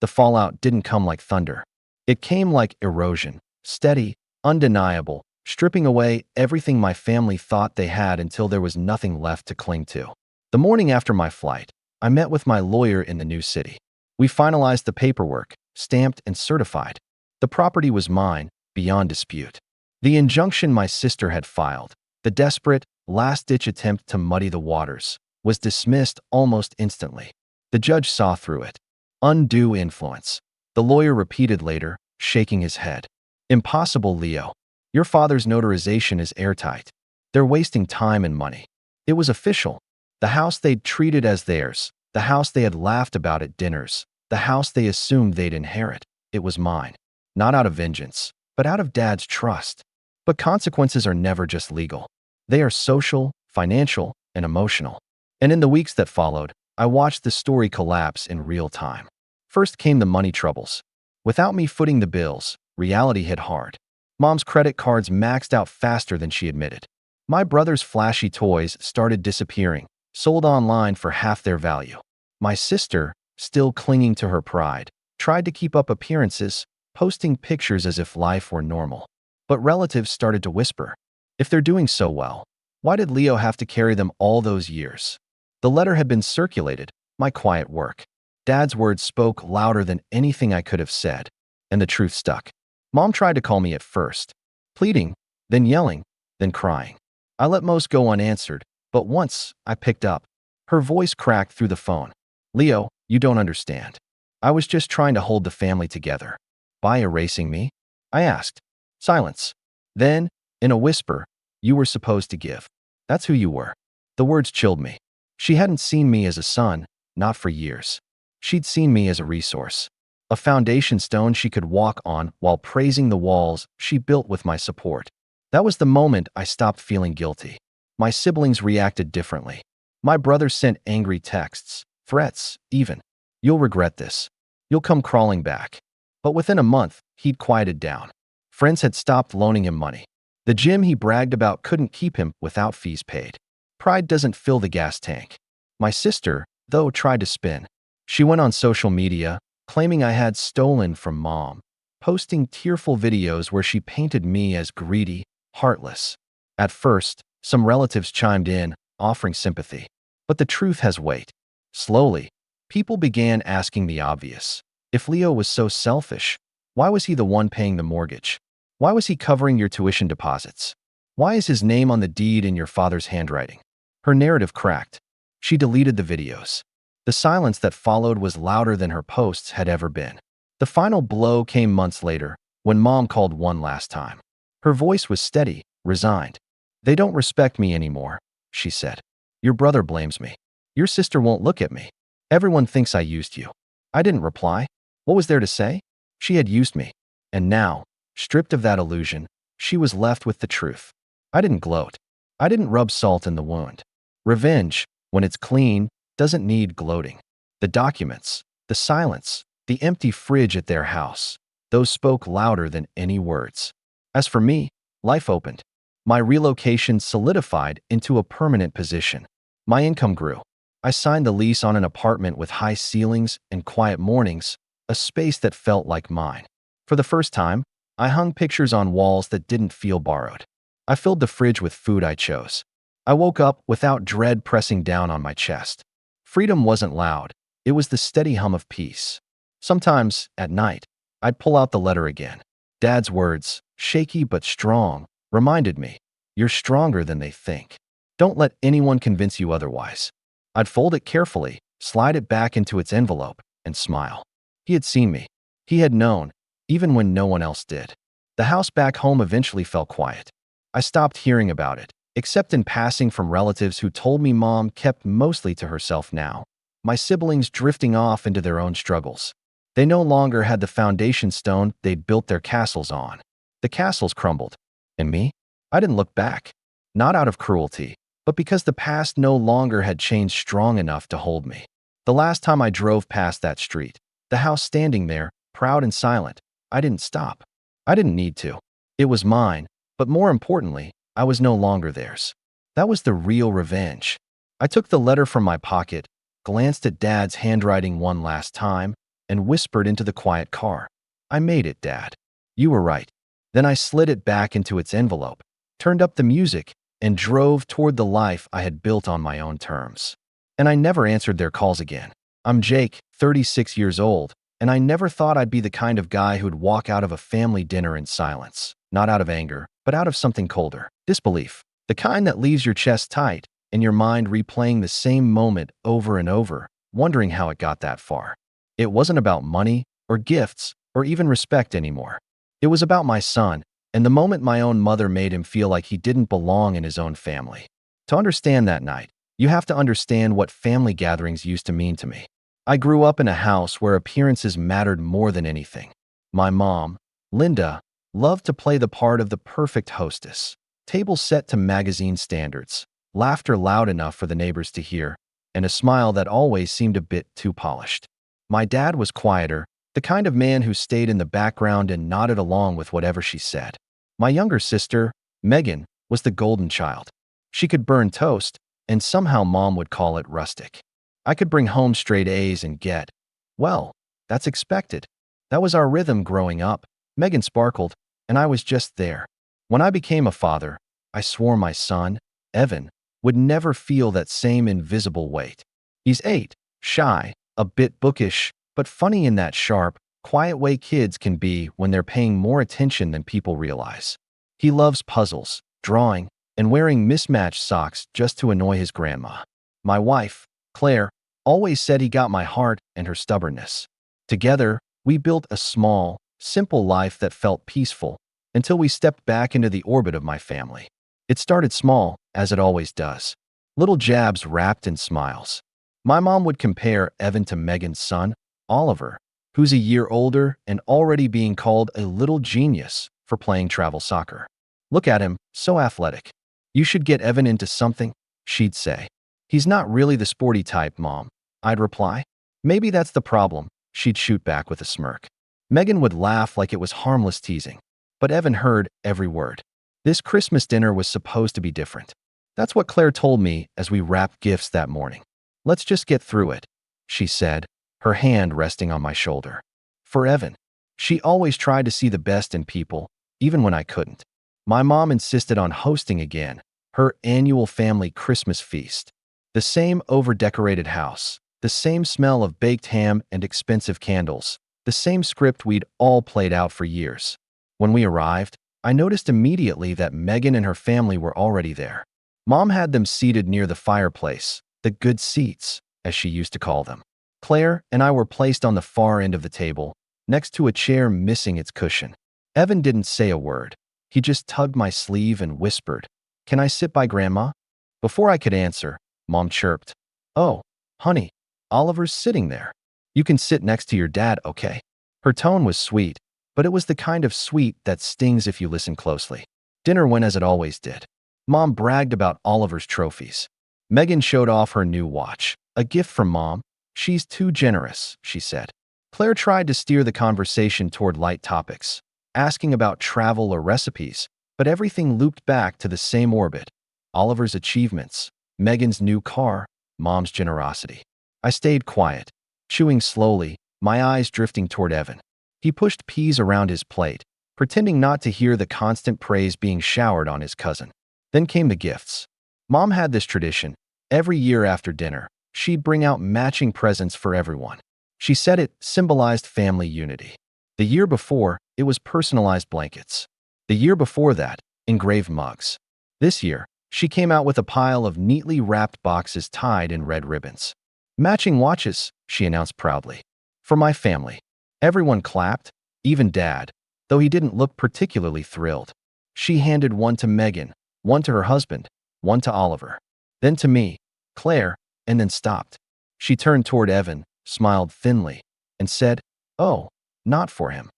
The fallout didn't come like thunder. It came like erosion, steady, undeniable, stripping away everything my family thought they had until there was nothing left to cling to. The morning after my flight, I met with my lawyer in the new city. We finalized the paperwork, stamped and certified. The property was mine, beyond dispute. The injunction my sister had filed, the desperate, last-ditch attempt to muddy the waters, was dismissed almost instantly. The judge saw through it. Undue influence. The lawyer repeated later, shaking his head. Impossible, Leo. Your father's notarization is airtight. They're wasting time and money. It was official. The house they'd treated as theirs, the house they had laughed about at dinners, the house they assumed they'd inherit, it was mine. Not out of vengeance, but out of Dad's trust. But consequences are never just legal. They are social, financial, and emotional. And in the weeks that followed, I watched the story collapse in real time. First came the money troubles. Without me footing the bills, reality hit hard. Mom's credit cards maxed out faster than she admitted. My brother's flashy toys started disappearing, sold online for half their value. My sister, still clinging to her pride, tried to keep up appearances, posting pictures as if life were normal. But relatives started to whisper, if they're doing so well, why did Leo have to carry them all those years? The letter had been circulated, my quiet work. Dad's words spoke louder than anything I could have said, and the truth stuck. Mom tried to call me at first, pleading, then yelling, then crying. I let most go unanswered, but once I picked up, her voice cracked through the phone. Leo, you don't understand. I was just trying to hold the family together. By erasing me? I asked. Silence. Then, in a whisper, you were supposed to give. That's who you were. The words chilled me. She hadn't seen me as a son, not for years. She'd seen me as a resource, a foundation stone she could walk on while praising the walls she built with my support. That was the moment I stopped feeling guilty. My siblings reacted differently. My brother sent angry texts, threats, even. You'll regret this. You'll come crawling back. But within a month, he'd quieted down. Friends had stopped loaning him money. The gym he bragged about couldn't keep him without fees paid. Pride doesn't fill the gas tank. My sister, though, tried to spin. She went on social media, claiming I had stolen from Mom, posting tearful videos where she painted me as greedy, heartless. At first, some relatives chimed in, offering sympathy. But the truth has weight. Slowly, people began asking the obvious. If Leo was so selfish, why was he the one paying the mortgage? Why was he covering your tuition deposits? Why is his name on the deed in your father's handwriting? Her narrative cracked. She deleted the videos. The silence that followed was louder than her posts had ever been. The final blow came months later, when Mom called one last time. Her voice was steady, resigned. They don't respect me anymore, she said. Your brother blames me. Your sister won't look at me. Everyone thinks I used you. I didn't reply. What was there to say? She had used me. And now, stripped of that illusion, she was left with the truth. I didn't gloat. I didn't rub salt in the wound. Revenge, when it's clean, doesn't need gloating. The documents, the silence, the empty fridge at their house, those spoke louder than any words. As for me, life opened. My relocation solidified into a permanent position. My income grew. I signed the lease on an apartment with high ceilings and quiet mornings, a space that felt like mine. For the first time, I hung pictures on walls that didn't feel borrowed. I filled the fridge with food I chose. I woke up without dread pressing down on my chest. Freedom wasn't loud. It was the steady hum of peace. Sometimes, at night, I'd pull out the letter again. Dad's words, shaky but strong, reminded me, "You're stronger than they think. Don't let anyone convince you otherwise." I'd fold it carefully, slide it back into its envelope, and smile. He had seen me. He had known, even when no one else did. The house back home eventually fell quiet. I stopped hearing about it, except in passing from relatives who told me Mom kept mostly to herself now. My siblings drifting off into their own struggles. They no longer had the foundation stone they'd built their castles on. The castles crumbled. And me? I didn't look back. Not out of cruelty, but because the past no longer had changed strong enough to hold me. The last time I drove past that street, the house standing there, proud and silent, I didn't stop. I didn't need to. It was mine, but more importantly, I was no longer theirs. That was the real revenge. I took the letter from my pocket, glanced at Dad's handwriting one last time, and whispered into the quiet car, "I made it, Dad. You were right." Then I slid it back into its envelope, turned up the music, and drove toward the life I had built on my own terms. And I never answered their calls again. I'm Jake, 36 years old, and I never thought I'd be the kind of guy who'd walk out of a family dinner in silence, not out of anger, but out of something colder, disbelief, the kind that leaves your chest tight and your mind replaying the same moment over and over, wondering how it got that far. It wasn't about money or gifts or even respect anymore. It was about my son and the moment my own mother made him feel like he didn't belong in his own family. To understand that night, you have to understand what family gatherings used to mean to me. I grew up in a house where appearances mattered more than anything. My mom, Linda, loved to play the part of the perfect hostess. Tables set to magazine standards, laughter loud enough for the neighbors to hear, and a smile that always seemed a bit too polished. My dad was quieter, the kind of man who stayed in the background and nodded along with whatever she said. My younger sister, Megan, was the golden child. She could burn toast, and somehow Mom would call it rustic. I could bring home straight A's and get, well, that's expected. That was our rhythm growing up. Megan sparkled, and I was just there. When I became a father, I swore my son, Evan, would never feel that same invisible weight. He's 8, shy, a bit bookish, but funny in that sharp, quiet way kids can be when they're paying more attention than people realize. He loves puzzles, drawing, and wearing mismatched socks just to annoy his grandma. My wife, Claire, always said he got my heart and her stubbornness. Together, we built a small, simple life that felt peaceful until we stepped back into the orbit of my family. It started small, as it always does. Little jabs wrapped in smiles. My mom would compare Evan to Megan's son, Oliver, who's a year older and already being called a little genius for playing travel soccer. "Look at him, so athletic. You should get Evan into something," she'd say. "He's not really the sporty type, Mom," I'd reply. "Maybe that's the problem," she'd shoot back with a smirk. Megan would laugh like it was harmless teasing, but Evan heard every word. This Christmas dinner was supposed to be different. That's what Claire told me as we wrapped gifts that morning. "Let's just get through it," she said, her hand resting on my shoulder. For Evan, she always tried to see the best in people, even when I couldn't. My mom insisted on hosting again, her annual family Christmas feast. The same over-decorated house, the same smell of baked ham and expensive candles, the same script we'd all played out for years. When we arrived, I noticed immediately that Megan and her family were already there. Mom had them seated near the fireplace, the good seats, as she used to call them. Claire and I were placed on the far end of the table, next to a chair missing its cushion. Evan didn't say a word. He just tugged my sleeve and whispered, "Can I sit by Grandma?" Before I could answer, Mom chirped, "Oh, honey, Oliver's sitting there. You can sit next to your dad, okay?" Her tone was sweet, but it was the kind of sweet that stings if you listen closely. Dinner went as it always did. Mom bragged about Oliver's trophies. Megan showed off her new watch, a gift from Mom. "She's too generous," she said. Claire tried to steer the conversation toward light topics, asking about travel or recipes, but everything looped back to the same orbit. Oliver's achievements, Megan's new car, Mom's generosity. I stayed quiet, chewing slowly, my eyes drifting toward Evan. He pushed peas around his plate, pretending not to hear the constant praise being showered on his cousin. Then came the gifts. Mom had this tradition. Every year after dinner, she'd bring out matching presents for everyone. She said it symbolized family unity. The year before, it was personalized blankets. The year before that, engraved mugs. This year, she came out with a pile of neatly wrapped boxes tied in red ribbons. Matching watches, she announced proudly. For my family. Everyone clapped, even Dad, though he didn't look particularly thrilled. She handed one to Megan, one to her husband, one to Oliver. Then to me, Claire, and then stopped. She turned toward Evan, smiled thinly, and said, "Oh, not for him."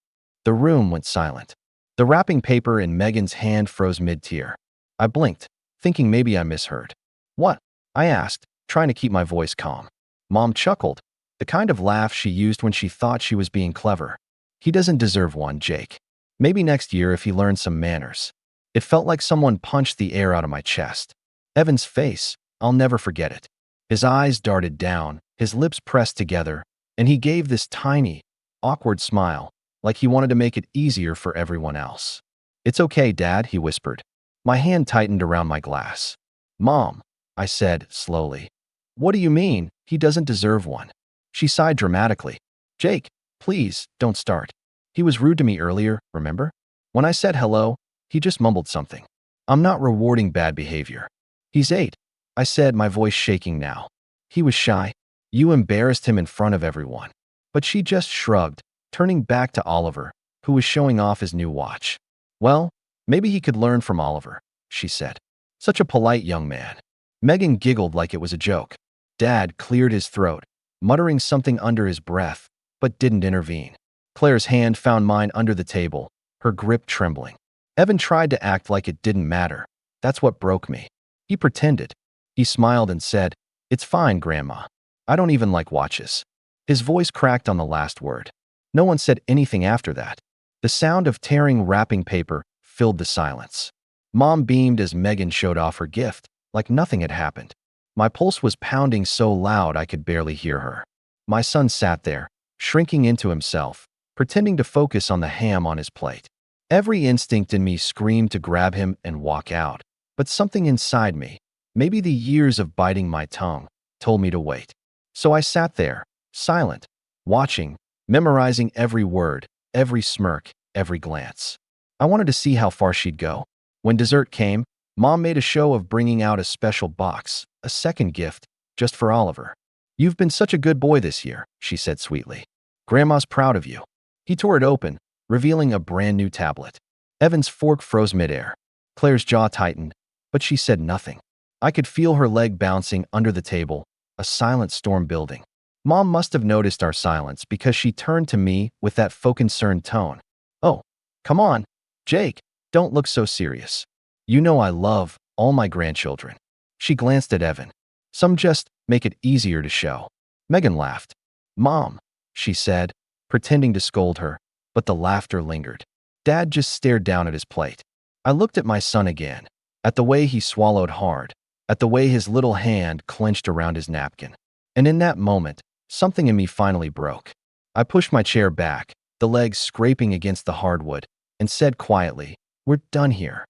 The room went silent. The wrapping paper in Megan's hand froze mid-tier. I blinked, thinking maybe I misheard. "What?" I asked, trying to keep my voice calm. Mom chuckled, the kind of laugh she used when she thought she was being clever. "He doesn't deserve one, Jake. Maybe next year if he learns some manners." It felt like someone punched the air out of my chest. Evan's face, I'll never forget it. His eyes darted down, his lips pressed together, and he gave this tiny, awkward smile, like he wanted to make it easier for everyone else. "It's okay, Dad," he whispered. My hand tightened around my glass. "Mom," I said slowly. "What do you mean, he doesn't deserve one?" She sighed dramatically. "Jake, please, don't start. He was rude to me earlier, remember? When I said hello, he just mumbled something. I'm not rewarding bad behavior. He's 8, I said, my voice shaking now. He was shy. You embarrassed him in front of everyone." But she just shrugged, turning back to Oliver, who was showing off his new watch. "Well, maybe he could learn from Oliver," she said. "Such a polite young man." Megan giggled like it was a joke. Dad cleared his throat, muttering something under his breath, but didn't intervene. Claire's hand found mine under the table, her grip trembling. Evan tried to act like it didn't matter. That's what broke me. He pretended. He smiled and said, "It's fine, Grandma. I don't even like watches." His voice cracked on the last word. No one said anything after that. The sound of tearing wrapping paper filled the silence. Mom beamed as Megan showed off her gift, like nothing had happened. My pulse was pounding so loud I could barely hear her. My son sat there, shrinking into himself, pretending to focus on the ham on his plate. Every instinct in me screamed to grab him and walk out, but something inside me, maybe the years of biting my tongue, told me to wait. So I sat there, silent, watching, memorizing every word, every smirk, every glance. I wanted to see how far she'd go. When dessert came, Mom made a show of bringing out a special box, a second gift, just for Oliver. "You've been such a good boy this year," she said sweetly. "Grandma's proud of you." He tore it open, revealing a brand new tablet. Evan's fork froze midair. Claire's jaw tightened, but she said nothing. I could feel her leg bouncing under the table, a silent storm building. Mom must have noticed our silence because she turned to me with that faux concerned tone. "Oh, come on, Jake, don't look so serious. You know I love all my grandchildren." She glanced at Evan. "Some just make it easier to show." Megan laughed. "Mom," she said, pretending to scold her, but the laughter lingered. Dad just stared down at his plate. I looked at my son again, at the way he swallowed hard, at the way his little hand clenched around his napkin. And in that moment, something in me finally broke. I pushed my chair back, the legs scraping against the hardwood, and said quietly, "We're done here."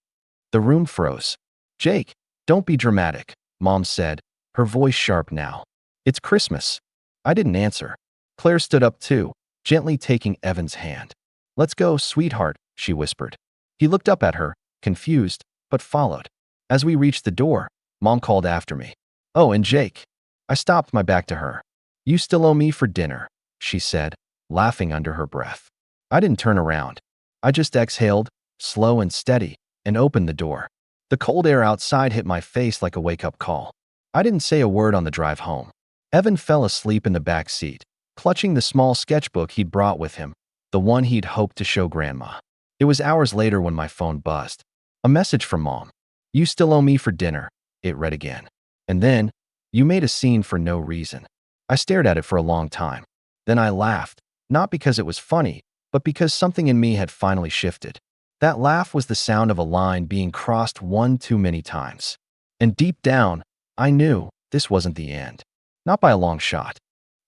The room froze. "Jake, don't be dramatic," Mom said, her voice sharp now. "It's Christmas." I didn't answer. Claire stood up too, gently taking Evan's hand. "Let's go, sweetheart," she whispered. He looked up at her, confused, but followed. As we reached the door, Mom called after me. "Oh, and Jake." I stopped, my back to her. "You still owe me for dinner," she said, laughing under her breath. I didn't turn around. I just exhaled, slow and steady, and opened the door. The cold air outside hit my face like a wake-up call. I didn't say a word on the drive home. Evan fell asleep in the back seat, clutching the small sketchbook he'd brought with him, the one he'd hoped to show Grandma. It was hours later when my phone buzzed. A message from Mom. "You still owe me for dinner," it read again. And then, "You made a scene for no reason." I stared at it for a long time. Then I laughed, not because it was funny, but because something in me had finally shifted. That laugh was the sound of a line being crossed one too many times. And deep down, I knew this wasn't the end. Not by a long shot.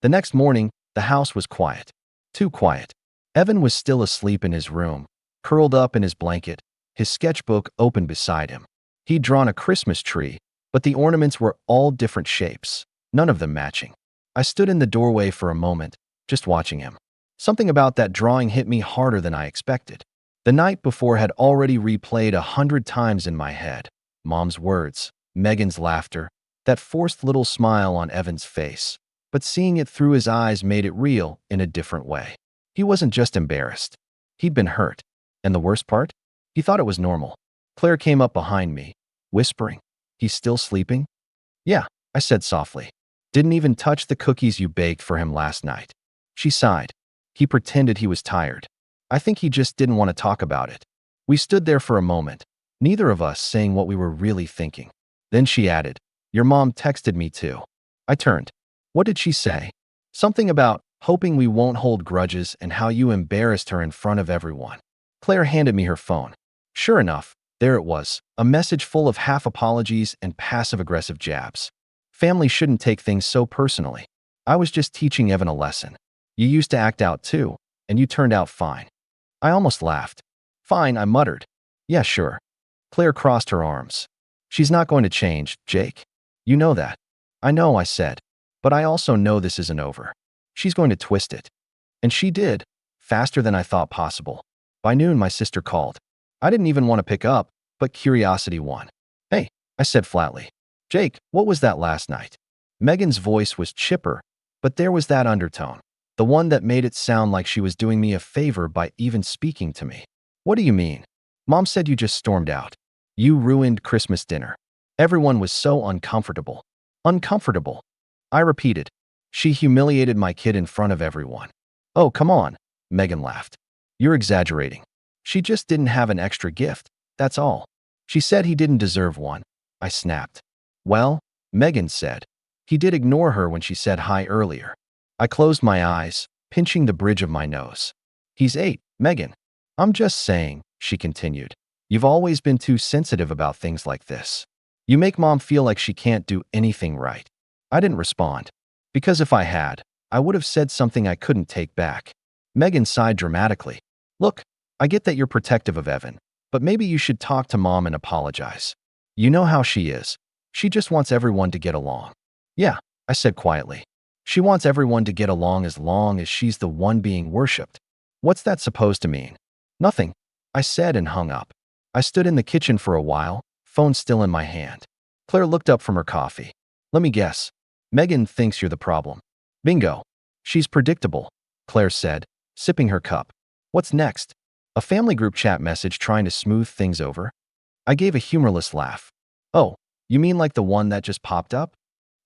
The next morning, the house was quiet. Too quiet. Evan was still asleep in his room, curled up in his blanket, his sketchbook open beside him. He'd drawn a Christmas tree, but the ornaments were all different shapes, none of them matching. I stood in the doorway for a moment, just watching him. Something about that drawing hit me harder than I expected. The night before had already replayed 100 times in my head. Mom's words, Megan's laughter, that forced little smile on Evan's face. But seeing it through his eyes made it real in a different way. He wasn't just embarrassed. He'd been hurt. And the worst part? He thought it was normal. Claire came up behind me, whispering, "He's still sleeping?" "Yeah," I said softly. "Didn't even touch the cookies you baked for him last night." She sighed. "He pretended he was tired. I think he just didn't want to talk about it." We stood there for a moment, neither of us saying what we were really thinking. Then she added, "Your mom texted me too." I turned. "What did she say?" "Something about hoping we won't hold grudges and how you embarrassed her in front of everyone." Claire handed me her phone. Sure enough, there it was, a message full of half apologies and passive-aggressive jabs. Family shouldn't take things so personally. I was just teaching Evan a lesson. You used to act out too, and you turned out fine. I almost laughed. "Fine," I muttered. "Yeah, sure." Claire crossed her arms. "She's not going to change, Jake. You know that." "I know," I said. "But I also know this isn't over. She's going to twist it." And she did, faster than I thought possible. By noon, my sister called. I didn't even want to pick up, but curiosity won. "Hey," I said flatly. "Jake, what was that last night?" Megan's voice was chipper, but there was that undertone, the one that made it sound like she was doing me a favor by even speaking to me. "What do you mean?" "Mom said you just stormed out. You ruined Christmas dinner." Everyone was so uncomfortable. Uncomfortable. I repeated. "She humiliated my kid in front of everyone." "Oh, come on," Megan laughed. "You're exaggerating. She just didn't have an extra gift, that's all. She said he didn't deserve one." I snapped. "Well," Megan said, "he did ignore her when she said hi earlier." I closed my eyes, pinching the bridge of my nose. "He's 8, Megan." "I'm just saying," she continued. "You've always been too sensitive about things like this. You make Mom feel like she can't do anything right." I didn't respond, because if I had, I would have said something I couldn't take back. Megan sighed dramatically. "Look, I get that you're protective of Evan, but maybe you should talk to Mom and apologize. You know how she is. She just wants everyone to get along." "Yeah," I said quietly. "She wants everyone to get along as long as she's the one being worshipped." "What's that supposed to mean?" "Nothing," I said and hung up. I stood in the kitchen for a while, phone still in my hand. Claire looked up from her coffee. "Let me guess. Megan thinks you're the problem." "Bingo. She's predictable," Claire said, sipping her cup. "What's next? A family group chat message trying to smooth things over?" I gave a humorless laugh. "Oh, you mean like the one that just popped up?"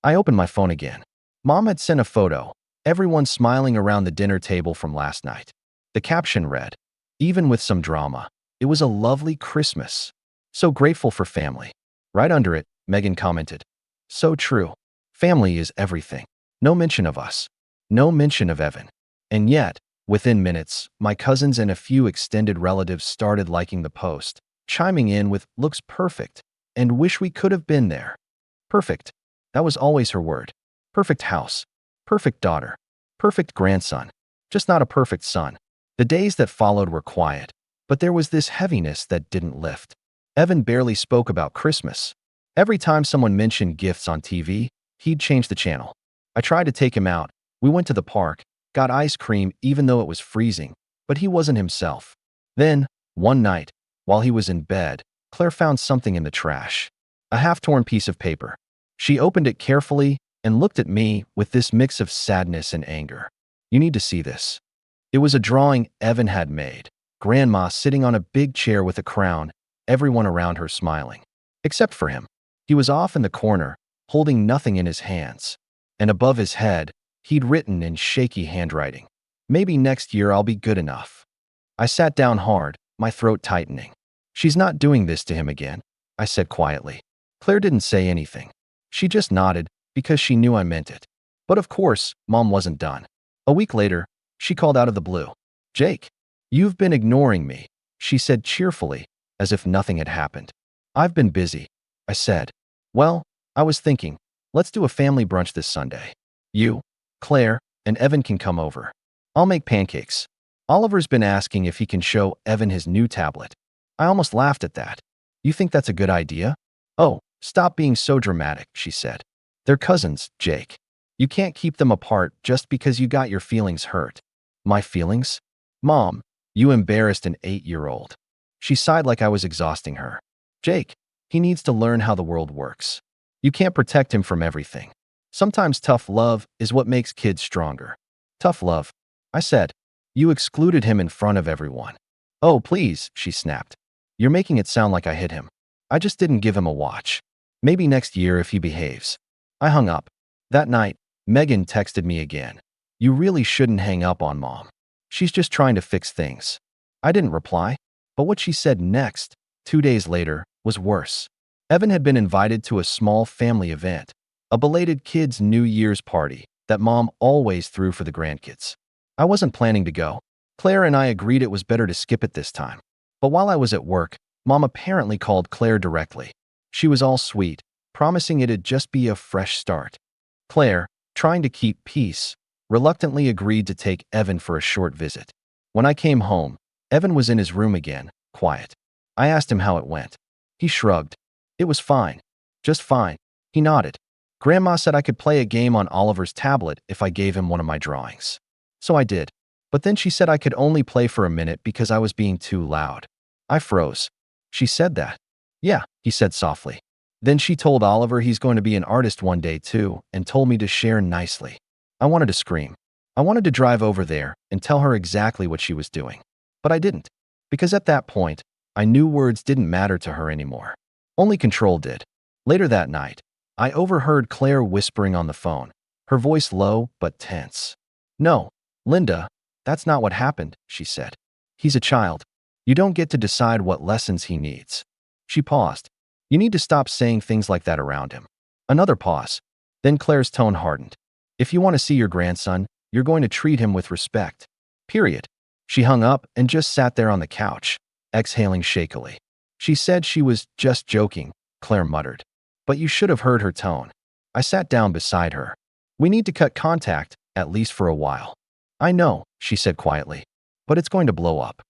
I opened my phone again. Mom had sent a photo, everyone smiling around the dinner table from last night. The caption read, "Even with some drama, it was a lovely Christmas. So grateful for family." Right under it, Megan commented, "So true. Family is everything. No mention of us. No mention of Evan." And yet, within minutes, my cousins and a few extended relatives started liking the post, chiming in with "looks perfect" and "wish we could have been there." Perfect. That was always her word. Perfect house. Perfect daughter. Perfect grandson. Just not a perfect son. The days that followed were quiet, but there was this heaviness that didn't lift. Evan barely spoke about Christmas. Every time someone mentioned gifts on TV, he'd change the channel. I tried to take him out. We went to the park, got ice cream even though it was freezing, but he wasn't himself. Then, one night, while he was in bed, Claire found something in the trash. A half-torn piece of paper. She opened it carefully and looked at me with this mix of sadness and anger. "You need to see this." It was a drawing Evan had made. Grandma sitting on a big chair with a crown, everyone around her smiling. Except for him. He was off in the corner, holding nothing in his hands. And above his head, he'd written in shaky handwriting, "Maybe next year I'll be good enough." I sat down hard, my throat tightening. "She's not doing this to him again," I said quietly. Claire didn't say anything. She just nodded, because she knew I meant it. But of course, Mom wasn't done. A week later, she called out of the blue. "Jake, you've been ignoring me," she said cheerfully, as if nothing had happened. "I've been busy," I said. "Well, I was thinking, let's do a family brunch this Sunday. You, Claire, and Evan can come over. I'll make pancakes." Oliver's been asking if he can show Evan his new tablet. I almost laughed at that. You think that's a good idea? Oh, stop being so dramatic, she said. They're cousins, Jake. You can't keep them apart just because you got your feelings hurt. My feelings? Mom, you embarrassed an 8-year-old. She sighed like I was exhausting her. Jake, he needs to learn how the world works. You can't protect him from everything. Sometimes tough love is what makes kids stronger. Tough love, I said. You excluded him in front of everyone. Oh, please, she snapped. You're making it sound like I hit him. I just didn't give him a watch. Maybe next year if he behaves. I hung up. That night, Megan texted me again. You really shouldn't hang up on Mom. She's just trying to fix things. I didn't reply, but what she said next, 2 days later, was worse. Evan had been invited to a small family event, a belated kids' New Year's party that Mom always threw for the grandkids. I wasn't planning to go. Claire and I agreed it was better to skip it this time. But while I was at work, Mom apparently called Claire directly. She was all sweet, promising it'd just be a fresh start. Claire, trying to keep peace, reluctantly agreed to take Evan for a short visit. When I came home, Evan was in his room again, quiet. I asked him how it went. He shrugged. It was fine. Just fine. He nodded. Grandma said I could play a game on Oliver's tablet if I gave him one of my drawings. So I did. But then she said I could only play for a minute because I was being too loud. I froze. She said that. Yeah, he said softly. Then she told Oliver he's going to be an artist one day too and told me to share nicely. I wanted to scream. I wanted to drive over there and tell her exactly what she was doing. But I didn't. Because at that point, I knew words didn't matter to her anymore. Only control did. Later that night, I overheard Claire whispering on the phone, her voice low but tense. No, Linda, that's not what happened, she said. He's a child. You don't get to decide what lessons he needs. She paused. You need to stop saying things like that around him. Another pause. Then Claire's tone hardened. If you want to see your grandson, you're going to treat him with respect. Period. She hung up and just sat there on the couch, exhaling shakily. She said she was just joking, Claire muttered. But you should have heard her tone. I sat down beside her. We need to cut contact, at least for a while. I know, she said quietly, but it's going to blow up.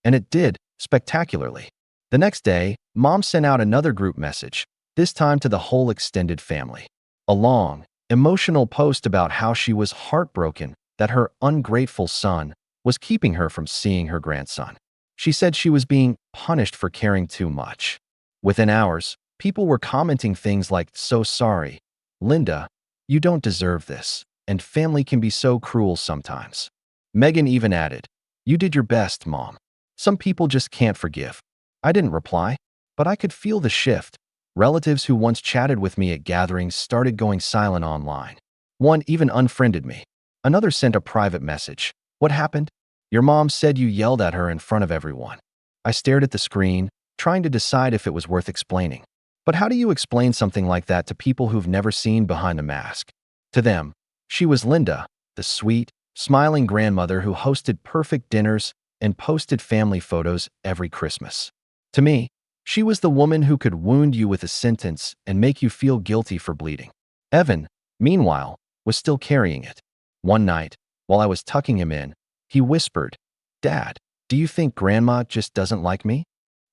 And it did, spectacularly. The next day, Mom sent out another group message, this time to the whole extended family. A long, emotional post about how she was heartbroken that her ungrateful son was keeping her from seeing her grandson. She said she was being punished for caring too much. Within hours, people were commenting things like, "So sorry, Linda, you don't deserve this, and family can be so cruel sometimes." Megan even added, "You did your best, Mom. Some people just can't forgive." I didn't reply, but I could feel the shift. Relatives who once chatted with me at gatherings started going silent online. One even unfriended me. Another sent a private message. "What happened? Your mom said you yelled at her in front of everyone." I stared at the screen, trying to decide if it was worth explaining. But how do you explain something like that to people who've never seen behind the mask? To them, she was Linda, the sweet, smiling grandmother who hosted perfect dinners and posted family photos every Christmas. To me, she was the woman who could wound you with a sentence and make you feel guilty for bleeding. Evan, meanwhile, was still carrying it. One night, while I was tucking him in, he whispered, "Dad, do you think Grandma just doesn't like me?"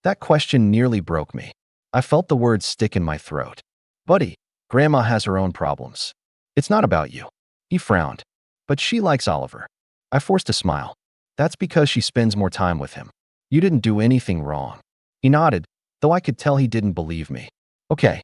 That question nearly broke me. I felt the words stick in my throat. "Buddy, Grandma has her own problems. It's not about you." He frowned. "But she likes Oliver." I forced a smile. "That's because she spends more time with him. You didn't do anything wrong." He nodded, though I could tell he didn't believe me. Okay.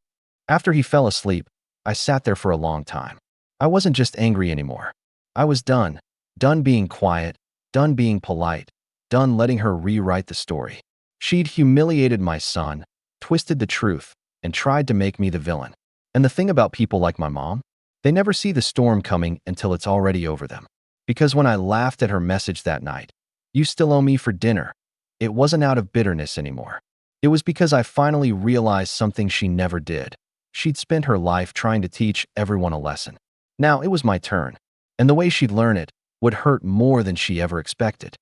After he fell asleep, I sat there for a long time. I wasn't just angry anymore. I was done. Done being quiet, done being polite, done letting her rewrite the story. She'd humiliated my son, twisted the truth, and tried to make me the villain. And the thing about people like my mom, they never see the storm coming until it's already over them. Because when I laughed at her message that night, "You still owe me for dinner," it wasn't out of bitterness anymore. It was because I finally realized something she never did. She'd spent her life trying to teach everyone a lesson. Now it was my turn, and the way she'd learn it would hurt more than she ever expected.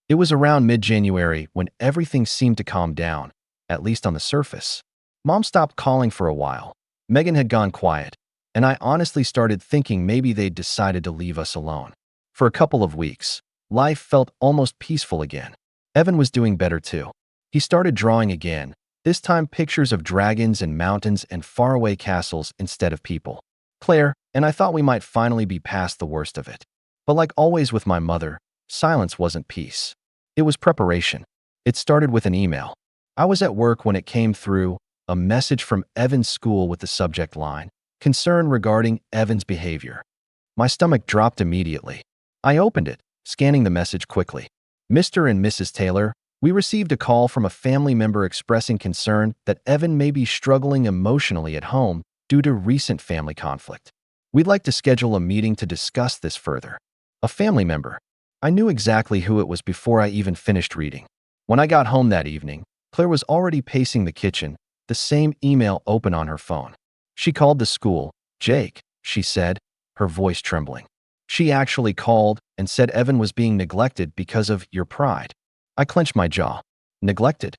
It was around mid-January when everything seemed to calm down, at least on the surface. Mom stopped calling for a while. Megan had gone quiet, and I honestly started thinking maybe they'd decided to leave us alone. For a couple of weeks, Life felt almost peaceful again. Evan was doing better too. He started drawing again, this time pictures of dragons and mountains and faraway castles instead of people. Claire and I thought we might finally be past the worst of it. But like always with my mother, silence wasn't peace. It was preparation. It started with an email. I was at work when it came through, a message from Evan's school with the subject line, concern regarding Evan's behavior. My stomach dropped immediately. I opened it, scanning the message quickly. Mr. and Mrs. Taylor, we received a call from a family member expressing concern that Evan may be struggling emotionally at home due to recent family conflict. We'd like to schedule a meeting to discuss this further. A family member. I knew exactly who it was before I even finished reading. When I got home that evening, Claire was already pacing the kitchen, the same email open on her phone. She called the school. Jake, she said, her voice trembling. She actually called and said Evan was being neglected because of your pride. I clenched my jaw. Neglected?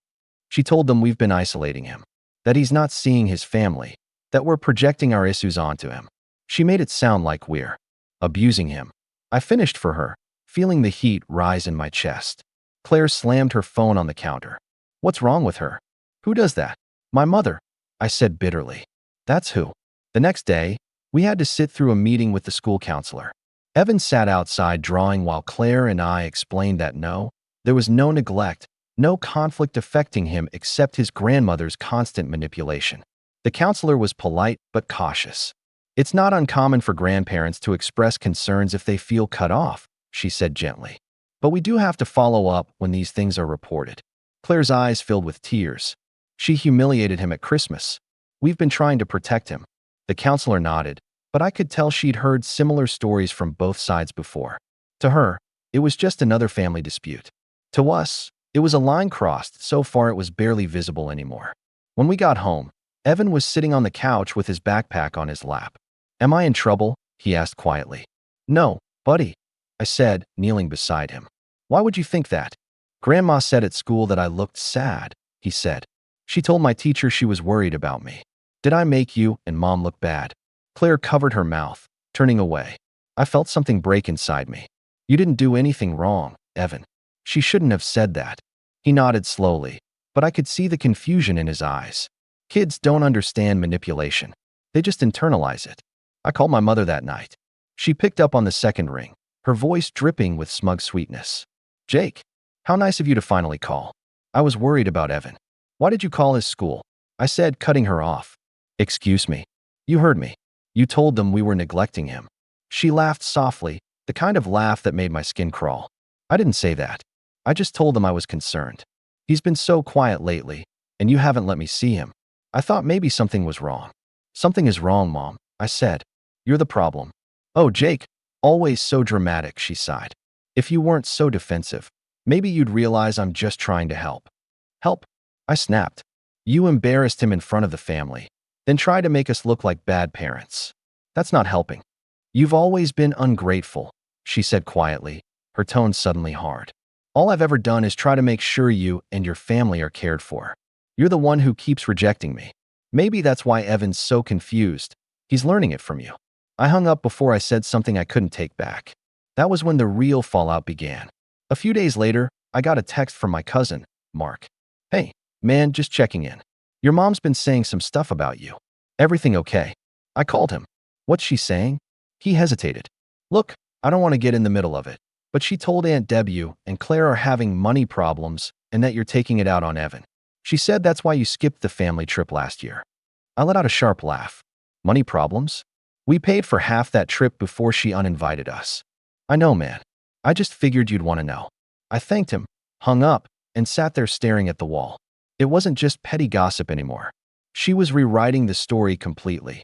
She told them we've been isolating him, that he's not seeing his family, that we're projecting our issues onto him. She made it sound like we're abusing him. I finished for her, feeling the heat rise in my chest. Claire slammed her phone on the counter. What's wrong with her? Who does that? My mother, I said bitterly. That's who. The next day, we had to sit through a meeting with the school counselor. Evan sat outside drawing while Claire and I explained that no, there was no neglect, no conflict affecting him except his grandmother's constant manipulation. The counselor was polite but cautious. It's not uncommon for grandparents to express concerns if they feel cut off, she said gently. But we do have to follow up when these things are reported. Claire's eyes filled with tears. She humiliated him at Christmas. We've been trying to protect him. The counselor nodded, but I could tell she'd heard similar stories from both sides before. To her, it was just another family dispute. To us, it was a line crossed so far it was barely visible anymore. When we got home, Evan was sitting on the couch with his backpack on his lap. Am I in trouble? He asked quietly. No, buddy, I said, kneeling beside him. Why would you think that? Grandma said at school that I looked sad, he said. She told my teacher she was worried about me. Did I make you and Mom look bad? Claire covered her mouth, turning away. I felt something break inside me. You didn't do anything wrong, Evan. She shouldn't have said that. He nodded slowly, but I could see the confusion in his eyes. Kids don't understand manipulation. They just internalize it. I called my mother that night. She picked up on the second ring, her voice dripping with smug sweetness. Jake, how nice of you to finally call. I was worried about Evan. Why did you call his school? I said, cutting her off. Excuse me. You heard me. You told them we were neglecting him. She laughed softly, the kind of laugh that made my skin crawl. I didn't say that. I just told them I was concerned. He's been so quiet lately, and you haven't let me see him. I thought maybe something was wrong. Something is wrong, Mom, I said. You're the problem. Oh, Jake, always so dramatic, she sighed. If you weren't so defensive, maybe you'd realize I'm just trying to help. Help? I snapped. You embarrassed him in front of the family, then tried to make us look like bad parents. That's not helping. You've always been ungrateful, she said quietly, her tone suddenly hard. All I've ever done is try to make sure you and your family are cared for. You're the one who keeps rejecting me. Maybe that's why Evan's so confused. He's learning it from you. I hung up before I said something I couldn't take back. That was when the real fallout began. A few days later, I got a text from my cousin, Mark. Hey, man, just checking in. Your mom's been saying some stuff about you. Everything okay? I called him. What's she saying? He hesitated. Look, I don't want to get in the middle of it, but she told Aunt Deb you and Claire are having money problems and that you're taking it out on Evan. She said that's why you skipped the family trip last year. I let out a sharp laugh. Money problems? We paid for half that trip before she uninvited us. I know, man. I just figured you'd want to know. I thanked him, hung up, and sat there staring at the wall. It wasn't just petty gossip anymore. She was rewriting the story completely,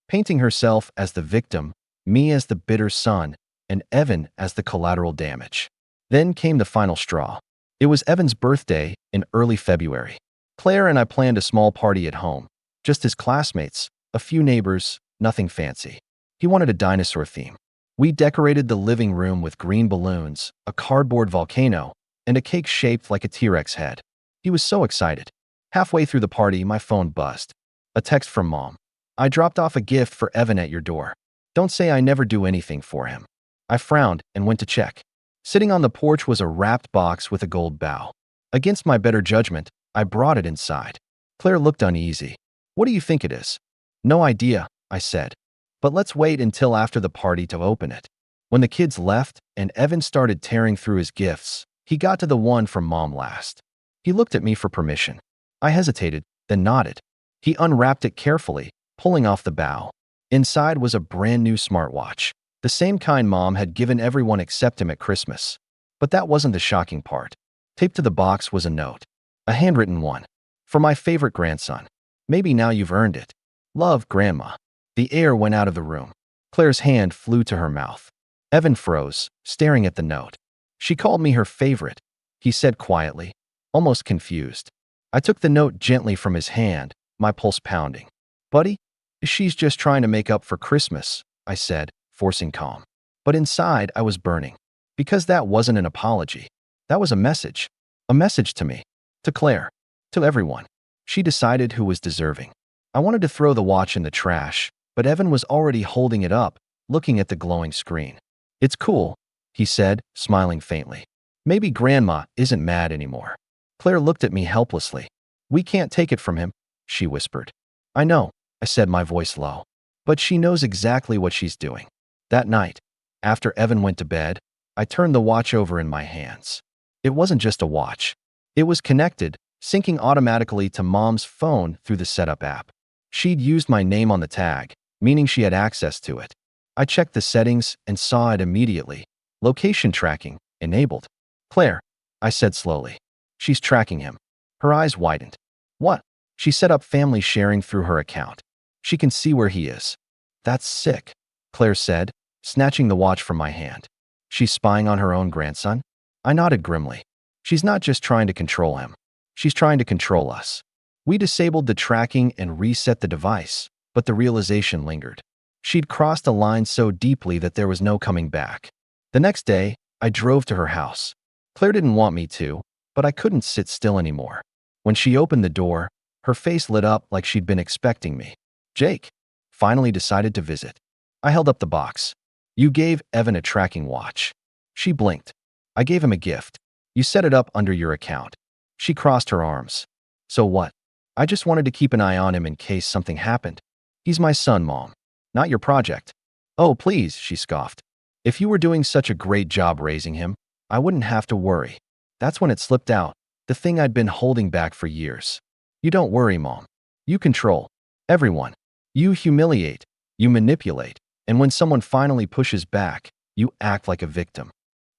painting herself as the victim, me as the bitter son, and Evan as the collateral damage. Then came the final straw. It was Evan's birthday in early February. Claire and I planned a small party at home, just his classmates, a few neighbors, nothing fancy. He wanted a dinosaur theme. We decorated the living room with green balloons, a cardboard volcano, and a cake shaped like a T-Rex head. He was so excited. Halfway through the party, my phone buzzed. A text from Mom. I dropped off a gift for Evan at your door. Don't say I never do anything for him. I frowned and went to check. Sitting on the porch was a wrapped box with a gold bow. Against my better judgment, I brought it inside. Claire looked uneasy. What do you think it is? No idea, I said. But let's wait until after the party to open it. When the kids left and Evan started tearing through his gifts, he got to the one from Mom last. He looked at me for permission. I hesitated, then nodded. He unwrapped it carefully, pulling off the bow. Inside was a brand new smartwatch, the same kind Mom had given everyone except him at Christmas. But that wasn't the shocking part. Taped to the box was a note, a handwritten one. For my favorite grandson. Maybe now you've earned it. Love, Grandma. The air went out of the room. Claire's hand flew to her mouth. Evan froze, staring at the note. She called me her favorite, he said quietly, almost confused. I took the note gently from his hand, my pulse pounding. Buddy, she's just trying to make up for Christmas, I said, forcing calm. But inside, I was burning. Because that wasn't an apology. That was a message. A message to me. To Claire. To everyone. She decided who was deserving. I wanted to throw the watch in the trash, but Evan was already holding it up, looking at the glowing screen. It's cool, he said, smiling faintly. Maybe Grandma isn't mad anymore. Claire looked at me helplessly. We can't take it from him, she whispered. I know, I said, my voice low. But she knows exactly what she's doing. That night, after Evan went to bed, I turned the watch over in my hands. It wasn't just a watch. It was connected, syncing automatically to Mom's phone through the setup app. She'd used my name on the tag, meaning she had access to it. I checked the settings and saw it immediately. Location tracking, enabled. Claire, I said slowly. She's tracking him. Her eyes widened. What? She set up family sharing through her account. She can see where he is. That's sick, Claire said, snatching the watch from my hand. She's spying on her own grandson? I nodded grimly. She's not just trying to control him. She's trying to control us. We disabled the tracking and reset the device, but the realization lingered. She'd crossed a line so deeply that there was no coming back. The next day, I drove to her house. Claire didn't want me to, but I couldn't sit still anymore. When she opened the door, her face lit up like she'd been expecting me. Jake finally decided to visit. I held up the box. You gave Evan a tracking watch. She blinked. I gave him a gift. You set it up under your account. She crossed her arms. So what? I just wanted to keep an eye on him in case something happened. He's my son, Mom. Not your project. Oh, please, she scoffed. If you were doing such a great job raising him, I wouldn't have to worry. That's when it slipped out, the thing I'd been holding back for years. You don't worry, Mom. You control everyone. You humiliate. You manipulate. And when someone finally pushes back, you act like a victim.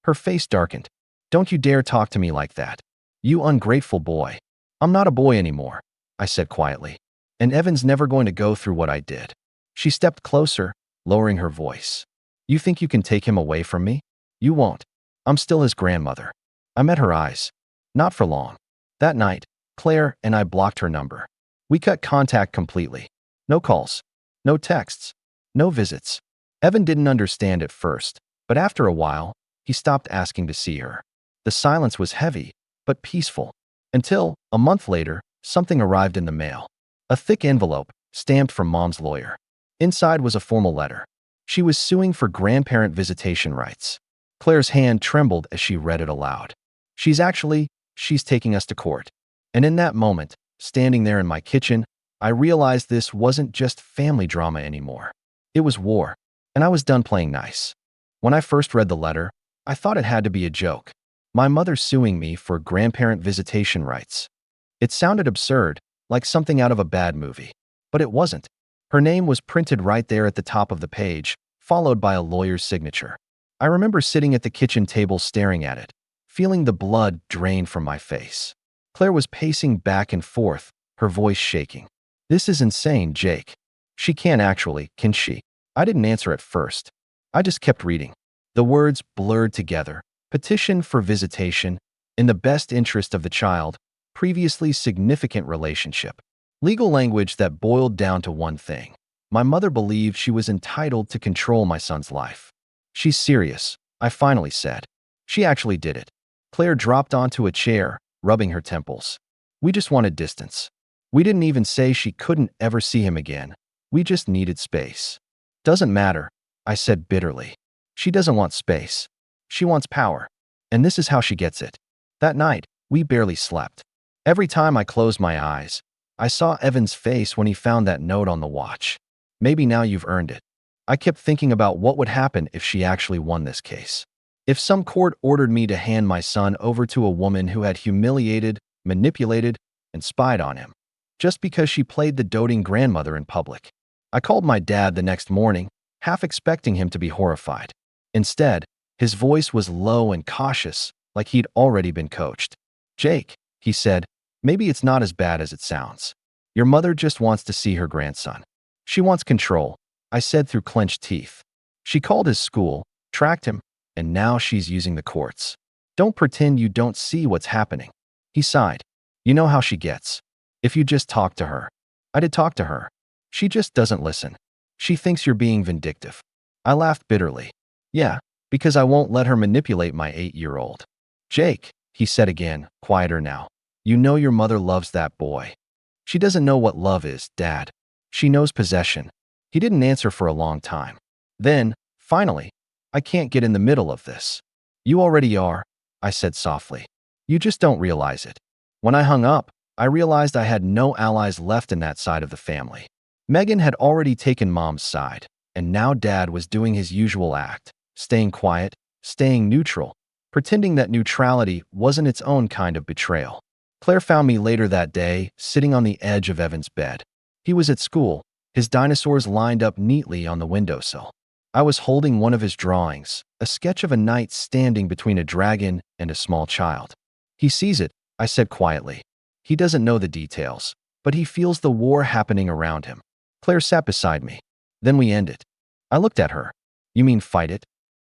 Her face darkened. Don't you dare talk to me like that. You ungrateful boy. I'm not a boy anymore, I said quietly. And Evan's never going to go through what I did. She stepped closer, lowering her voice. You think you can take him away from me? You won't. I'm still his grandmother. I met her eyes. Not for long. That night, Claire and I blocked her number. We cut contact completely. No calls. No texts. No visits. Evan didn't understand at first, but after a while, he stopped asking to see her. The silence was heavy, but peaceful. Until, a month later, something arrived in the mail. A thick envelope, stamped from Mom's lawyer. Inside was a formal letter. She was suing for grandparent visitation rights. Claire's hand trembled as she read it aloud. She's taking us to court. And in that moment, standing there in my kitchen, I realized this wasn't just family drama anymore. It was war, and I was done playing nice. When I first read the letter, I thought it had to be a joke. My mother suing me for grandparent visitation rights. It sounded absurd, like something out of a bad movie. But it wasn't. Her name was printed right there at the top of the page, followed by a lawyer's signature. I remember sitting at the kitchen table staring at it, feeling the blood drain from my face. Claire was pacing back and forth, her voice shaking. This is insane, Jake. She can't actually, can she? I didn't answer at first. I just kept reading. The words blurred together. Petition for visitation, in the best interest of the child, previously significant relationship. Legal language that boiled down to one thing. My mother believed she was entitled to control my son's life. She's serious, I finally said. She actually did it. Claire dropped onto a chair, rubbing her temples. We just wanted distance. We didn't even say she couldn't ever see him again. We just needed space. Doesn't matter, I said bitterly. She doesn't want space. She wants power. And this is how she gets it. That night, we barely slept. Every time I closed my eyes, I saw Evan's face when he found that note on the watch. Maybe now you've earned it. I kept thinking about what would happen if she actually won this case. If some court ordered me to hand my son over to a woman who had humiliated, manipulated, and spied on him, just because she played the doting grandmother in public. I called my dad the next morning, half expecting him to be horrified. Instead, his voice was low and cautious, like he'd already been coached. "Jake," he said, "maybe it's not as bad as it sounds. Your mother just wants to see her grandson. She wants control," I said through clenched teeth. "She called his school, tracked him, and now she's using the courts. Don't pretend you don't see what's happening." He sighed. "You know how she gets. If you just talk to her." I did talk to her. "She just doesn't listen. She thinks you're being vindictive." I laughed bitterly. "Yeah, because I won't let her manipulate my 8-year-old. "Jake," he said again, quieter now, "you know your mother loves that boy." "She doesn't know what love is, Dad. She knows possession." He didn't answer for a long time. Then, finally, "I can't get in the middle of this." "You already are," I said softly. "You just don't realize it." When I hung up, I realized I had no allies left in that side of the family. Megan had already taken Mom's side, and now Dad was doing his usual act, staying quiet, staying neutral, pretending that neutrality wasn't its own kind of betrayal. Claire found me later that day, sitting on the edge of Evan's bed. He was at school, his dinosaurs lined up neatly on the windowsill. I was holding one of his drawings, a sketch of a knight standing between a dragon and a small child. "He sees it," I said quietly. "He doesn't know the details, but he feels the war happening around him." Claire sat beside me. "Then we end it." I looked at her. "You mean fight it?"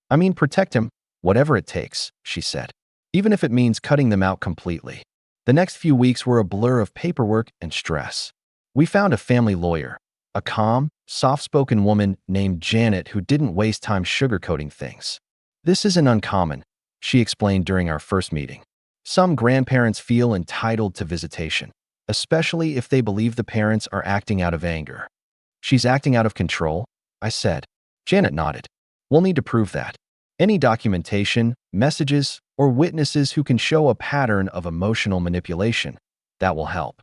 "I mean protect him, whatever it takes," she said, "even if it means cutting them out completely." The next few weeks were a blur of paperwork and stress. We found a family lawyer, a calm, soft-spoken woman named Janet who didn't waste time sugarcoating things. "This isn't uncommon," she explained during our first meeting. "Some grandparents feel entitled to visitation, especially if they believe the parents are acting out of anger." "She's acting out of control?" I said. Janet nodded. "We'll need to prove that. Any documentation, messages, or witnesses who can show a pattern of emotional manipulation. That will help."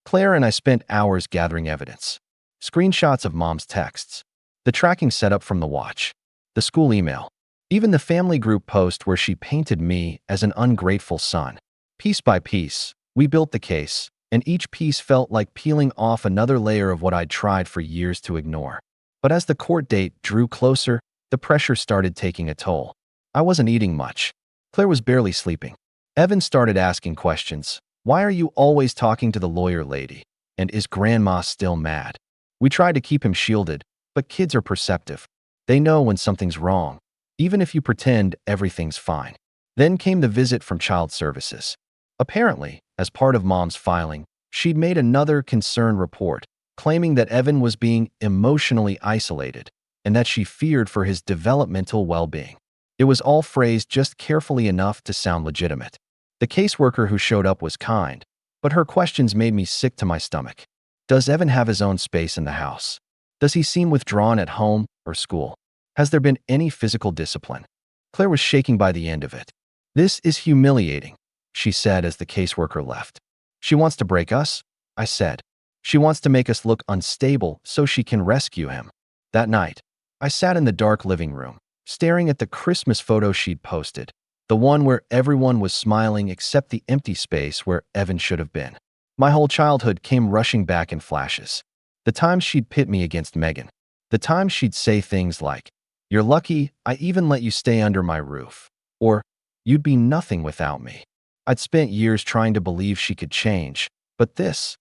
Claire and I spent hours gathering evidence. Screenshots of Mom's texts, the tracking setup from the watch, the school email, even the family group post where she painted me as an ungrateful son. Piece by piece, we built the case, and each piece felt like peeling off another layer of what I'd tried for years to ignore. But as the court date drew closer, the pressure started taking a toll. I wasn't eating much. Claire was barely sleeping. Evan started asking questions. "Why are you always talking to the lawyer lady? And is Grandma still mad?" We tried to keep him shielded, but kids are perceptive. They know when something's wrong, even if you pretend everything's fine. Then came the visit from Child Services. Apparently, as part of Mom's filing, she'd made another concern report, claiming that Evan was being emotionally isolated and that she feared for his developmental well-being. It was all phrased just carefully enough to sound legitimate. The caseworker who showed up was kind, but her questions made me sick to my stomach. Does Evan have his own space in the house? Does he seem withdrawn at home or school? Has there been any physical discipline? Claire was shaking by the end of it. "This is humiliating," she said as the caseworker left. "She wants to break us," I said. "She wants to make us look unstable so she can rescue him." That night, I sat in the dark living room, staring at the Christmas photo she'd posted, the one where everyone was smiling except the empty space where Evan should have been. My whole childhood came rushing back in flashes. The times she'd pit me against Megan. The times she'd say things like, "You're lucky I even let you stay under my roof," or "You'd be nothing without me." I'd spent years trying to believe she could change, but this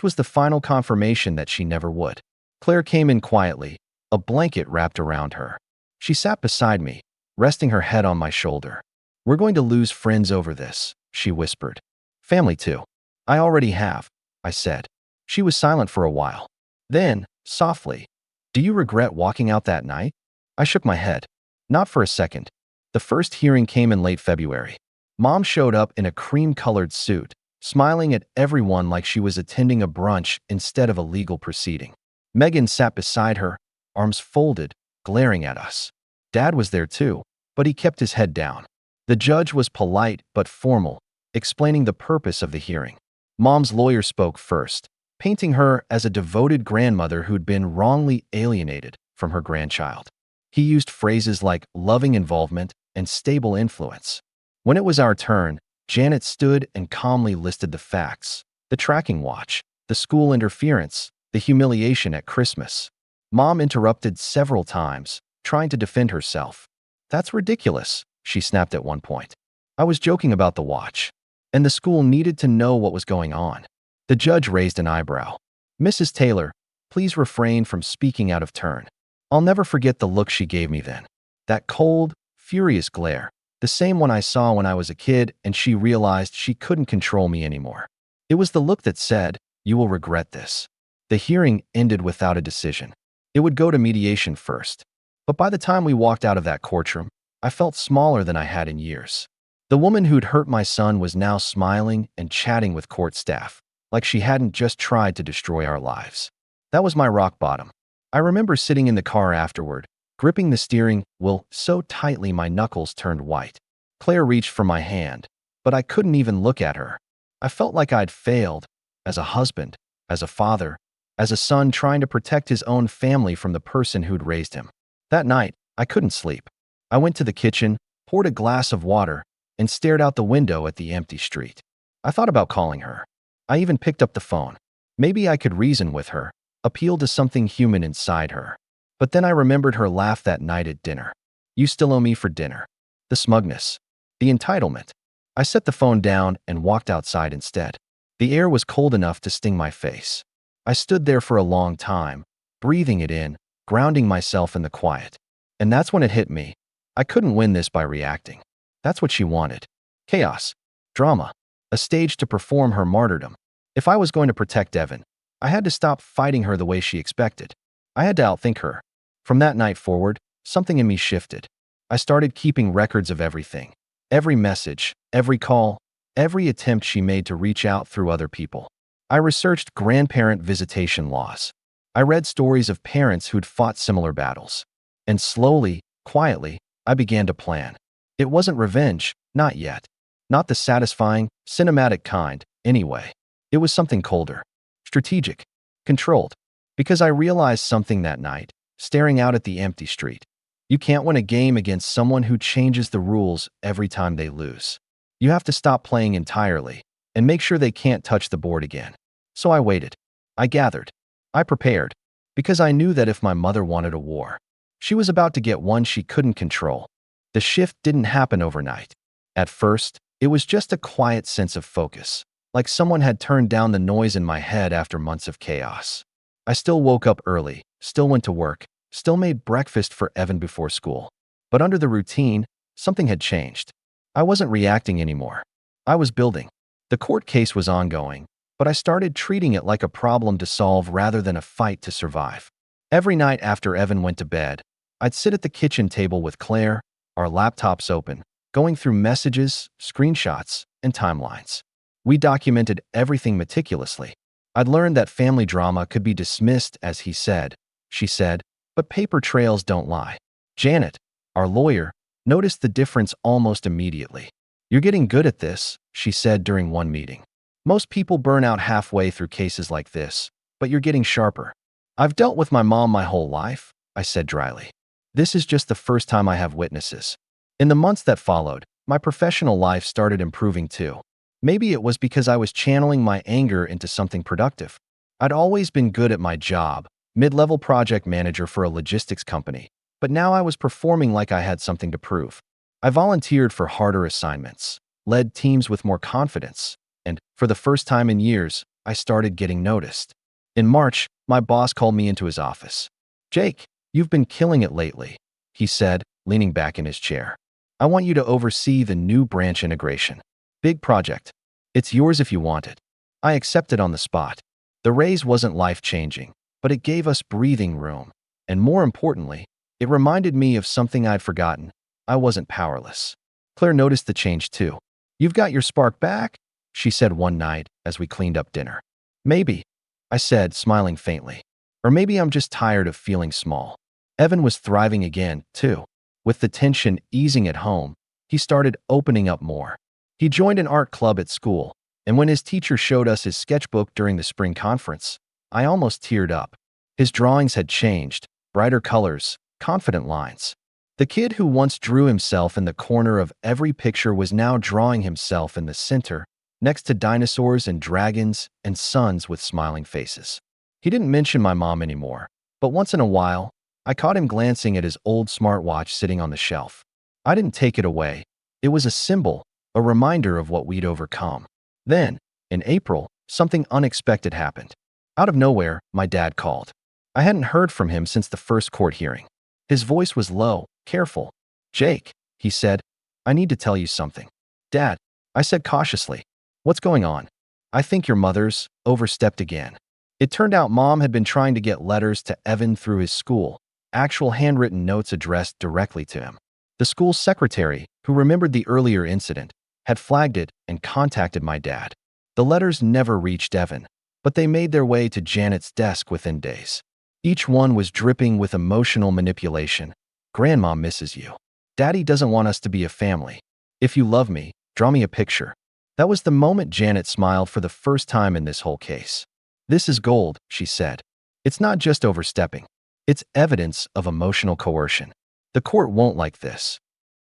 was the final confirmation that she never would. Claire came in quietly, a blanket wrapped around her. She sat beside me, resting her head on my shoulder. "We're going to lose friends over this," she whispered. "Family too." "I already have," I said. She was silent for a while. Then, softly, "Do you regret walking out that night?" I shook my head. Not for a second. The first hearing came in late February. Mom showed up in a cream-colored suit, smiling at everyone like she was attending a brunch instead of a legal proceeding. Megan sat beside her, arms folded, glaring at us. Dad was there too, but he kept his head down. The judge was polite but formal, explaining the purpose of the hearing. Mom's lawyer spoke first, painting her as a devoted grandmother who'd been wrongly alienated from her grandchild. He used phrases like loving involvement and stable influence. When it was our turn, Janet stood and calmly listed the facts: the tracking watch, the school interference, the humiliation at Christmas. Mom interrupted several times, trying to defend herself. "That's ridiculous," she snapped at one point. "I was joking about the watch, and the school needed to know what was going on." The judge raised an eyebrow. "Mrs. Taylor, please refrain from speaking out of turn." I'll never forget the look she gave me then. That cold, furious glare, the same one I saw when I was a kid and she realized she couldn't control me anymore. It was the look that said, "You will regret this." The hearing ended without a decision. It would go to mediation first. But by the time we walked out of that courtroom, I felt smaller than I had in years. The woman who'd hurt my son was now smiling and chatting with court staff, like she hadn't just tried to destroy our lives. That was my rock bottom. I remember sitting in the car afterward, gripping the steering wheel so tightly my knuckles turned white. Claire reached for my hand, but I couldn't even look at her. I felt like I'd failed, as a husband, as a father, as a son trying to protect his own family from the person who'd raised him. That night, I couldn't sleep. I went to the kitchen, poured a glass of water, and stared out the window at the empty street. I thought about calling her. I even picked up the phone. Maybe I could reason with her, appeal to something human inside her. But then I remembered her laugh that night at dinner. "You still owe me for dinner." The smugness. The entitlement. I set the phone down and walked outside instead. The air was cold enough to sting my face. I stood there for a long time, breathing it in, grounding myself in the quiet. And that's when it hit me. I couldn't win this by reacting. That's what she wanted. Chaos. Drama. A stage to perform her martyrdom. If I was going to protect Evan, I had to stop fighting her the way she expected. I had to outthink her. From that night forward, something in me shifted. I started keeping records of everything. Every message, every call, every attempt she made to reach out through other people. I researched grandparent visitation laws. I read stories of parents who'd fought similar battles. And slowly, quietly, I began to plan. It wasn't revenge, not yet. Not the satisfying, cinematic kind, anyway. It was something colder. Strategic. Controlled. Because I realized something that night, staring out at the empty street. You can't win a game against someone who changes the rules every time they lose. You have to stop playing entirely and make sure they can't touch the board again. So I waited. I gathered. I prepared. Because I knew that if my mother wanted a war, she was about to get one she couldn't control. The shift didn't happen overnight. At first, it was just a quiet sense of focus, like someone had turned down the noise in my head after months of chaos. I still woke up early, still went to work, still made breakfast for Evan before school. But under the routine, something had changed. I wasn't reacting anymore. I was building. The court case was ongoing, but I started treating it like a problem to solve rather than a fight to survive. Every night after Evan went to bed, I'd sit at the kitchen table with Claire, our laptops open, going through messages, screenshots, and timelines. We documented everything meticulously. I'd learned that family drama could be dismissed as he said, she said, but paper trails don't lie. Janet, our lawyer, noticed the difference almost immediately. "You're getting good at this," she said during one meeting. "Most people burn out halfway through cases like this, but you're getting sharper." "I've dealt with my mom my whole life," I said dryly. "This is just the first time I have witnesses." In the months that followed, my professional life started improving too. Maybe it was because I was channeling my anger into something productive. I'd always been good at my job, mid-level project manager for a logistics company, but now I was performing like I had something to prove. I volunteered for harder assignments, led teams with more confidence, and, for the first time in years, I started getting noticed. In March, my boss called me into his office. "Jake, you've been killing it lately," he said, leaning back in his chair. "I want you to oversee the new branch integration. Big project. It's yours if you want it." I accepted on the spot. The raise wasn't life-changing, but it gave us breathing room. And more importantly, it reminded me of something I'd forgotten. I wasn't powerless. Claire noticed the change too. "You've got your spark back," she said one night as we cleaned up dinner. "Maybe," I said, smiling faintly. "Or maybe I'm just tired of feeling small." Evan was thriving again, too. With the tension easing at home, he started opening up more. He joined an art club at school, and when his teacher showed us his sketchbook during the spring conference, I almost teared up. His drawings had changed, brighter colors, confident lines. The kid who once drew himself in the corner of every picture was now drawing himself in the center, next to dinosaurs and dragons and suns with smiling faces. He didn't mention my mom anymore, but once in a while, I caught him glancing at his old smartwatch sitting on the shelf. I didn't take it away. It was a symbol, a reminder of what we'd overcome. Then, in April, something unexpected happened. Out of nowhere, my dad called. I hadn't heard from him since the first court hearing. His voice was low, careful. "Jake," he said, "I need to tell you something." "Dad," I said cautiously. "What's going on?" "I think your mother's overstepped again." It turned out Mom had been trying to get letters to Evan through his school, actual handwritten notes addressed directly to him. The school secretary, who remembered the earlier incident, had flagged it and contacted my dad. The letters never reached Evan, but they made their way to Janet's desk within days. Each one was dripping with emotional manipulation. "Grandma misses you. Daddy doesn't want us to be a family. If you love me, draw me a picture." That was the moment Janet smiled for the first time in this whole case. "This is gold," she said. "It's not just overstepping. It's evidence of emotional coercion. The court won't like this."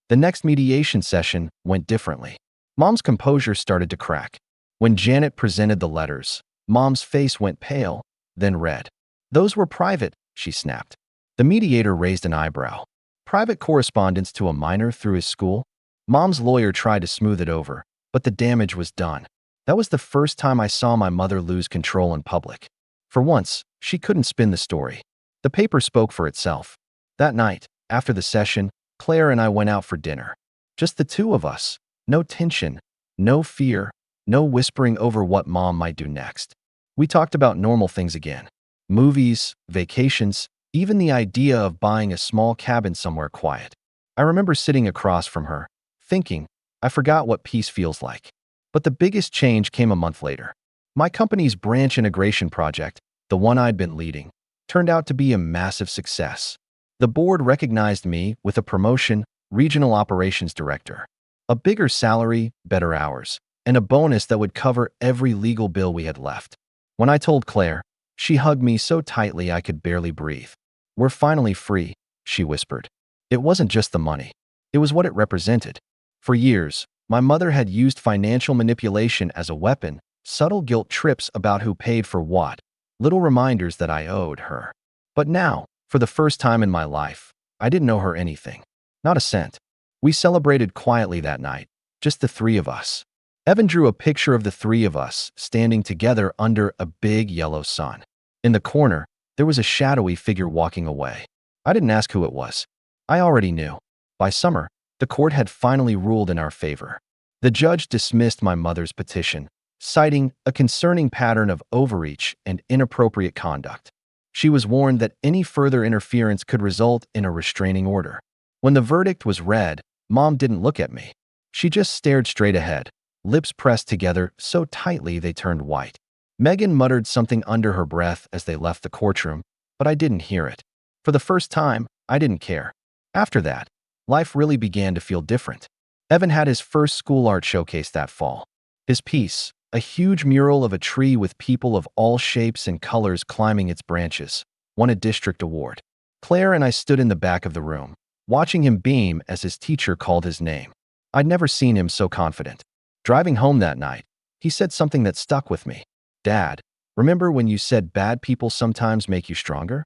The next mediation session went differently. Mom's composure started to crack. When Janet presented the letters, Mom's face went pale, then red. "Those were private," she snapped. The mediator raised an eyebrow. "Private correspondence to a minor through his school?" Mom's lawyer tried to smooth it over, but the damage was done. That was the first time I saw my mother lose control in public. For once, she couldn't spin the story. The paper spoke for itself. That night, after the session, Claire and I went out for dinner. Just the two of us. No tension, no fear, no whispering over what Mom might do next. We talked about normal things again. Movies, vacations, even the idea of buying a small cabin somewhere quiet. I remember sitting across from her, thinking, I forgot what peace feels like. But the biggest change came a month later. My company's branch integration project, the one I'd been leading, turned out to be a massive success. The board recognized me with a promotion, regional operations director, a bigger salary, better hours, and a bonus that would cover every legal bill we had left. When I told Claire, she hugged me so tightly I could barely breathe. "We're finally free," she whispered. It wasn't just the money. It was what it represented. For years, my mother had used financial manipulation as a weapon, subtle guilt trips about who paid for what, little reminders that I owed her. But now, for the first time in my life, I didn't owe her anything. Not a cent. We celebrated quietly that night, just the three of us. Evan drew a picture of the three of us standing together under a big yellow sun. In the corner, there was a shadowy figure walking away. I didn't ask who it was. I already knew. By summer, the court had finally ruled in our favor. The judge dismissed my mother's petition, citing a concerning pattern of overreach and inappropriate conduct. She was warned that any further interference could result in a restraining order. When the verdict was read, Mom didn't look at me. She just stared straight ahead, lips pressed together so tightly they turned white. Megan muttered something under her breath as they left the courtroom, but I didn't hear it. For the first time, I didn't care. After that, life really began to feel different. Evan had his first school art showcase that fall. His piece, a huge mural of a tree with people of all shapes and colors climbing its branches, won a district award. Claire and I stood in the back of the room, watching him beam as his teacher called his name. I'd never seen him so confident. Driving home that night, he said something that stuck with me. "Dad, remember when you said bad people sometimes make you stronger?"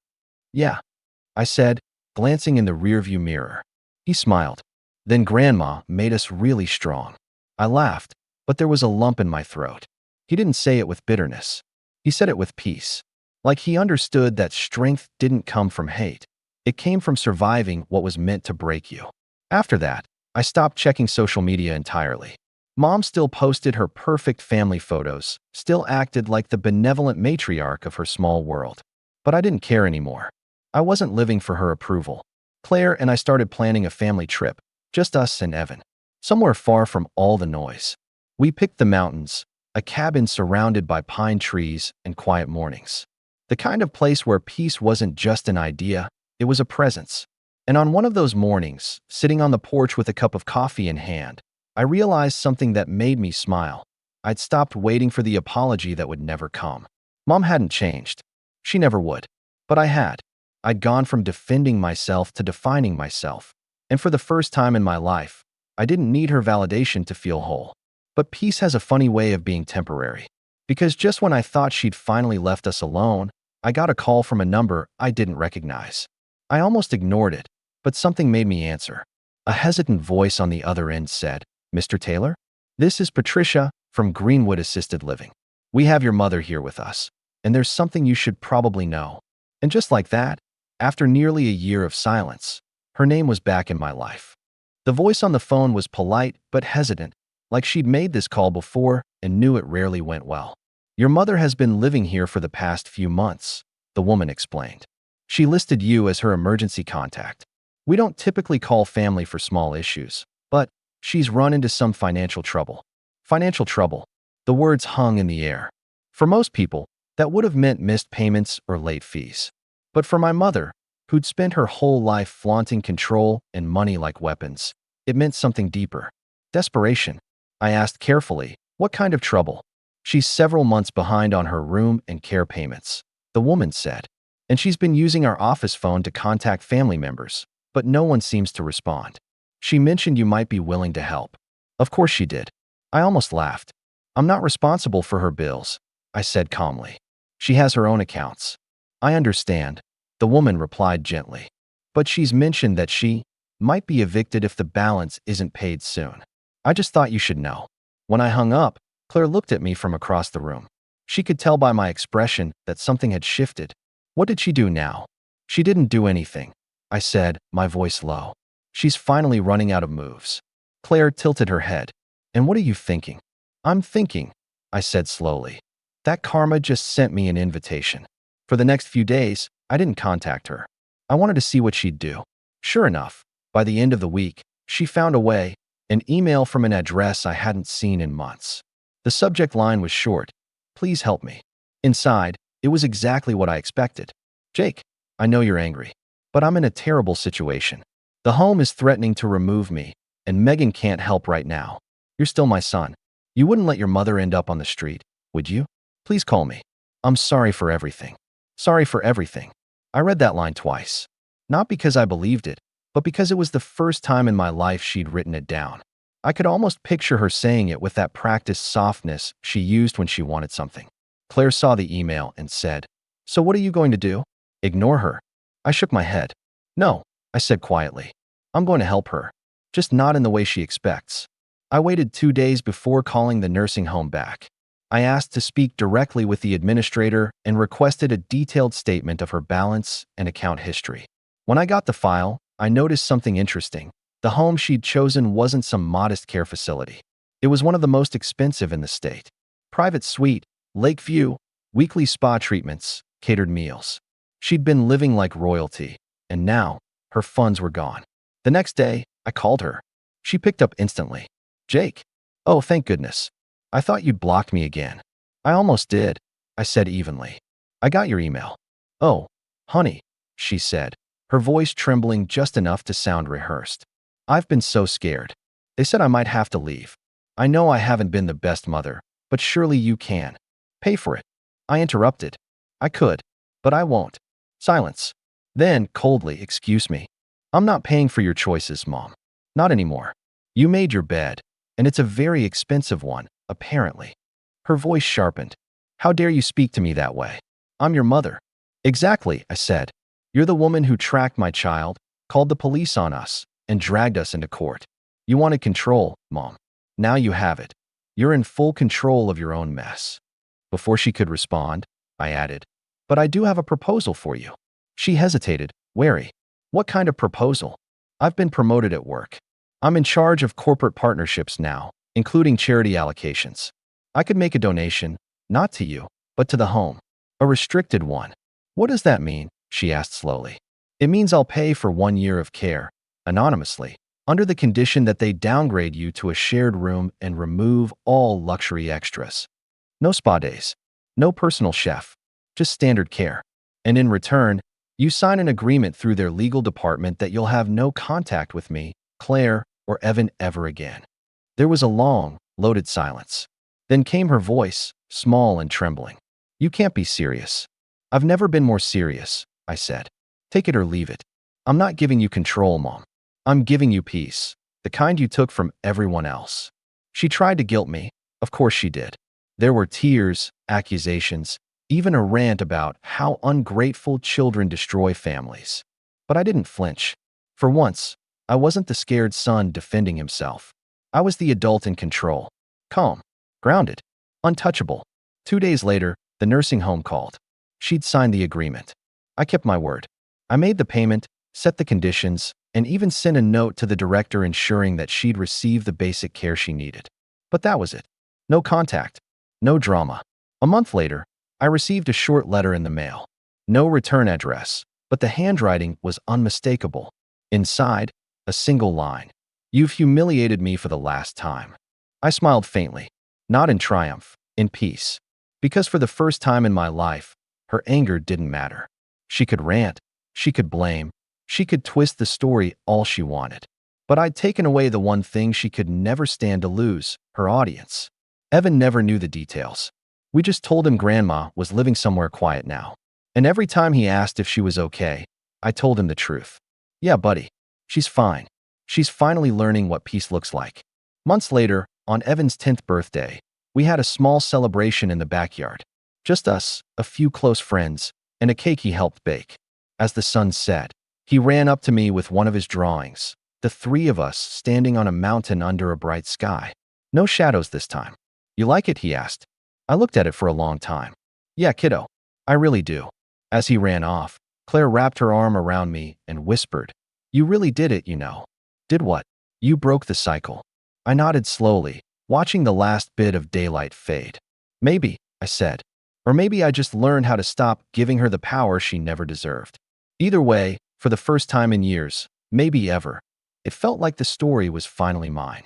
"Yeah," I said, glancing in the rearview mirror. He smiled. "Then Grandma made us really strong." I laughed, but there was a lump in my throat. He didn't say it with bitterness. He said it with peace. Like he understood that strength didn't come from hate. It came from surviving what was meant to break you. After that, I stopped checking social media entirely. Mom still posted her perfect family photos, still acted like the benevolent matriarch of her small world. But I didn't care anymore. I wasn't living for her approval. Claire and I started planning a family trip, just us and Evan, somewhere far from all the noise. We picked the mountains, a cabin surrounded by pine trees and quiet mornings. The kind of place where peace wasn't just an idea, it was a presence. And on one of those mornings, sitting on the porch with a cup of coffee in hand, I realized something that made me smile. I'd stopped waiting for the apology that would never come. Mom hadn't changed. She never would. But I had. I'd gone from defending myself to defining myself. And for the first time in my life, I didn't need her validation to feel whole. But peace has a funny way of being temporary. Because just when I thought she'd finally left us alone, I got a call from a number I didn't recognize. I almost ignored it, but something made me answer. A hesitant voice on the other end said, "Mr. Taylor? This is Patricia from Greenwood Assisted Living. We have your mother here with us, and there's something you should probably know." And just like that, after nearly a year of silence, her name was back in my life. The voice on the phone was polite but hesitant, like she'd made this call before and knew it rarely went well. "Your mother has been living here for the past few months," the woman explained. "She listed you as her emergency contact. We don't typically call family for small issues, but she's run into some financial trouble." Financial trouble. The words hung in the air. For most people, that would have meant missed payments or late fees. But for my mother, who'd spent her whole life flaunting control and money like weapons, it meant something deeper. Desperation. I asked carefully, "What kind of trouble?" "She's several months behind on her room and care payments," the woman said. "And she's been using our office phone to contact family members, but no one seems to respond. She mentioned you might be willing to help." Of course she did. I almost laughed. "I'm not responsible for her bills," I said calmly. "She has her own accounts." "I understand," the woman replied gently. "But she's mentioned that she might be evicted if the balance isn't paid soon. I just thought you should know." When I hung up, Claire looked at me from across the room. She could tell by my expression that something had shifted. "What did she do now?" "She didn't do anything," I said, my voice low. "She's finally running out of moves." Claire tilted her head. "And what are you thinking?" "I'm thinking," I said slowly, "that karma just sent me an invitation." For the next few days, I didn't contact her. I wanted to see what she'd do. Sure enough, by the end of the week, she found a way, an email from an address I hadn't seen in months. The subject line was short, "Please help me." Inside, it was exactly what I expected. "Jake, I know you're angry, but I'm in a terrible situation. The home is threatening to remove me, and Megan can't help right now. You're still my son. You wouldn't let your mother end up on the street, would you? Please call me. I'm sorry for everything." Sorry for everything. I read that line twice. Not because I believed it, but because it was the first time in my life she'd written it down. I could almost picture her saying it with that practiced softness she used when she wanted something. Claire saw the email and said, "So what are you going to do? Ignore her?" I shook my head. "No," I said quietly. "I'm going to help her. Just not in the way she expects." I waited 2 days before calling the nursing home back. I asked to speak directly with the administrator and requested a detailed statement of her balance and account history. When I got the file, I noticed something interesting. The home she'd chosen wasn't some modest care facility. It was one of the most expensive in the state. Private suite, lake view, weekly spa treatments, catered meals. She'd been living like royalty, and now her funds were gone. The next day, I called her. She picked up instantly. "Jake." "Oh, thank goodness. I thought you'd blocked me again." "I almost did," I said evenly. "I got your email." "Oh, honey," she said, her voice trembling just enough to sound rehearsed. "I've been so scared. They said I might have to leave. I know I haven't been the best mother, but surely you can pay for it." I interrupted. "I could, but I won't." Silence. Then, coldly, "Excuse me. I'm not paying for your choices, Mom. Not anymore. You made your bed, and it's a very expensive one, apparently." Her voice sharpened. "How dare you speak to me that way? I'm your mother." "Exactly," I said. "You're the woman who tracked my child, called the police on us, and dragged us into court. You wanted control, Mom. Now you have it. You're in full control of your own mess." Before she could respond, I added, "But I do have a proposal for you." She hesitated, wary. "What kind of proposal?" "I've been promoted at work. I'm in charge of corporate partnerships now, including charity allocations. I could make a donation, not to you, but to the home. A restricted one." "What does that mean?" she asked slowly. "It means I'll pay for 1 year of care, anonymously, under the condition that they downgrade you to a shared room and remove all luxury extras. No spa days, no personal chef, just standard care. And in return, You sign an agreement through their legal department that you'll have no contact with me, Claire, or Evan ever again. There was a long, loaded silence. Then came her voice, small and trembling. You can't be serious. I've never been more serious, I said. Take it or leave it. I'm not giving you control, Mom. I'm giving you peace, the kind you took from everyone else. She tried to guilt me. Of course she did. There were tears, accusations, even a rant about how ungrateful children destroy families. But I didn't flinch. For once, I wasn't the scared son defending himself. I was the adult in control. Calm, grounded, untouchable. 2 days later, the nursing home called. She'd signed the agreement. I kept my word. I made the payment, set the conditions, and even sent a note to the director ensuring that she'd receive the basic care she needed. But that was it. No contact. No drama. A month later, I received a short letter in the mail. No return address, but the handwriting was unmistakable. Inside, a single line. You've humiliated me for the last time. I smiled faintly, not in triumph, in peace. Because for the first time in my life, her anger didn't matter. She could rant, she could blame, she could twist the story all she wanted. But I'd taken away the one thing she could never stand to lose, her audience. Evan never knew the details. We just told him Grandma was living somewhere quiet now. And every time he asked if she was okay, I told him the truth. Yeah, buddy, she's fine. She's finally learning what peace looks like. Months later, on Evan's 10th birthday, we had a small celebration in the backyard. Just us, a few close friends, and a cake he helped bake. As the sun set, he ran up to me with one of his drawings, the three of us standing on a mountain under a bright sky. No shadows this time. You like it? He asked. I looked at it for a long time. Yeah, kiddo. I really do. As he ran off, Claire wrapped her arm around me and whispered, You really did it, you know. Did what? You broke the cycle. I nodded slowly, watching the last bit of daylight fade. Maybe, I said. Or maybe I just learned how to stop giving her the power she never deserved. Either way, for the first time in years, maybe ever, it felt like the story was finally mine.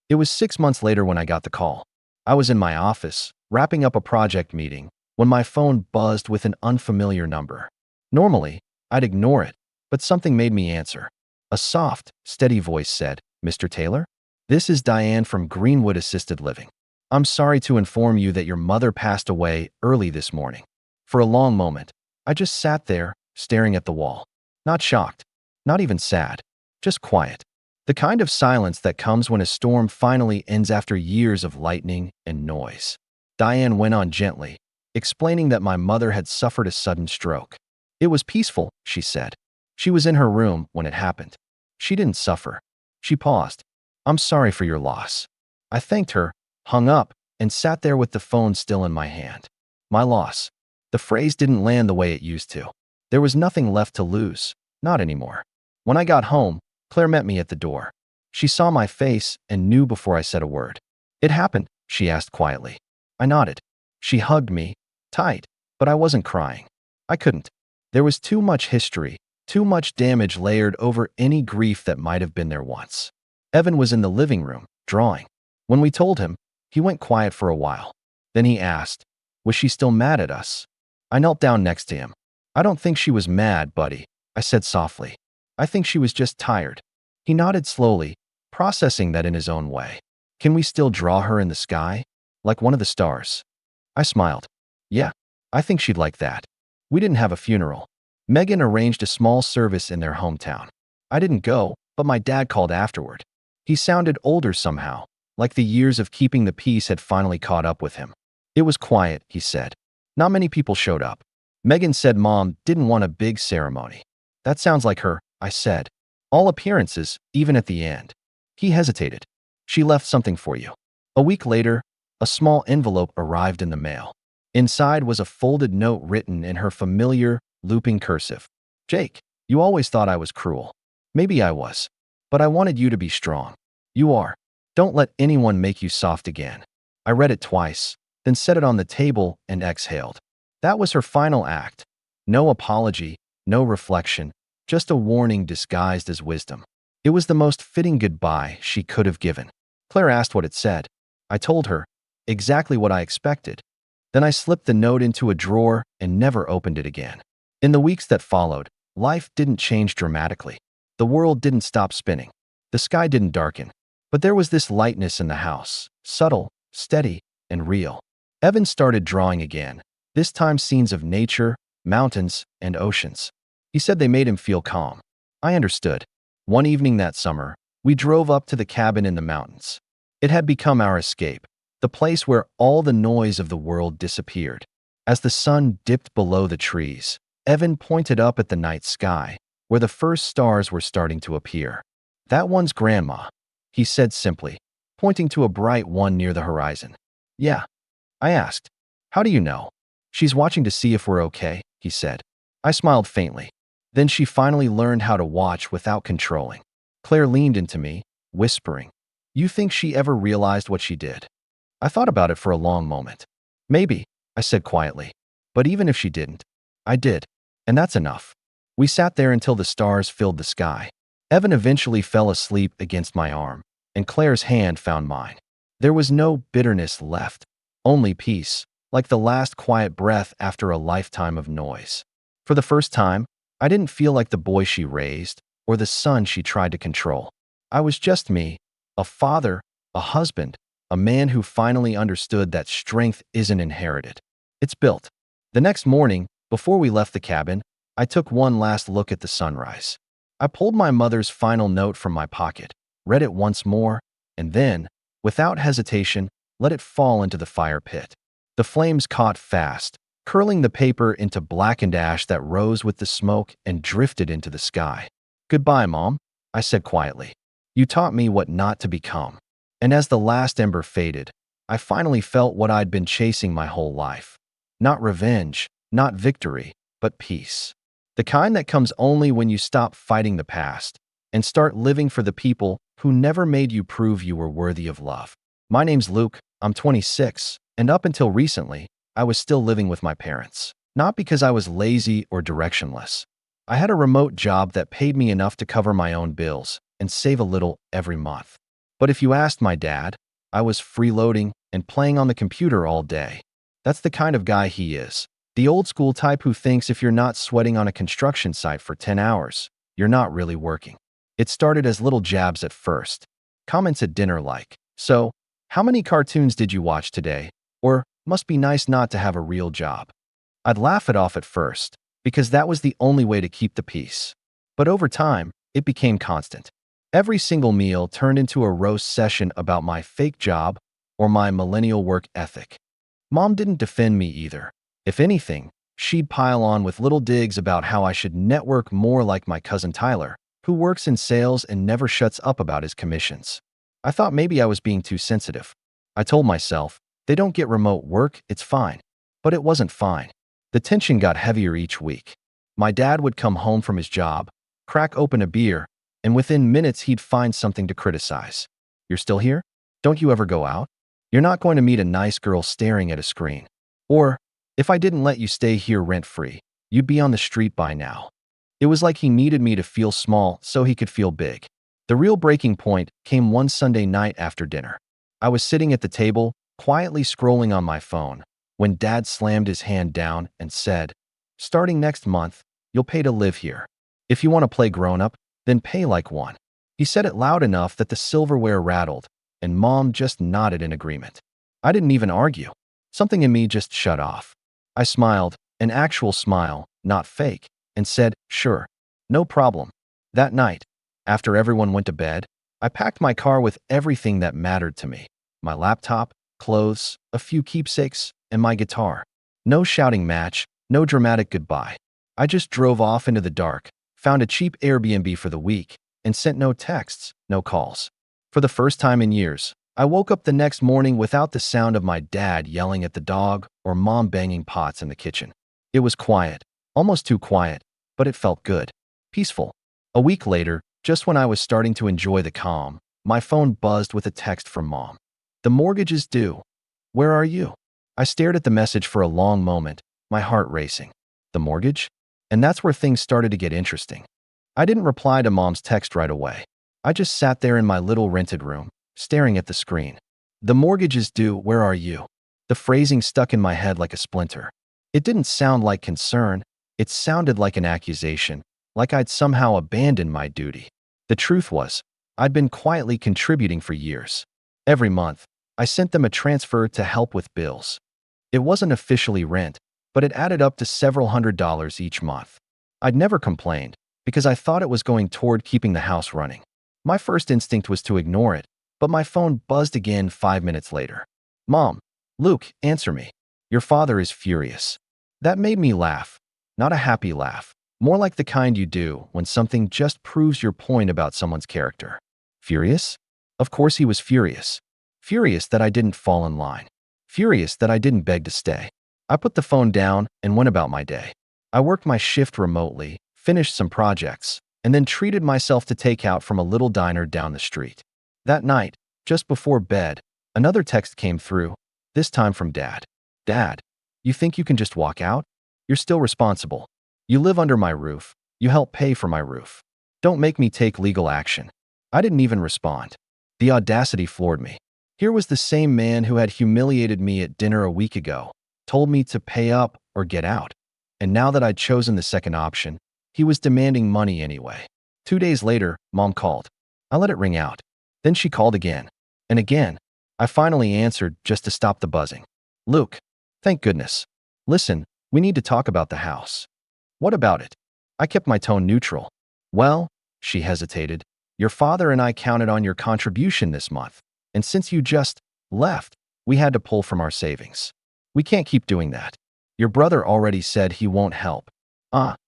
It was 6 months later when I got the call. I was in my office, wrapping up a project meeting, when my phone buzzed with an unfamiliar number. Normally, I'd ignore it, but something made me answer. A soft, steady voice said, Mr. Taylor? This is Diane from Greenwood Assisted Living. I'm sorry to inform you that your mother passed away early this morning. For a long moment, I just sat there, staring at the wall. Not shocked, not even sad, just quiet. The kind of silence that comes when a storm finally ends after years of lightning and noise. Diane went on gently, explaining that my mother had suffered a sudden stroke. It was peaceful, she said. She was in her room when it happened. She didn't suffer. She paused. I'm sorry for your loss. I thanked her, hung up, and sat there with the phone still in my hand. My loss. The phrase didn't land the way it used to. There was nothing left to lose, not anymore. When I got home, Claire met me at the door. She saw my face and knew before I said a word. It happened, she asked quietly. I nodded. She hugged me, tight, but I wasn't crying. I couldn't. There was too much history, too much damage layered over any grief that might have been there once. Evan was in the living room, drawing. When we told him, he went quiet for a while. Then he asked, was she still mad at us? I knelt down next to him. I don't think she was mad, buddy, I said softly. I think she was just tired. He nodded slowly, processing that in his own way. Can we still draw her in the sky? Like one of the stars? I smiled. Yeah, I think she'd like that. We didn't have a funeral. Megan arranged a small service in their hometown. I didn't go, but my dad called afterward. He sounded older somehow, like the years of keeping the peace had finally caught up with him. It was quiet, he said. Not many people showed up. Megan said Mom didn't want a big ceremony. That sounds like her, I said. All appearances, even at the end. He hesitated. She left something for you. A week later, a small envelope arrived in the mail. Inside was a folded note written in her familiar, looping cursive. Jake, you always thought I was cruel. Maybe I was. But I wanted you to be strong. You are. Don't let anyone make you soft again. I read it twice, then set it on the table and exhaled. That was her final act. No apology, no reflection, just a warning disguised as wisdom. It was the most fitting goodbye she could have given. Claire asked what it said. I told her, exactly what I expected. Then I slipped the note into a drawer and never opened it again. In the weeks that followed, Life didn't change dramatically. The world didn't stop spinning. The sky didn't darken. But there was this lightness in the house, subtle, steady, and real. Evan started drawing again, this time scenes of nature, mountains, and oceans. He said they made him feel calm. I understood. One evening that summer, we drove up to the cabin in the mountains. It had become our escape, the place where all the noise of the world disappeared. As the sun dipped below the trees, Evan pointed up at the night sky, where the first stars were starting to appear. "That one's Grandma," he said simply, pointing to a bright one near the horizon. "Yeah," I asked. "How do you know?" "She's watching to see if we're okay," he said. I smiled faintly. Then she finally learned how to watch without controlling. Claire leaned into me, whispering, "You think she ever realized what she did?" I thought about it for a long moment. "Maybe," I said quietly. "But even if she didn't, I did. And that's enough." We sat there until the stars filled the sky. Evan eventually fell asleep against my arm, and Claire's hand found mine. There was no bitterness left, only peace, like the last quiet breath after a lifetime of noise. For the first time, I didn't feel like the boy she raised or the son she tried to control. I was just me, a father, a husband, a man who finally understood that strength isn't inherited. It's built. The next morning, before we left the cabin, I took one last look at the sunrise. I pulled my mother's final note from my pocket, read it once more, and then, without hesitation, let it fall into the fire pit. The flames caught fast, curling the paper into blackened ash that rose with the smoke and drifted into the sky. "Goodbye, Mom," I said quietly. "You taught me what not to become." And as the last ember faded, I finally felt what I'd been chasing my whole life. Not revenge, not victory, but peace. The kind that comes only when you stop fighting the past and start living for the people who never made you prove you were worthy of love. My name's Luke, I'm 26, and up until recently, I was still living with my parents. Not because I was lazy or directionless. I had a remote job that paid me enough to cover my own bills and save a little every month. But if you asked my dad, I was freeloading and playing on the computer all day. That's the kind of guy he is. The old school type who thinks if you're not sweating on a construction site for 10 hours, you're not really working. It started as little jabs at first. Comments at dinner like, "So, how many cartoons did you watch today?" Or, "Must be nice not to have a real job." I'd laugh it off at first, because that was the only way to keep the peace. But over time, it became constant. Every single meal turned into a roast session about my fake job or my millennial work ethic. Mom didn't defend me either. If anything, she'd pile on with little digs about how I should network more like my cousin Tyler, who works in sales and never shuts up about his commissions. I thought maybe I was being too sensitive. I told myself, they don't get remote work, it's fine. But it wasn't fine. The tension got heavier each week. My dad would come home from his job, crack open a beer, and within minutes he'd find something to criticize. "You're still here? Don't you ever go out? You're not going to meet a nice girl staring at a screen." Or, "If I didn't let you stay here rent-free, you'd be on the street by now." It was like he needed me to feel small so he could feel big. The real breaking point came one Sunday night after dinner. I was sitting at the table, quietly scrolling on my phone, when Dad slammed his hand down and said, "Starting next month, you'll pay to live here. If you want to play grown-up, then pay like one." He said it loud enough that the silverware rattled, and Mom just nodded in agreement. I didn't even argue. Something in me just shut off. I smiled, an actual smile, not fake, and said, "Sure, no problem." That night, after everyone went to bed, I packed my car with everything that mattered to me. My laptop, clothes, a few keepsakes, and my guitar. No shouting match, no dramatic goodbye. I just drove off into the dark, found a cheap Airbnb for the week, and sent no texts, no calls. For the first time in years, I woke up the next morning without the sound of my dad yelling at the dog or Mom banging pots in the kitchen. It was quiet, almost too quiet, but it felt good, peaceful. A week later, just when I was starting to enjoy the calm, my phone buzzed with a text from Mom. "The mortgage is due. Where are you?" I stared at the message for a long moment, my heart racing. The mortgage? And that's where things started to get interesting. I didn't reply to Mom's text right away. I just sat there in my little rented room, staring at the screen. "The mortgage is due, where are you?" The phrasing stuck in my head like a splinter. It didn't sound like concern, it sounded like an accusation, like I'd somehow abandoned my duty. The truth was, I'd been quietly contributing for years. Every month, I sent them a transfer to help with bills. It wasn't officially rent, but it added up to several $100s each month. I'd never complained, because I thought it was going toward keeping the house running. My first instinct was to ignore it, but my phone buzzed again 5 minutes later. "Mom, Luke, answer me. Your father is furious." That made me laugh. Not a happy laugh, more like the kind you do when something just proves your point about someone's character. Furious? Of course he was furious. Furious that I didn't fall in line. Furious that I didn't beg to stay. I put the phone down and went about my day. I worked my shift remotely, finished some projects, and then treated myself to takeout from a little diner down the street. That night, just before bed, another text came through, this time from Dad. "Dad, you think you can just walk out? You're still responsible. You live under my roof. You help pay for my roof. Don't make me take legal action." I didn't even respond. The audacity floored me. Here was the same man who had humiliated me at dinner a week ago, told me to pay up or get out. And now that I'd chosen the second option, he was demanding money anyway. 2 days later, Mom called. I let it ring out. Then she called again. And again. I finally answered just to stop the buzzing. "Luke, thank goodness. Listen, we need to talk about the house." "What about it?" I kept my tone neutral. "Well," she hesitated, "your father and I counted on your contribution this month. And since you just left, we had to pull from our savings. We can't keep doing that. Your brother already said he won't help."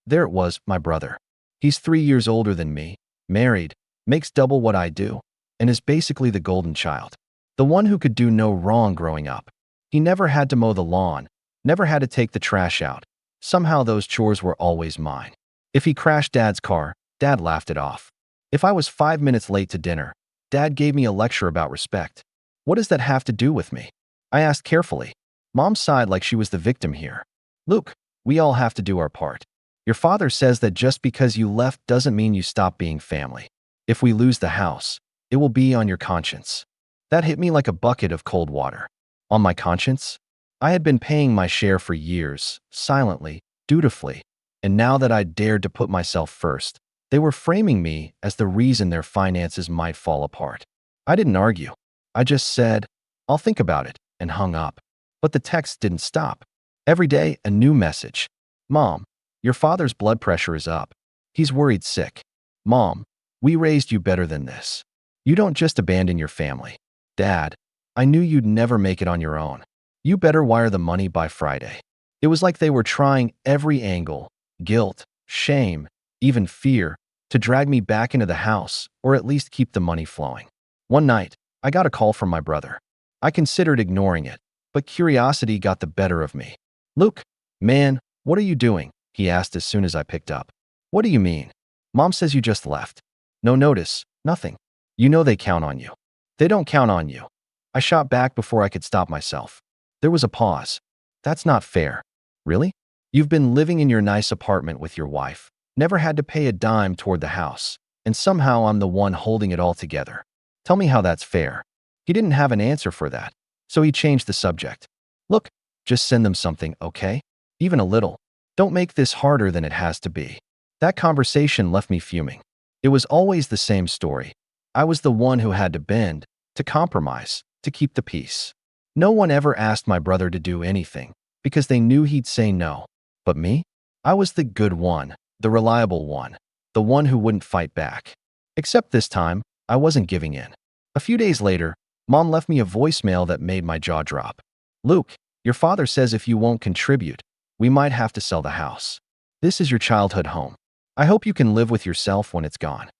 There it was, my brother. He's 3 years older than me, married, makes double what I do, and is basically the golden child. The one who could do no wrong growing up. He never had to mow the lawn, never had to take the trash out. Somehow those chores were always mine. If he crashed Dad's car, Dad laughed it off. If I was 5 minutes late to dinner, Dad gave me a lecture about respect. What does that have to do with me? I asked carefully. Mom sighed like she was the victim here. "Luke, we all have to do our part. Your father says that just because you left doesn't mean you stop being family. If we lose the house, it will be on your conscience." That hit me like a bucket of cold water. On my conscience? I had been paying my share for years, silently, dutifully, and now that I'd dared to put myself first, they were framing me as the reason their finances might fall apart. I didn't argue. I just said, "I'll think about it," and hung up. But the text didn't stop. Every day, a new message. "Mom, your father's blood pressure is up. He's worried sick. Mom, we raised you better than this. You don't just abandon your family. Dad, I knew you'd never make it on your own. You better wire the money by Friday." It was like they were trying every angle, guilt, shame, even fear, to drag me back into the house or at least keep the money flowing. One night, I got a call from my brother. I considered ignoring it, but curiosity got the better of me. "Luke, man, what are you doing?" he asked as soon as I picked up. "What do you mean? Mom says you just left." "No notice, nothing. You know they count on you." "They don't count on you." I shot back before I could stop myself. There was a pause. "That's not fair." "Really? You've been living in your nice apartment with your wife, never had to pay a dime toward the house, and somehow I'm the one holding it all together. Tell me how that's fair." He didn't have an answer for that, so he changed the subject. "Look, just send them something, okay? Even a little. Don't make this harder than it has to be." That conversation left me fuming. It was always the same story. I was the one who had to bend, to compromise, to keep the peace. No one ever asked my brother to do anything, because they knew he'd say no. But me? I was the good one, the reliable one, the one who wouldn't fight back. Except this time, I wasn't giving in. A few days later, Mom left me a voicemail that made my jaw drop. "Luke, your father says if you won't contribute, we might have to sell the house. This is your childhood home. I hope you can live with yourself when it's gone."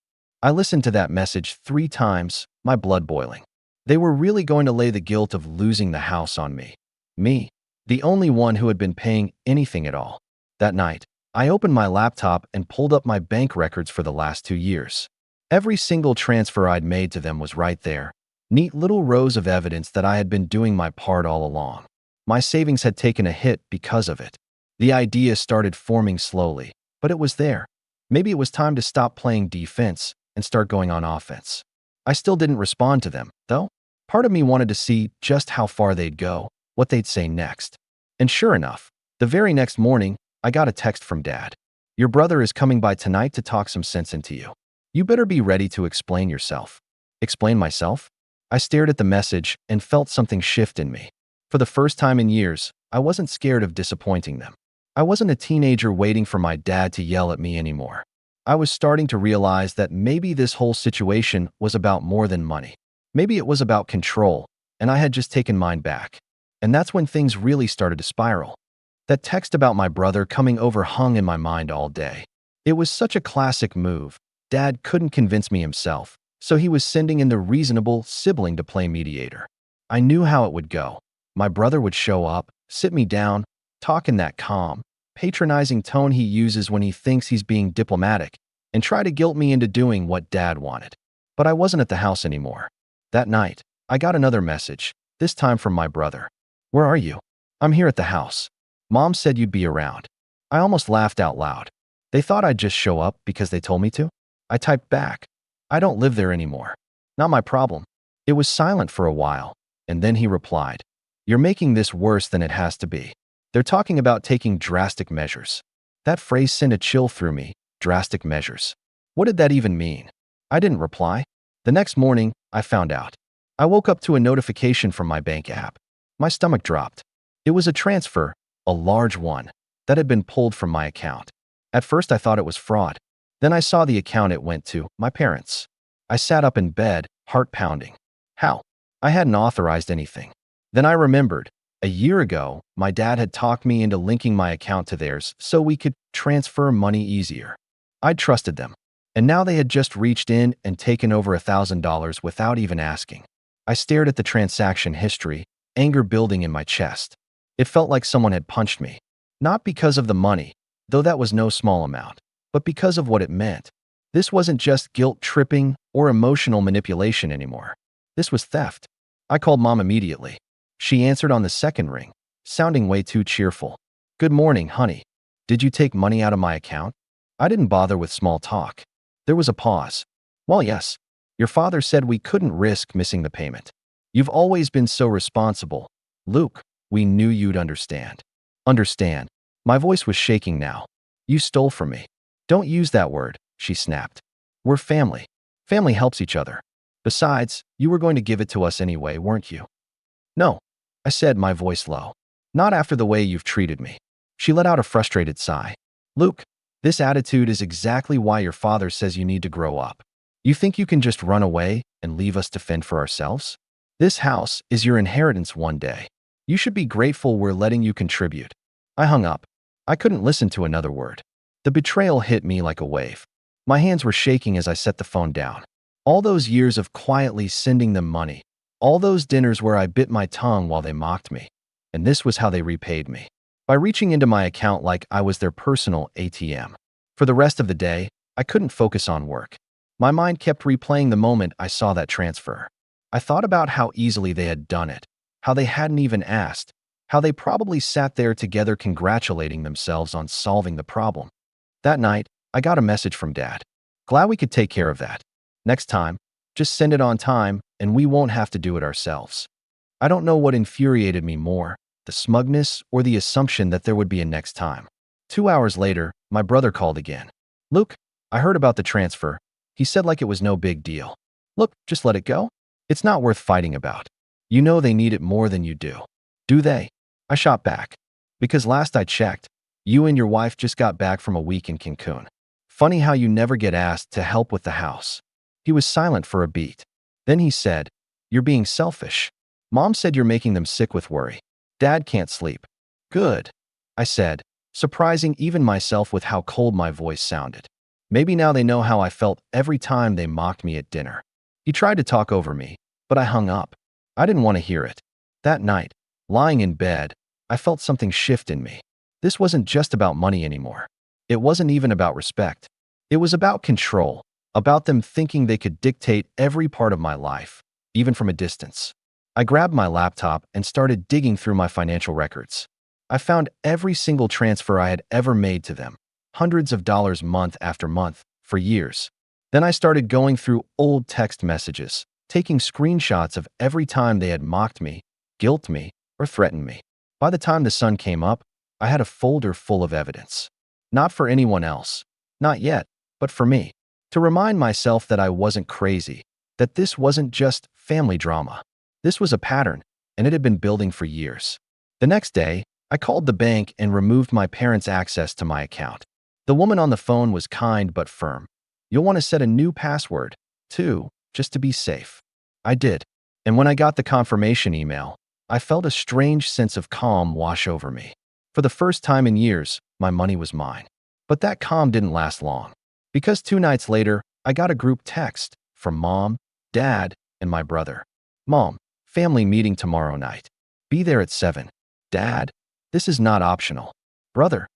I listened to that message 3 times, my blood boiling. They were really going to lay the guilt of losing the house on me. Me, the only one who had been paying anything at all. That night, I opened my laptop and pulled up my bank records for the last 2 years. Every single transfer I'd made to them was right there. Neat little rows of evidence that I had been doing my part all along. My savings had taken a hit because of it. The idea started forming slowly, but it was there. Maybe it was time to stop playing defense and start going on offense. I still didn't respond to them, though. Part of me wanted to see just how far they'd go, what they'd say next. And sure enough, the very next morning, I got a text from Dad. Your brother is coming by tonight to talk some sense into you. You better be ready to explain yourself. Explain myself? I stared at the message and felt something shift in me. For the first time in years, I wasn't scared of disappointing them. I wasn't a teenager waiting for my dad to yell at me anymore. I was starting to realize that maybe this whole situation was about more than money. Maybe it was about control, and I had just taken mine back. And that's when things really started to spiral. That text about my brother coming over hung in my mind all day. It was such a classic move. Dad couldn't convince me himself, so he was sending in the reasonable sibling to play mediator. I knew how it would go. My brother would show up, sit me down, talk in that calm, patronizing tone he uses when he thinks he's being diplomatic, and try to guilt me into doing what Dad wanted. But I wasn't at the house anymore. That night, I got another message, this time from my brother. "Where are you?" "I'm here at the house. Mom said you'd be around." I almost laughed out loud. They thought I'd just show up because they told me to? I typed back, "I don't live there anymore. Not my problem." It was silent for a while, and then he replied, "You're making this worse than it has to be. They're talking about taking drastic measures." That phrase sent a chill through me. Drastic measures. What did that even mean? I didn't reply. The next morning, I found out. I woke up to a notification from my bank app. My stomach dropped. It was a transfer, a large one, that had been pulled from my account. At first, I thought it was fraud. Then I saw the account it went to, my parents. I sat up in bed, heart pounding. How? I hadn't authorized anything. Then I remembered. A year ago, my dad had talked me into linking my account to theirs so we could transfer money easier. I'd trusted them. And now they had just reached in and taken over $1,000 without even asking. I stared at the transaction history, anger building in my chest. It felt like someone had punched me. Not because of the money, though that was no small amount, but because of what it meant. This wasn't just guilt-tripping or emotional manipulation anymore. This was theft. I called Mom immediately. She answered on the second ring, sounding way too cheerful. "Good morning, honey. Did you take money out of my account?" I didn't bother with small talk. There was a pause. "Well, yes. Your father said we couldn't risk missing the payment. You've always been so responsible. Luke, we knew you'd understand." Understand. My voice was shaking now. "You stole from me." "Don't use that word," she snapped. "We're family. Family helps each other. Besides, you were going to give it to us anyway, weren't you?" "No," I said, my voice low. "Not after the way you've treated me." She let out a frustrated sigh. "Luke, this attitude is exactly why your father says you need to grow up. You think you can just run away and leave us to fend for ourselves? This house is your inheritance one day. You should be grateful we're letting you contribute." I hung up. I couldn't listen to another word. The betrayal hit me like a wave. My hands were shaking as I set the phone down. All those years of quietly sending them money. All those dinners where I bit my tongue while they mocked me. And this was how they repaid me. By reaching into my account like I was their personal ATM. For the rest of the day, I couldn't focus on work. My mind kept replaying the moment I saw that transfer. I thought about how easily they had done it, how they hadn't even asked, how they probably sat there together congratulating themselves on solving the problem. That night, I got a message from Dad. "Glad we could take care of that. Next time, just send it on time and we won't have to do it ourselves." I don't know what infuriated me more, the smugness or the assumption that there would be a next time. 2 hours later, my brother called again. "Luke, I heard about the transfer." He said like it was no big deal. "Look, just let it go. It's not worth fighting about. You know they need it more than you do." "Do they?" I shot back. "Because last I checked, you and your wife just got back from a week in Cancun. Funny how you never get asked to help with the house." He was silent for a beat. Then he said, "You're being selfish. Mom said you're making them sick with worry. Dad can't sleep." "Good," I said, surprising even myself with how cold my voice sounded. Maybe now they know how I felt every time they mocked me at dinner. He tried to talk over me, but I hung up. I didn't want to hear it. That night, lying in bed, I felt something shift in me. This wasn't just about money anymore. It wasn't even about respect. It was about control, about them thinking they could dictate every part of my life, even from a distance. I grabbed my laptop and started digging through my financial records. I found every single transfer I had ever made to them, hundreds of dollars month after month, for years. Then I started going through old text messages, taking screenshots of every time they had mocked me, guilt me, or threatened me. By the time the sun came up, I had a folder full of evidence. Not for anyone else. Not yet, but for me. To remind myself that I wasn't crazy, that this wasn't just family drama. This was a pattern, and it had been building for years. The next day, I called the bank and removed my parents' access to my account. The woman on the phone was kind but firm. You'll want to set a new password, too, just to be safe. I did. And when I got the confirmation email, I felt a strange sense of calm wash over me. For the first time in years, my money was mine. But that calm didn't last long. Because 2 nights later, I got a group text from Mom, Dad, and my brother. Mom, family meeting tomorrow night. Be there at 7. Dad, this is not optional. Brother,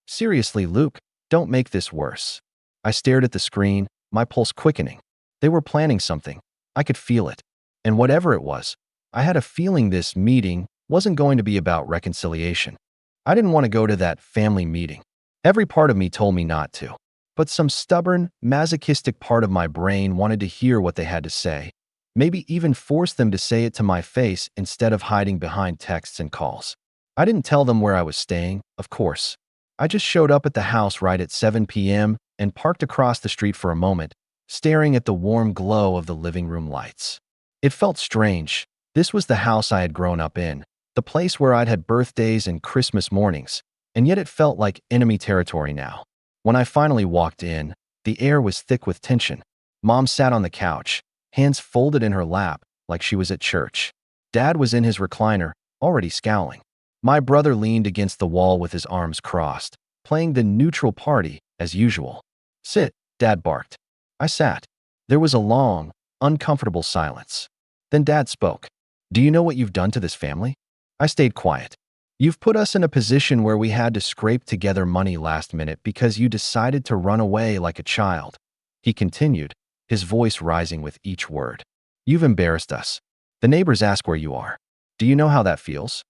seriously, Luke, don't make this worse. I stared at the screen, my pulse quickening. They were planning something. I could feel it. And whatever it was, I had a feeling this meeting wasn't going to be about reconciliation. I didn't want to go to that family meeting. Every part of me told me not to. But some stubborn, masochistic part of my brain wanted to hear what they had to say, maybe even force them to say it to my face instead of hiding behind texts and calls. I didn't tell them where I was staying, of course. I just showed up at the house right at 7 p.m. and parked across the street for a moment, staring at the warm glow of the living room lights. It felt strange. This was the house I had grown up in, the place where I'd had birthdays and Christmas mornings, and yet it felt like enemy territory now. When I finally walked in, the air was thick with tension. Mom sat on the couch, hands folded in her lap like she was at church. Dad was in his recliner, already scowling. My brother leaned against the wall with his arms crossed, playing the neutral party as usual. Sit, Dad barked. I sat. There was a long, uncomfortable silence. Then Dad spoke. Do you know what you've done to this family? I stayed quiet. You've put us in a position where we had to scrape together money last minute because you decided to run away like a child. He continued, his voice rising with each word. You've embarrassed us. The neighbors ask where you are. Do you know how that feels?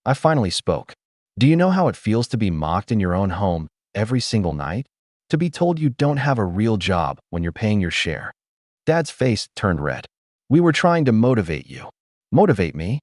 I finally spoke. Do you know how it feels to be mocked in your own home every single night? To be told you don't have a real job when you're paying your share? Dad's face turned red. We were trying to motivate you. Motivate me?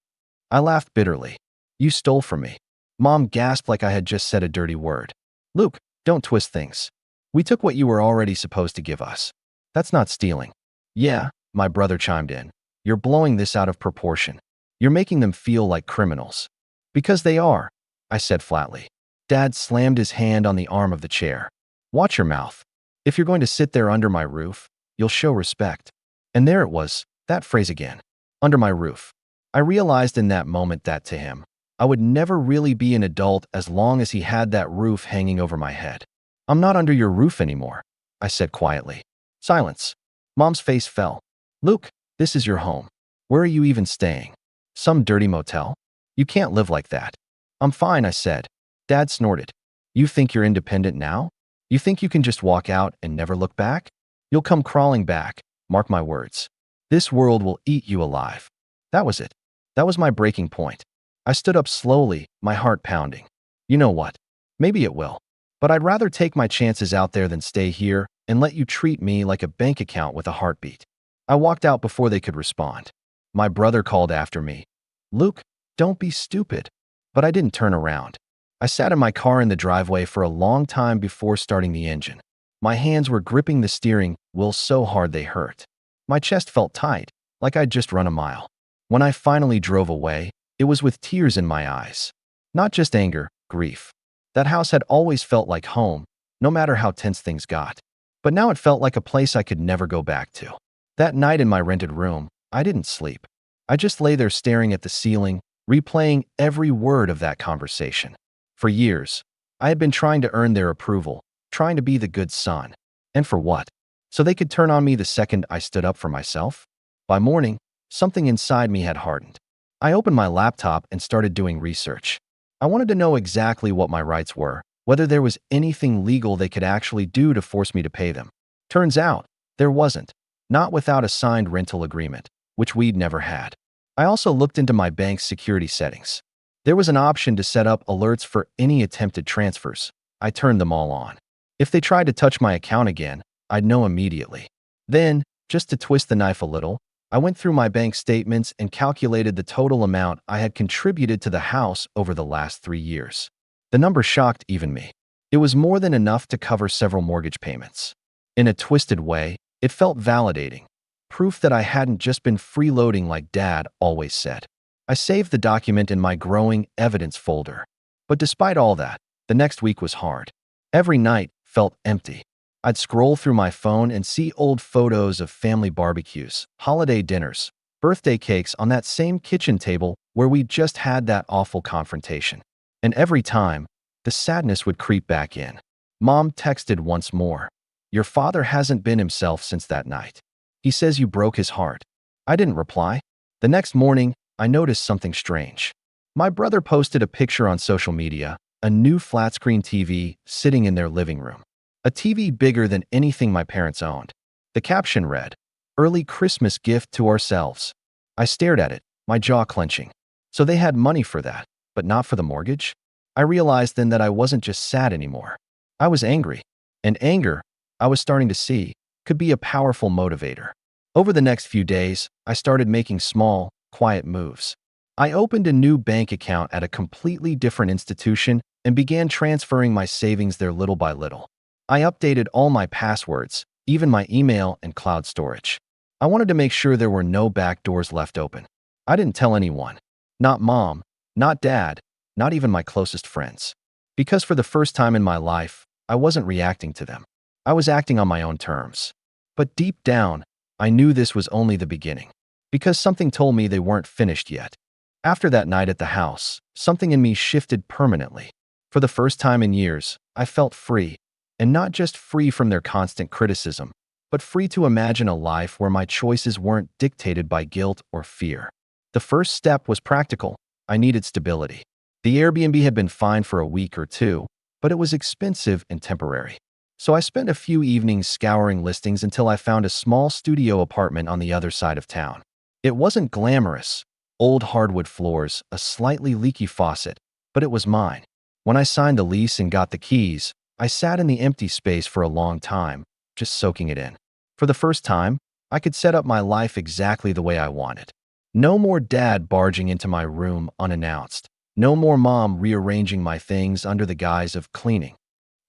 I laughed bitterly. You stole from me. Mom gasped like I had just said a dirty word. Luke, don't twist things. We took what you were already supposed to give us. That's not stealing. Yeah, my brother chimed in. You're blowing this out of proportion. You're making them feel like criminals. Because they are, I said flatly. Dad slammed his hand on the arm of the chair. Watch your mouth. If you're going to sit there under my roof, you'll show respect. And there it was, that phrase again. Under my roof. I realized in that moment that to him, I would never really be an adult as long as he had that roof hanging over my head. I'm not under your roof anymore, I said quietly. Silence. Mom's face fell. Luke, this is your home. Where are you even staying? Some dirty motel? You can't live like that. I'm fine, I said. Dad snorted. You think you're independent now? You think you can just walk out and never look back? You'll come crawling back, mark my words. This world will eat you alive. That was it. That was my breaking point. I stood up slowly, my heart pounding. You know what? Maybe it will. But I'd rather take my chances out there than stay here and let you treat me like a bank account with a heartbeat. I walked out before they could respond. My brother called after me. Luke, don't be stupid. But I didn't turn around. I sat in my car in the driveway for a long time before starting the engine. My hands were gripping the steering wheel so hard they hurt. My chest felt tight, like I'd just run a mile. When I finally drove away, it was with tears in my eyes. Not just anger, grief. That house had always felt like home, no matter how tense things got. But now it felt like a place I could never go back to. That night in my rented room, I didn't sleep. I just lay there staring at the ceiling, replaying every word of that conversation. For years, I had been trying to earn their approval, trying to be the good son. And for what? So they could turn on me the second I stood up for myself? By morning, something inside me had hardened. I opened my laptop and started doing research. I wanted to know exactly what my rights were, whether there was anything legal they could actually do to force me to pay them. Turns out, there wasn't, not without a signed rental agreement, which we'd never had. I also looked into my bank's security settings. There was an option to set up alerts for any attempted transfers. I turned them all on. If they tried to touch my account again, I'd know immediately. Then, just to twist the knife a little, I went through my bank statements and calculated the total amount I had contributed to the house over the last 3 years. The number shocked even me. It was more than enough to cover several mortgage payments. In a twisted way, it felt validating, proof that I hadn't just been freeloading like Dad always said. I saved the document in my growing evidence folder. But despite all that, the next week was hard. Every night felt empty. I'd scroll through my phone and see old photos of family barbecues, holiday dinners, birthday cakes on that same kitchen table where we just had that awful confrontation. And every time, the sadness would creep back in. Mom texted once more. "Your father hasn't been himself since that night. He says you broke his heart." I didn't reply. The next morning, I noticed something strange. My brother posted a picture on social media, a new flat-screen TV sitting in their living room. A TV bigger than anything my parents owned. The caption read, "Early Christmas gift to ourselves." I stared at it, my jaw clenching. So they had money for that, but not for the mortgage? I realized then that I wasn't just sad anymore. I was angry. And anger, I was starting to see, could be a powerful motivator. Over the next few days, I started making small, quiet moves. I opened a new bank account at a completely different institution and began transferring my savings there little by little. I updated all my passwords, even my email and cloud storage. I wanted to make sure there were no back doors left open. I didn't tell anyone. Not Mom, not Dad, not even my closest friends. Because for the first time in my life, I wasn't reacting to them. I was acting on my own terms. But deep down, I knew this was only the beginning. Because something told me they weren't finished yet. After that night at the house, something in me shifted permanently. For the first time in years, I felt free. And not just free from their constant criticism, but free to imagine a life where my choices weren't dictated by guilt or fear. The first step was practical. I needed stability. The Airbnb had been fine for a week or two, but it was expensive and temporary. So I spent a few evenings scouring listings until I found a small studio apartment on the other side of town. It wasn't glamorous, old hardwood floors, a slightly leaky faucet, but it was mine. When I signed the lease and got the keys, I sat in the empty space for a long time, just soaking it in. For the first time, I could set up my life exactly the way I wanted. No more Dad barging into my room unannounced. No more Mom rearranging my things under the guise of cleaning.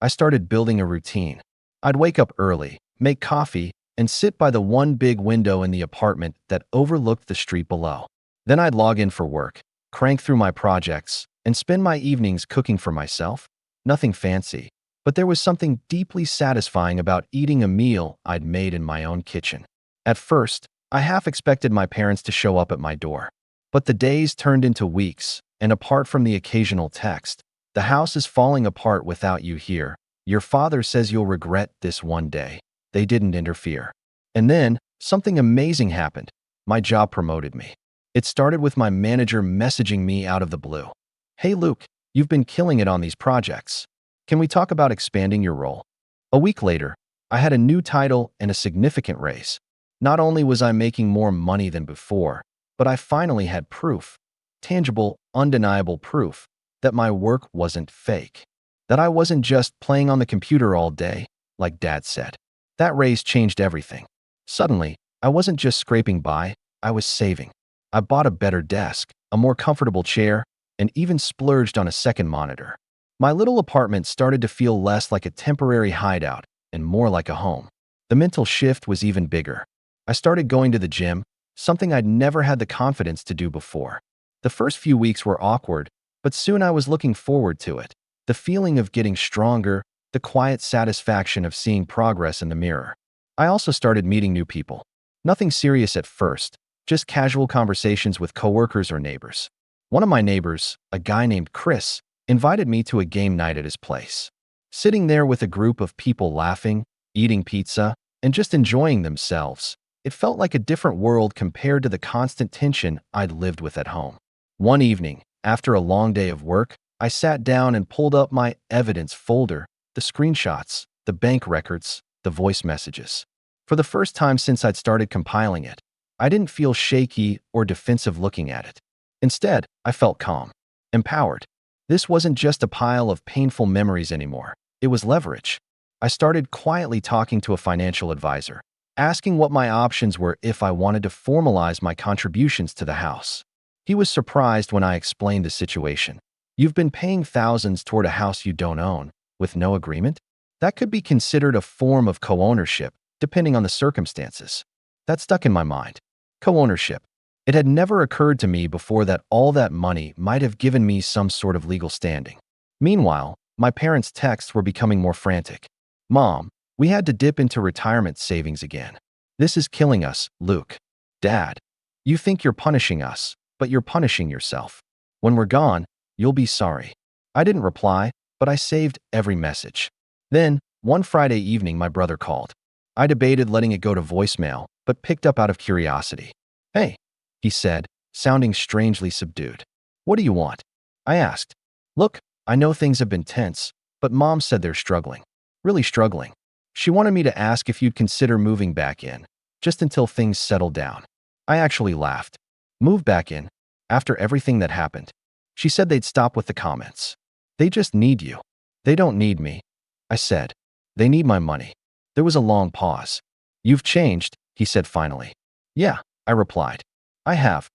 I started building a routine. I'd wake up early, make coffee, and sit by the one big window in the apartment that overlooked the street below. Then I'd log in for work, crank through my projects, and spend my evenings cooking for myself. Nothing fancy, but there was something deeply satisfying about eating a meal I'd made in my own kitchen. At first, I half expected my parents to show up at my door. But the days turned into weeks, and apart from the occasional text, "The house is falling apart without you here. Your father says you'll regret this one day," they didn't interfere. And then, something amazing happened. My job promoted me. It started with my manager messaging me out of the blue. "Hey Luke, you've been killing it on these projects. Can we talk about expanding your role?" A week later, I had a new title and a significant raise. Not only was I making more money than before, but I finally had proof, tangible, undeniable proof, that my work wasn't fake. That I wasn't just playing on the computer all day, like Dad said. That raise changed everything. Suddenly, I wasn't just scraping by, I was saving. I bought a better desk, a more comfortable chair, and even splurged on a second monitor. My little apartment started to feel less like a temporary hideout and more like a home. The mental shift was even bigger. I started going to the gym, something I'd never had the confidence to do before. The first few weeks were awkward, but soon I was looking forward to it. The feeling of getting stronger, the quiet satisfaction of seeing progress in the mirror. I also started meeting new people. Nothing serious at first, just casual conversations with coworkers or neighbors. One of my neighbors, a guy named Chris, invited me to a game night at his place. Sitting there with a group of people laughing, eating pizza, and just enjoying themselves, it felt like a different world compared to the constant tension I'd lived with at home. One evening, after a long day of work, I sat down and pulled up my evidence folder, the screenshots, the bank records, the voice messages. For the first time since I'd started compiling it, I didn't feel shaky or defensive looking at it. Instead, I felt calm, empowered. This wasn't just a pile of painful memories anymore. It was leverage. I started quietly talking to a financial advisor, asking what my options were if I wanted to formalize my contributions to the house. He was surprised when I explained the situation. "You've been paying thousands toward a house you don't own. with no agreement? That could be considered a form of co-ownership, depending on the circumstances. That stuck in my mind. Co-ownership. It had never occurred to me before that all that money might have given me some sort of legal standing. Meanwhile, my parents' texts were becoming more frantic. Mom, we had to dip into retirement savings again. This is killing us, Luke. Dad, you think you're punishing us, but you're punishing yourself. When we're gone, you'll be sorry. I didn't reply, but I saved every message. Then, one Friday evening, my brother called. I debated letting it go to voicemail, but picked up out of curiosity. Hey, he said, sounding strangely subdued. What do you want? I asked. Look, I know things have been tense, but Mom said they're struggling. Really struggling. She wanted me to ask if you'd consider moving back in, just until things settle down. I actually laughed. Move back in? After everything that happened? She said they'd stop with the comments. They just need you. They don't need me. I said. They need my money. There was a long pause. You've changed, he said finally. Yeah, I replied. I have.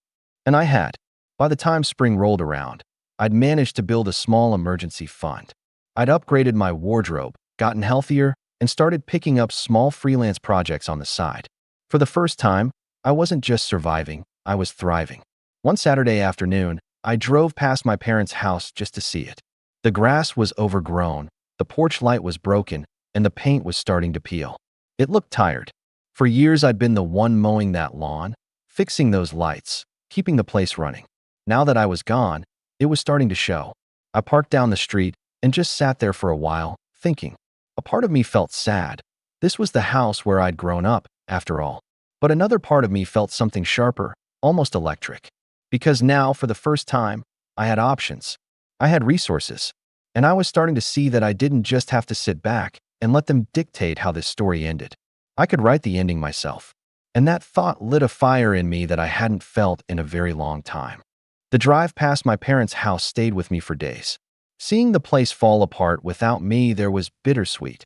And I had. By the time spring rolled around, I'd managed to build a small emergency fund. I'd upgraded my wardrobe, gotten healthier, and started picking up small freelance projects on the side. For the first time, I wasn't just surviving, I was thriving. One Saturday afternoon, I drove past my parents' house just to see it. The grass was overgrown, the porch light was broken, and the paint was starting to peel. It looked tired. For years, I'd been the one mowing that lawn, fixing those lights, keeping the place running. Now that I was gone, it was starting to show. I parked down the street and just sat there for a while, thinking. A part of me felt sad. This was the house where I'd grown up, after all. But another part of me felt something sharper, almost electric. Because now, for the first time, I had options. I had resources. And I was starting to see that I didn't just have to sit back and let them dictate how this story ended. I could write the ending myself. And that thought lit a fire in me that I hadn't felt in a very long time. The drive past my parents' house stayed with me for days. Seeing the place fall apart without me, there was bittersweet.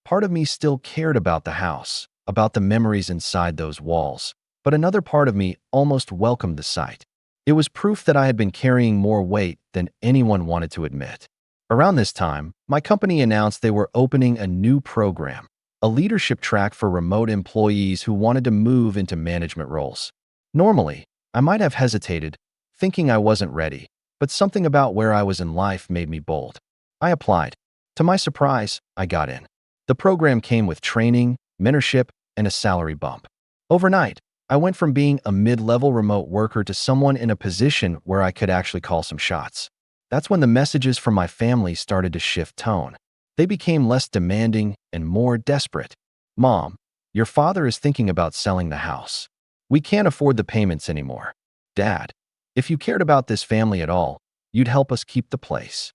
Part of me still cared about the house, about the memories inside those walls, but another part of me almost welcomed the sight. It was proof that I had been carrying more weight than anyone wanted to admit. Around this time, my company announced they were opening a new program, a leadership track for remote employees who wanted to move into management roles. Normally, I might have hesitated, thinking I wasn't ready, but something about where I was in life made me bold. I applied. To my surprise, I got in. The program came with training, mentorship, and a salary bump. Overnight, I went from being a mid-level remote worker to someone in a position where I could actually call some shots. That's when the messages from my family started to shift tone. They became less demanding and more desperate. Mom, your father is thinking about selling the house. We can't afford the payments anymore. Dad, if you cared about this family at all, you'd help us keep the place.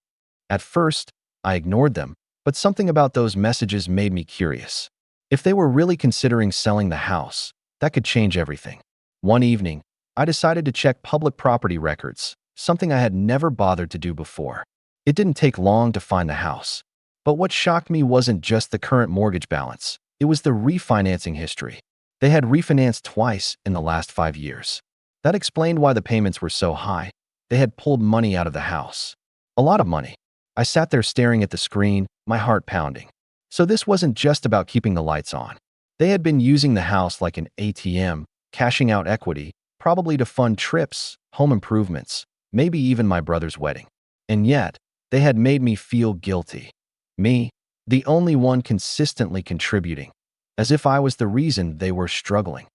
At first, I ignored them, but something about those messages made me curious. If they were really considering selling the house, that could change everything. One evening, I decided to check public property records, something I had never bothered to do before. It didn't take long to find the house. But what shocked me wasn't just the current mortgage balance. It was the refinancing history. They had refinanced twice in the last 5 years. That explained why the payments were so high. They had pulled money out of the house. A lot of money. I sat there staring at the screen, my heart pounding. So this wasn't just about keeping the lights on. They had been using the house like an ATM, cashing out equity, probably to fund trips, home improvements, maybe even my brother's wedding. And yet, they had made me feel guilty. Me, the only one consistently contributing, as if I was the reason they were struggling.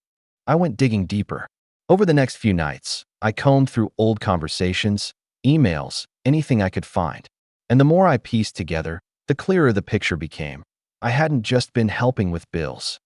I went digging deeper. Over the next few nights, I combed through old conversations, emails, anything I could find. And the more I pieced together, the clearer the picture became. I hadn't just been helping with bills.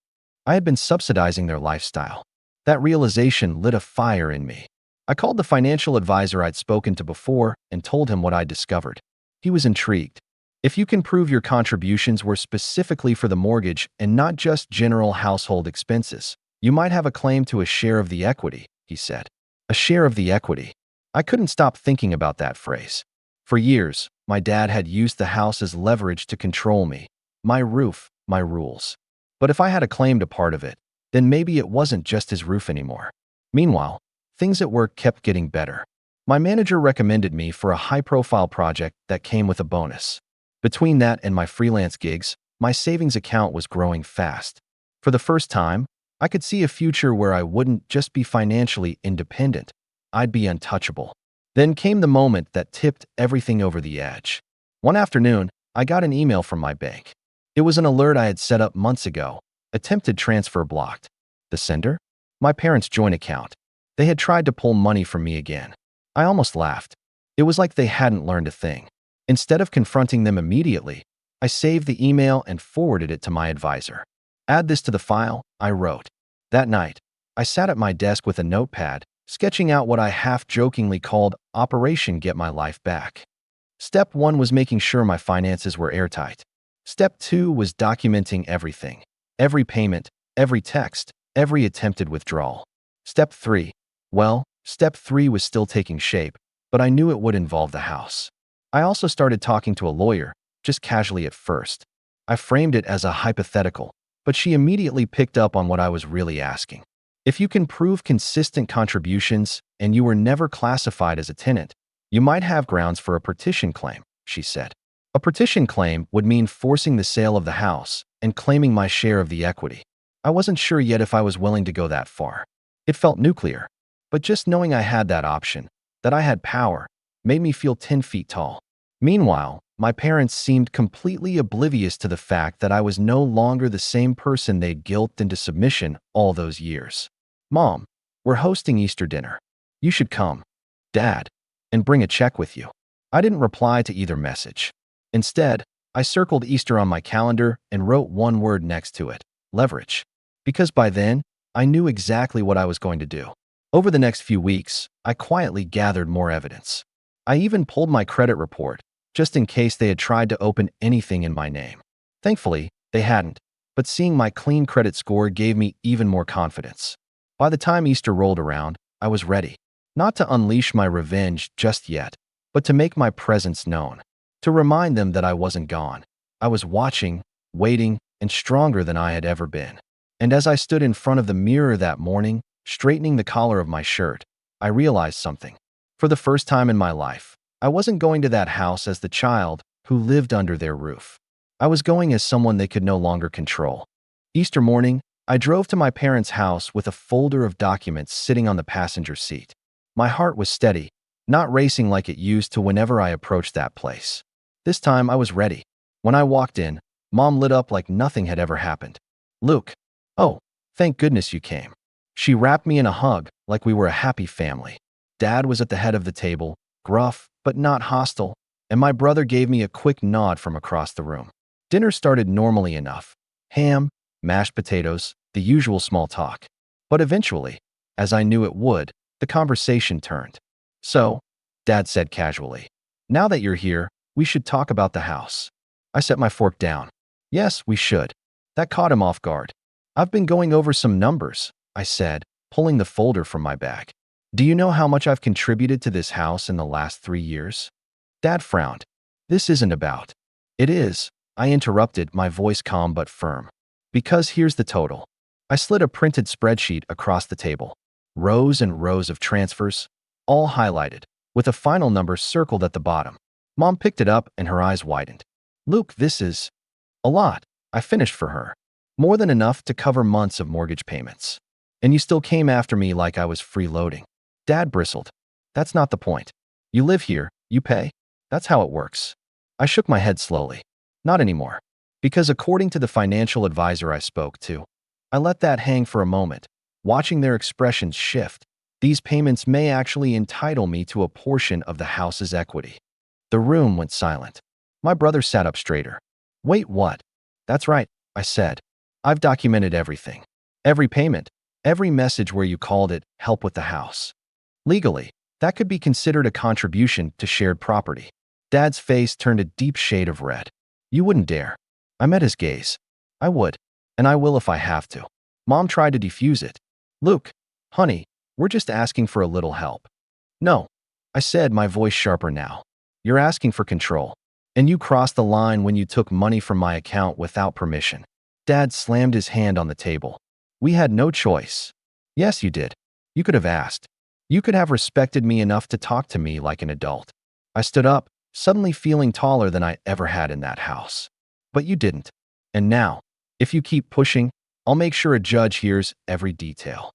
I had been subsidizing their lifestyle. That realization lit a fire in me. I called the financial advisor I'd spoken to before and told him what I'd discovered. He was intrigued. If you can prove your contributions were specifically for the mortgage and not just general household expenses, you might have a claim to a share of the equity, he said. A share of the equity. I couldn't stop thinking about that phrase. For years, my dad had used the house as leverage to control me. My roof, my rules. But if I had a claim to part of it, then maybe it wasn't just his roof anymore. Meanwhile, things at work kept getting better. My manager recommended me for a high-profile project that came with a bonus. Between that and my freelance gigs, my savings account was growing fast. For the first time, I could see a future where I wouldn't just be financially independent, I'd be untouchable. Then came the moment that tipped everything over the edge. One afternoon, I got an email from my bank. It was an alert I had set up months ago. Attempted transfer blocked. The sender? My parents' joint account. They had tried to pull money from me again. I almost laughed. It was like they hadn't learned a thing. Instead of confronting them immediately, I saved the email and forwarded it to my advisor. Add this to the file, I wrote. That night, I sat at my desk with a notepad, sketching out what I half-jokingly called Operation Get My Life Back. Step 1 was making sure my finances were airtight. Step 2 was documenting everything. Every payment, every text, every attempted withdrawal. Step 3. Step 3 was still taking shape, but I knew it would involve the house. I also started talking to a lawyer, just casually at first. I framed it as a hypothetical, but she immediately picked up on what I was really asking. If you can prove consistent contributions and you were never classified as a tenant, you might have grounds for a partition claim, she said. A partition claim would mean forcing the sale of the house and claiming my share of the equity. I wasn't sure yet if I was willing to go that far. It felt nuclear, but just knowing I had that option, that I had power, made me feel 10 feet tall. Meanwhile, my parents seemed completely oblivious to the fact that I was no longer the same person they'd guilted into submission all those years. Mom, we're hosting Easter dinner. You should come. Dad, and bring a check with you. I didn't reply to either message. Instead, I circled Easter on my calendar and wrote one word next to it, leverage. Because by then, I knew exactly what I was going to do. Over the next few weeks, I quietly gathered more evidence. I even pulled my credit report, just in case they had tried to open anything in my name. Thankfully, they hadn't, but seeing my clean credit score gave me even more confidence. By the time Easter rolled around, I was ready. Not to unleash my revenge just yet, but to make my presence known. To remind them that I wasn't gone. I was watching, waiting, and stronger than I had ever been. And as I stood in front of the mirror that morning, straightening the collar of my shirt, I realized something. For the first time in my life, I wasn't going to that house as the child who lived under their roof. I was going as someone they could no longer control. Easter morning, I drove to my parents' house with a folder of documents sitting on the passenger seat. My heart was steady, not racing like it used to whenever I approached that place. This time I was ready. When I walked in, Mom lit up like nothing had ever happened. Luke. Oh, thank goodness you came. She wrapped me in a hug like we were a happy family. Dad was at the head of the table, gruff but not hostile, and my brother gave me a quick nod from across the room. Dinner started normally enough. Ham, mashed potatoes, the usual small talk. But eventually, as I knew it would, the conversation turned. So, Dad said casually, now that you're here, we should talk about the house. I set my fork down. Yes, we should. That caught him off guard. I've been going over some numbers, I said, pulling the folder from my bag. Do you know how much I've contributed to this house in the last 3 years? Dad frowned. This isn't about. It is, I interrupted, my voice calm but firm. Because here's the total. I slid a printed spreadsheet across the table. Rows and rows of transfers, all highlighted, with a final number circled at the bottom. Mom picked it up and her eyes widened. Luke, this is a lot. I finished for her. More than enough to cover months of mortgage payments. And you still came after me like I was freeloading. Dad bristled. That's not the point. You live here, you pay. That's how it works. I shook my head slowly. Not anymore. Because according to the financial advisor I spoke to, I let that hang for a moment, watching their expressions shift. These payments may actually entitle me to a portion of the house's equity. The room went silent. My brother sat up straighter. Wait, what? That's right, I said. I've documented everything. Every payment, every message where you called it help with the house. Legally, that could be considered a contribution to shared property. Dad's face turned a deep shade of red. You wouldn't dare. I met his gaze. I would, and I will if I have to. Mom tried to defuse it. Luke, honey, we're just asking for a little help. No, I said, my voice sharper now. You're asking for control. And you crossed the line when you took money from my account without permission. Dad slammed his hand on the table. We had no choice. Yes, you did. You could have asked. You could have respected me enough to talk to me like an adult. I stood up, suddenly feeling taller than I ever had in that house. But you didn't. And now, if you keep pushing, I'll make sure a judge hears every detail.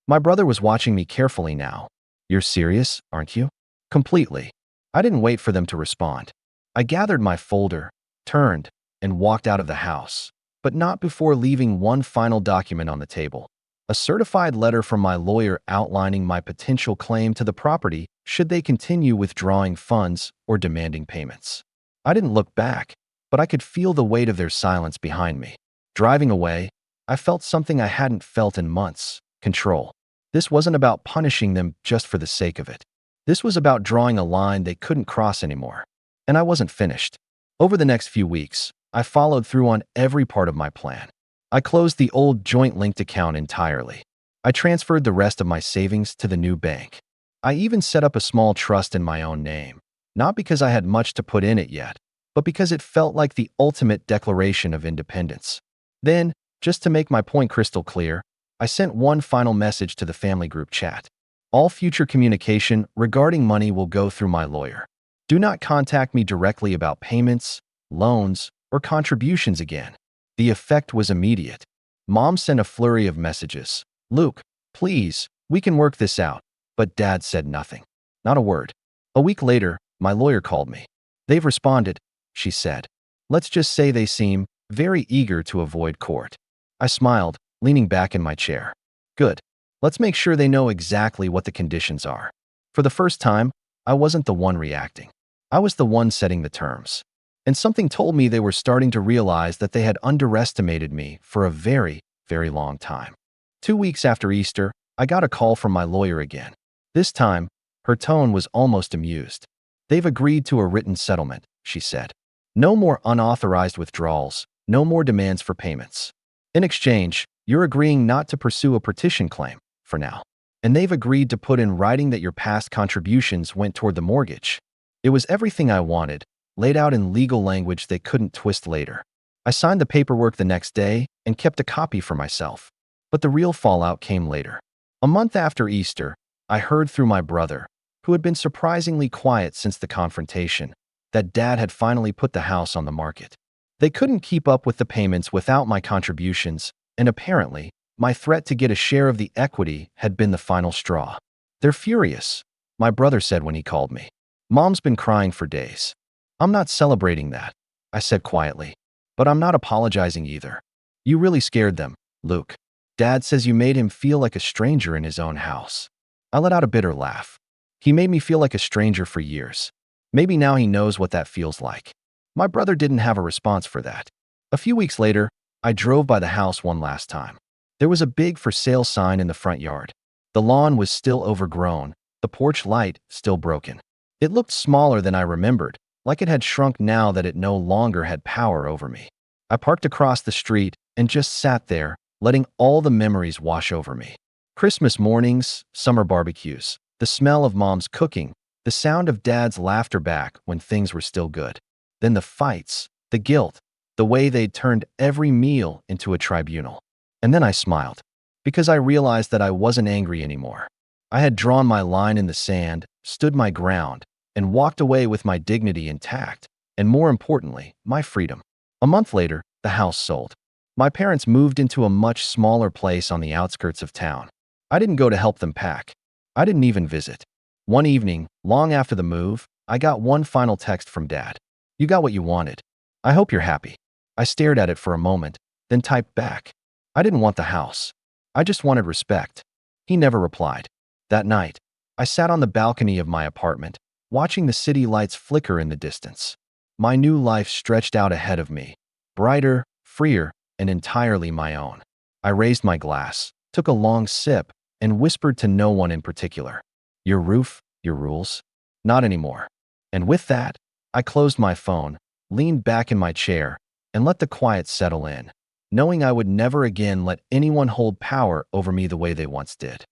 My brother was watching me carefully now. You're serious, aren't you? Completely. I didn't wait for them to respond. I gathered my folder, turned, and walked out of the house, but not before leaving one final document on the table. A certified letter from my lawyer outlining my potential claim to the property should they continue withdrawing funds or demanding payments. I didn't look back, but I could feel the weight of their silence behind me. Driving away, I felt something I hadn't felt in months: control. This wasn't about punishing them just for the sake of it. This was about drawing a line they couldn't cross anymore. And I wasn't finished. Over the next few weeks, I followed through on every part of my plan. I closed the old joint-linked account entirely. I transferred the rest of my savings to the new bank. I even set up a small trust in my own name, not because I had much to put in it yet, but because it felt like the ultimate declaration of independence. Then, just to make my point crystal clear, I sent one final message to the family group chat. All future communication regarding money will go through my lawyer. Do not contact me directly about payments, loans, or contributions again. The effect was immediate. Mom sent a flurry of messages. Luke, please, we can work this out. But Dad said nothing. Not a word. A week later, my lawyer called me. They've responded, she said. Let's just say they seem very eager to avoid court. I smiled, leaning back in my chair. Good. Let's make sure they know exactly what the conditions are. For the first time, I wasn't the one reacting. I was the one setting the terms. And something told me they were starting to realize that they had underestimated me for a very, very long time. 2 weeks after Easter, I got a call from my lawyer again. This time, her tone was almost amused. They've agreed to a written settlement, she said. No more unauthorized withdrawals, no more demands for payments. In exchange, you're agreeing not to pursue a petition claim, for now. And they've agreed to put in writing that your past contributions went toward the mortgage. It was everything I wanted, laid out in legal language they couldn't twist later. I signed the paperwork the next day and kept a copy for myself. But the real fallout came later. A month after Easter, I heard through my brother, who had been surprisingly quiet since the confrontation, that Dad had finally put the house on the market. They couldn't keep up with the payments without my contributions, and apparently, my threat to get a share of the equity had been the final straw. They're furious, my brother said when he called me. Mom's been crying for days. I'm not celebrating that, I said quietly. But I'm not apologizing either. You really scared them, Luke. Dad says you made him feel like a stranger in his own house. I let out a bitter laugh. He made me feel like a stranger for years. Maybe now he knows what that feels like. My brother didn't have a response for that. A few weeks later, I drove by the house one last time. There was a big for sale sign in the front yard. The lawn was still overgrown, the porch light still broken. It looked smaller than I remembered, like it had shrunk now that it no longer had power over me. I parked across the street and just sat there, letting all the memories wash over me. Christmas mornings, summer barbecues, the smell of Mom's cooking, the sound of Dad's laughter back when things were still good. Then the fights, the guilt, the way they'd turned every meal into a tribunal. And then I smiled, because I realized that I wasn't angry anymore. I had drawn my line in the sand, stood my ground, and walked away with my dignity intact, and more importantly, my freedom. A month later, the house sold. My parents moved into a much smaller place on the outskirts of town. I didn't go to help them pack. I didn't even visit. One evening, long after the move, I got one final text from Dad. You got what you wanted. I hope you're happy. I stared at it for a moment, then typed back. I didn't want the house. I just wanted respect. He never replied. That night, I sat on the balcony of my apartment, watching the city lights flicker in the distance. My new life stretched out ahead of me, brighter, freer, and entirely my own. I raised my glass, took a long sip, and whispered to no one in particular. Your roof, your rules? Not anymore. And with that, I closed my phone, leaned back in my chair, and let the quiet settle in, knowing I would never again let anyone hold power over me the way they once did.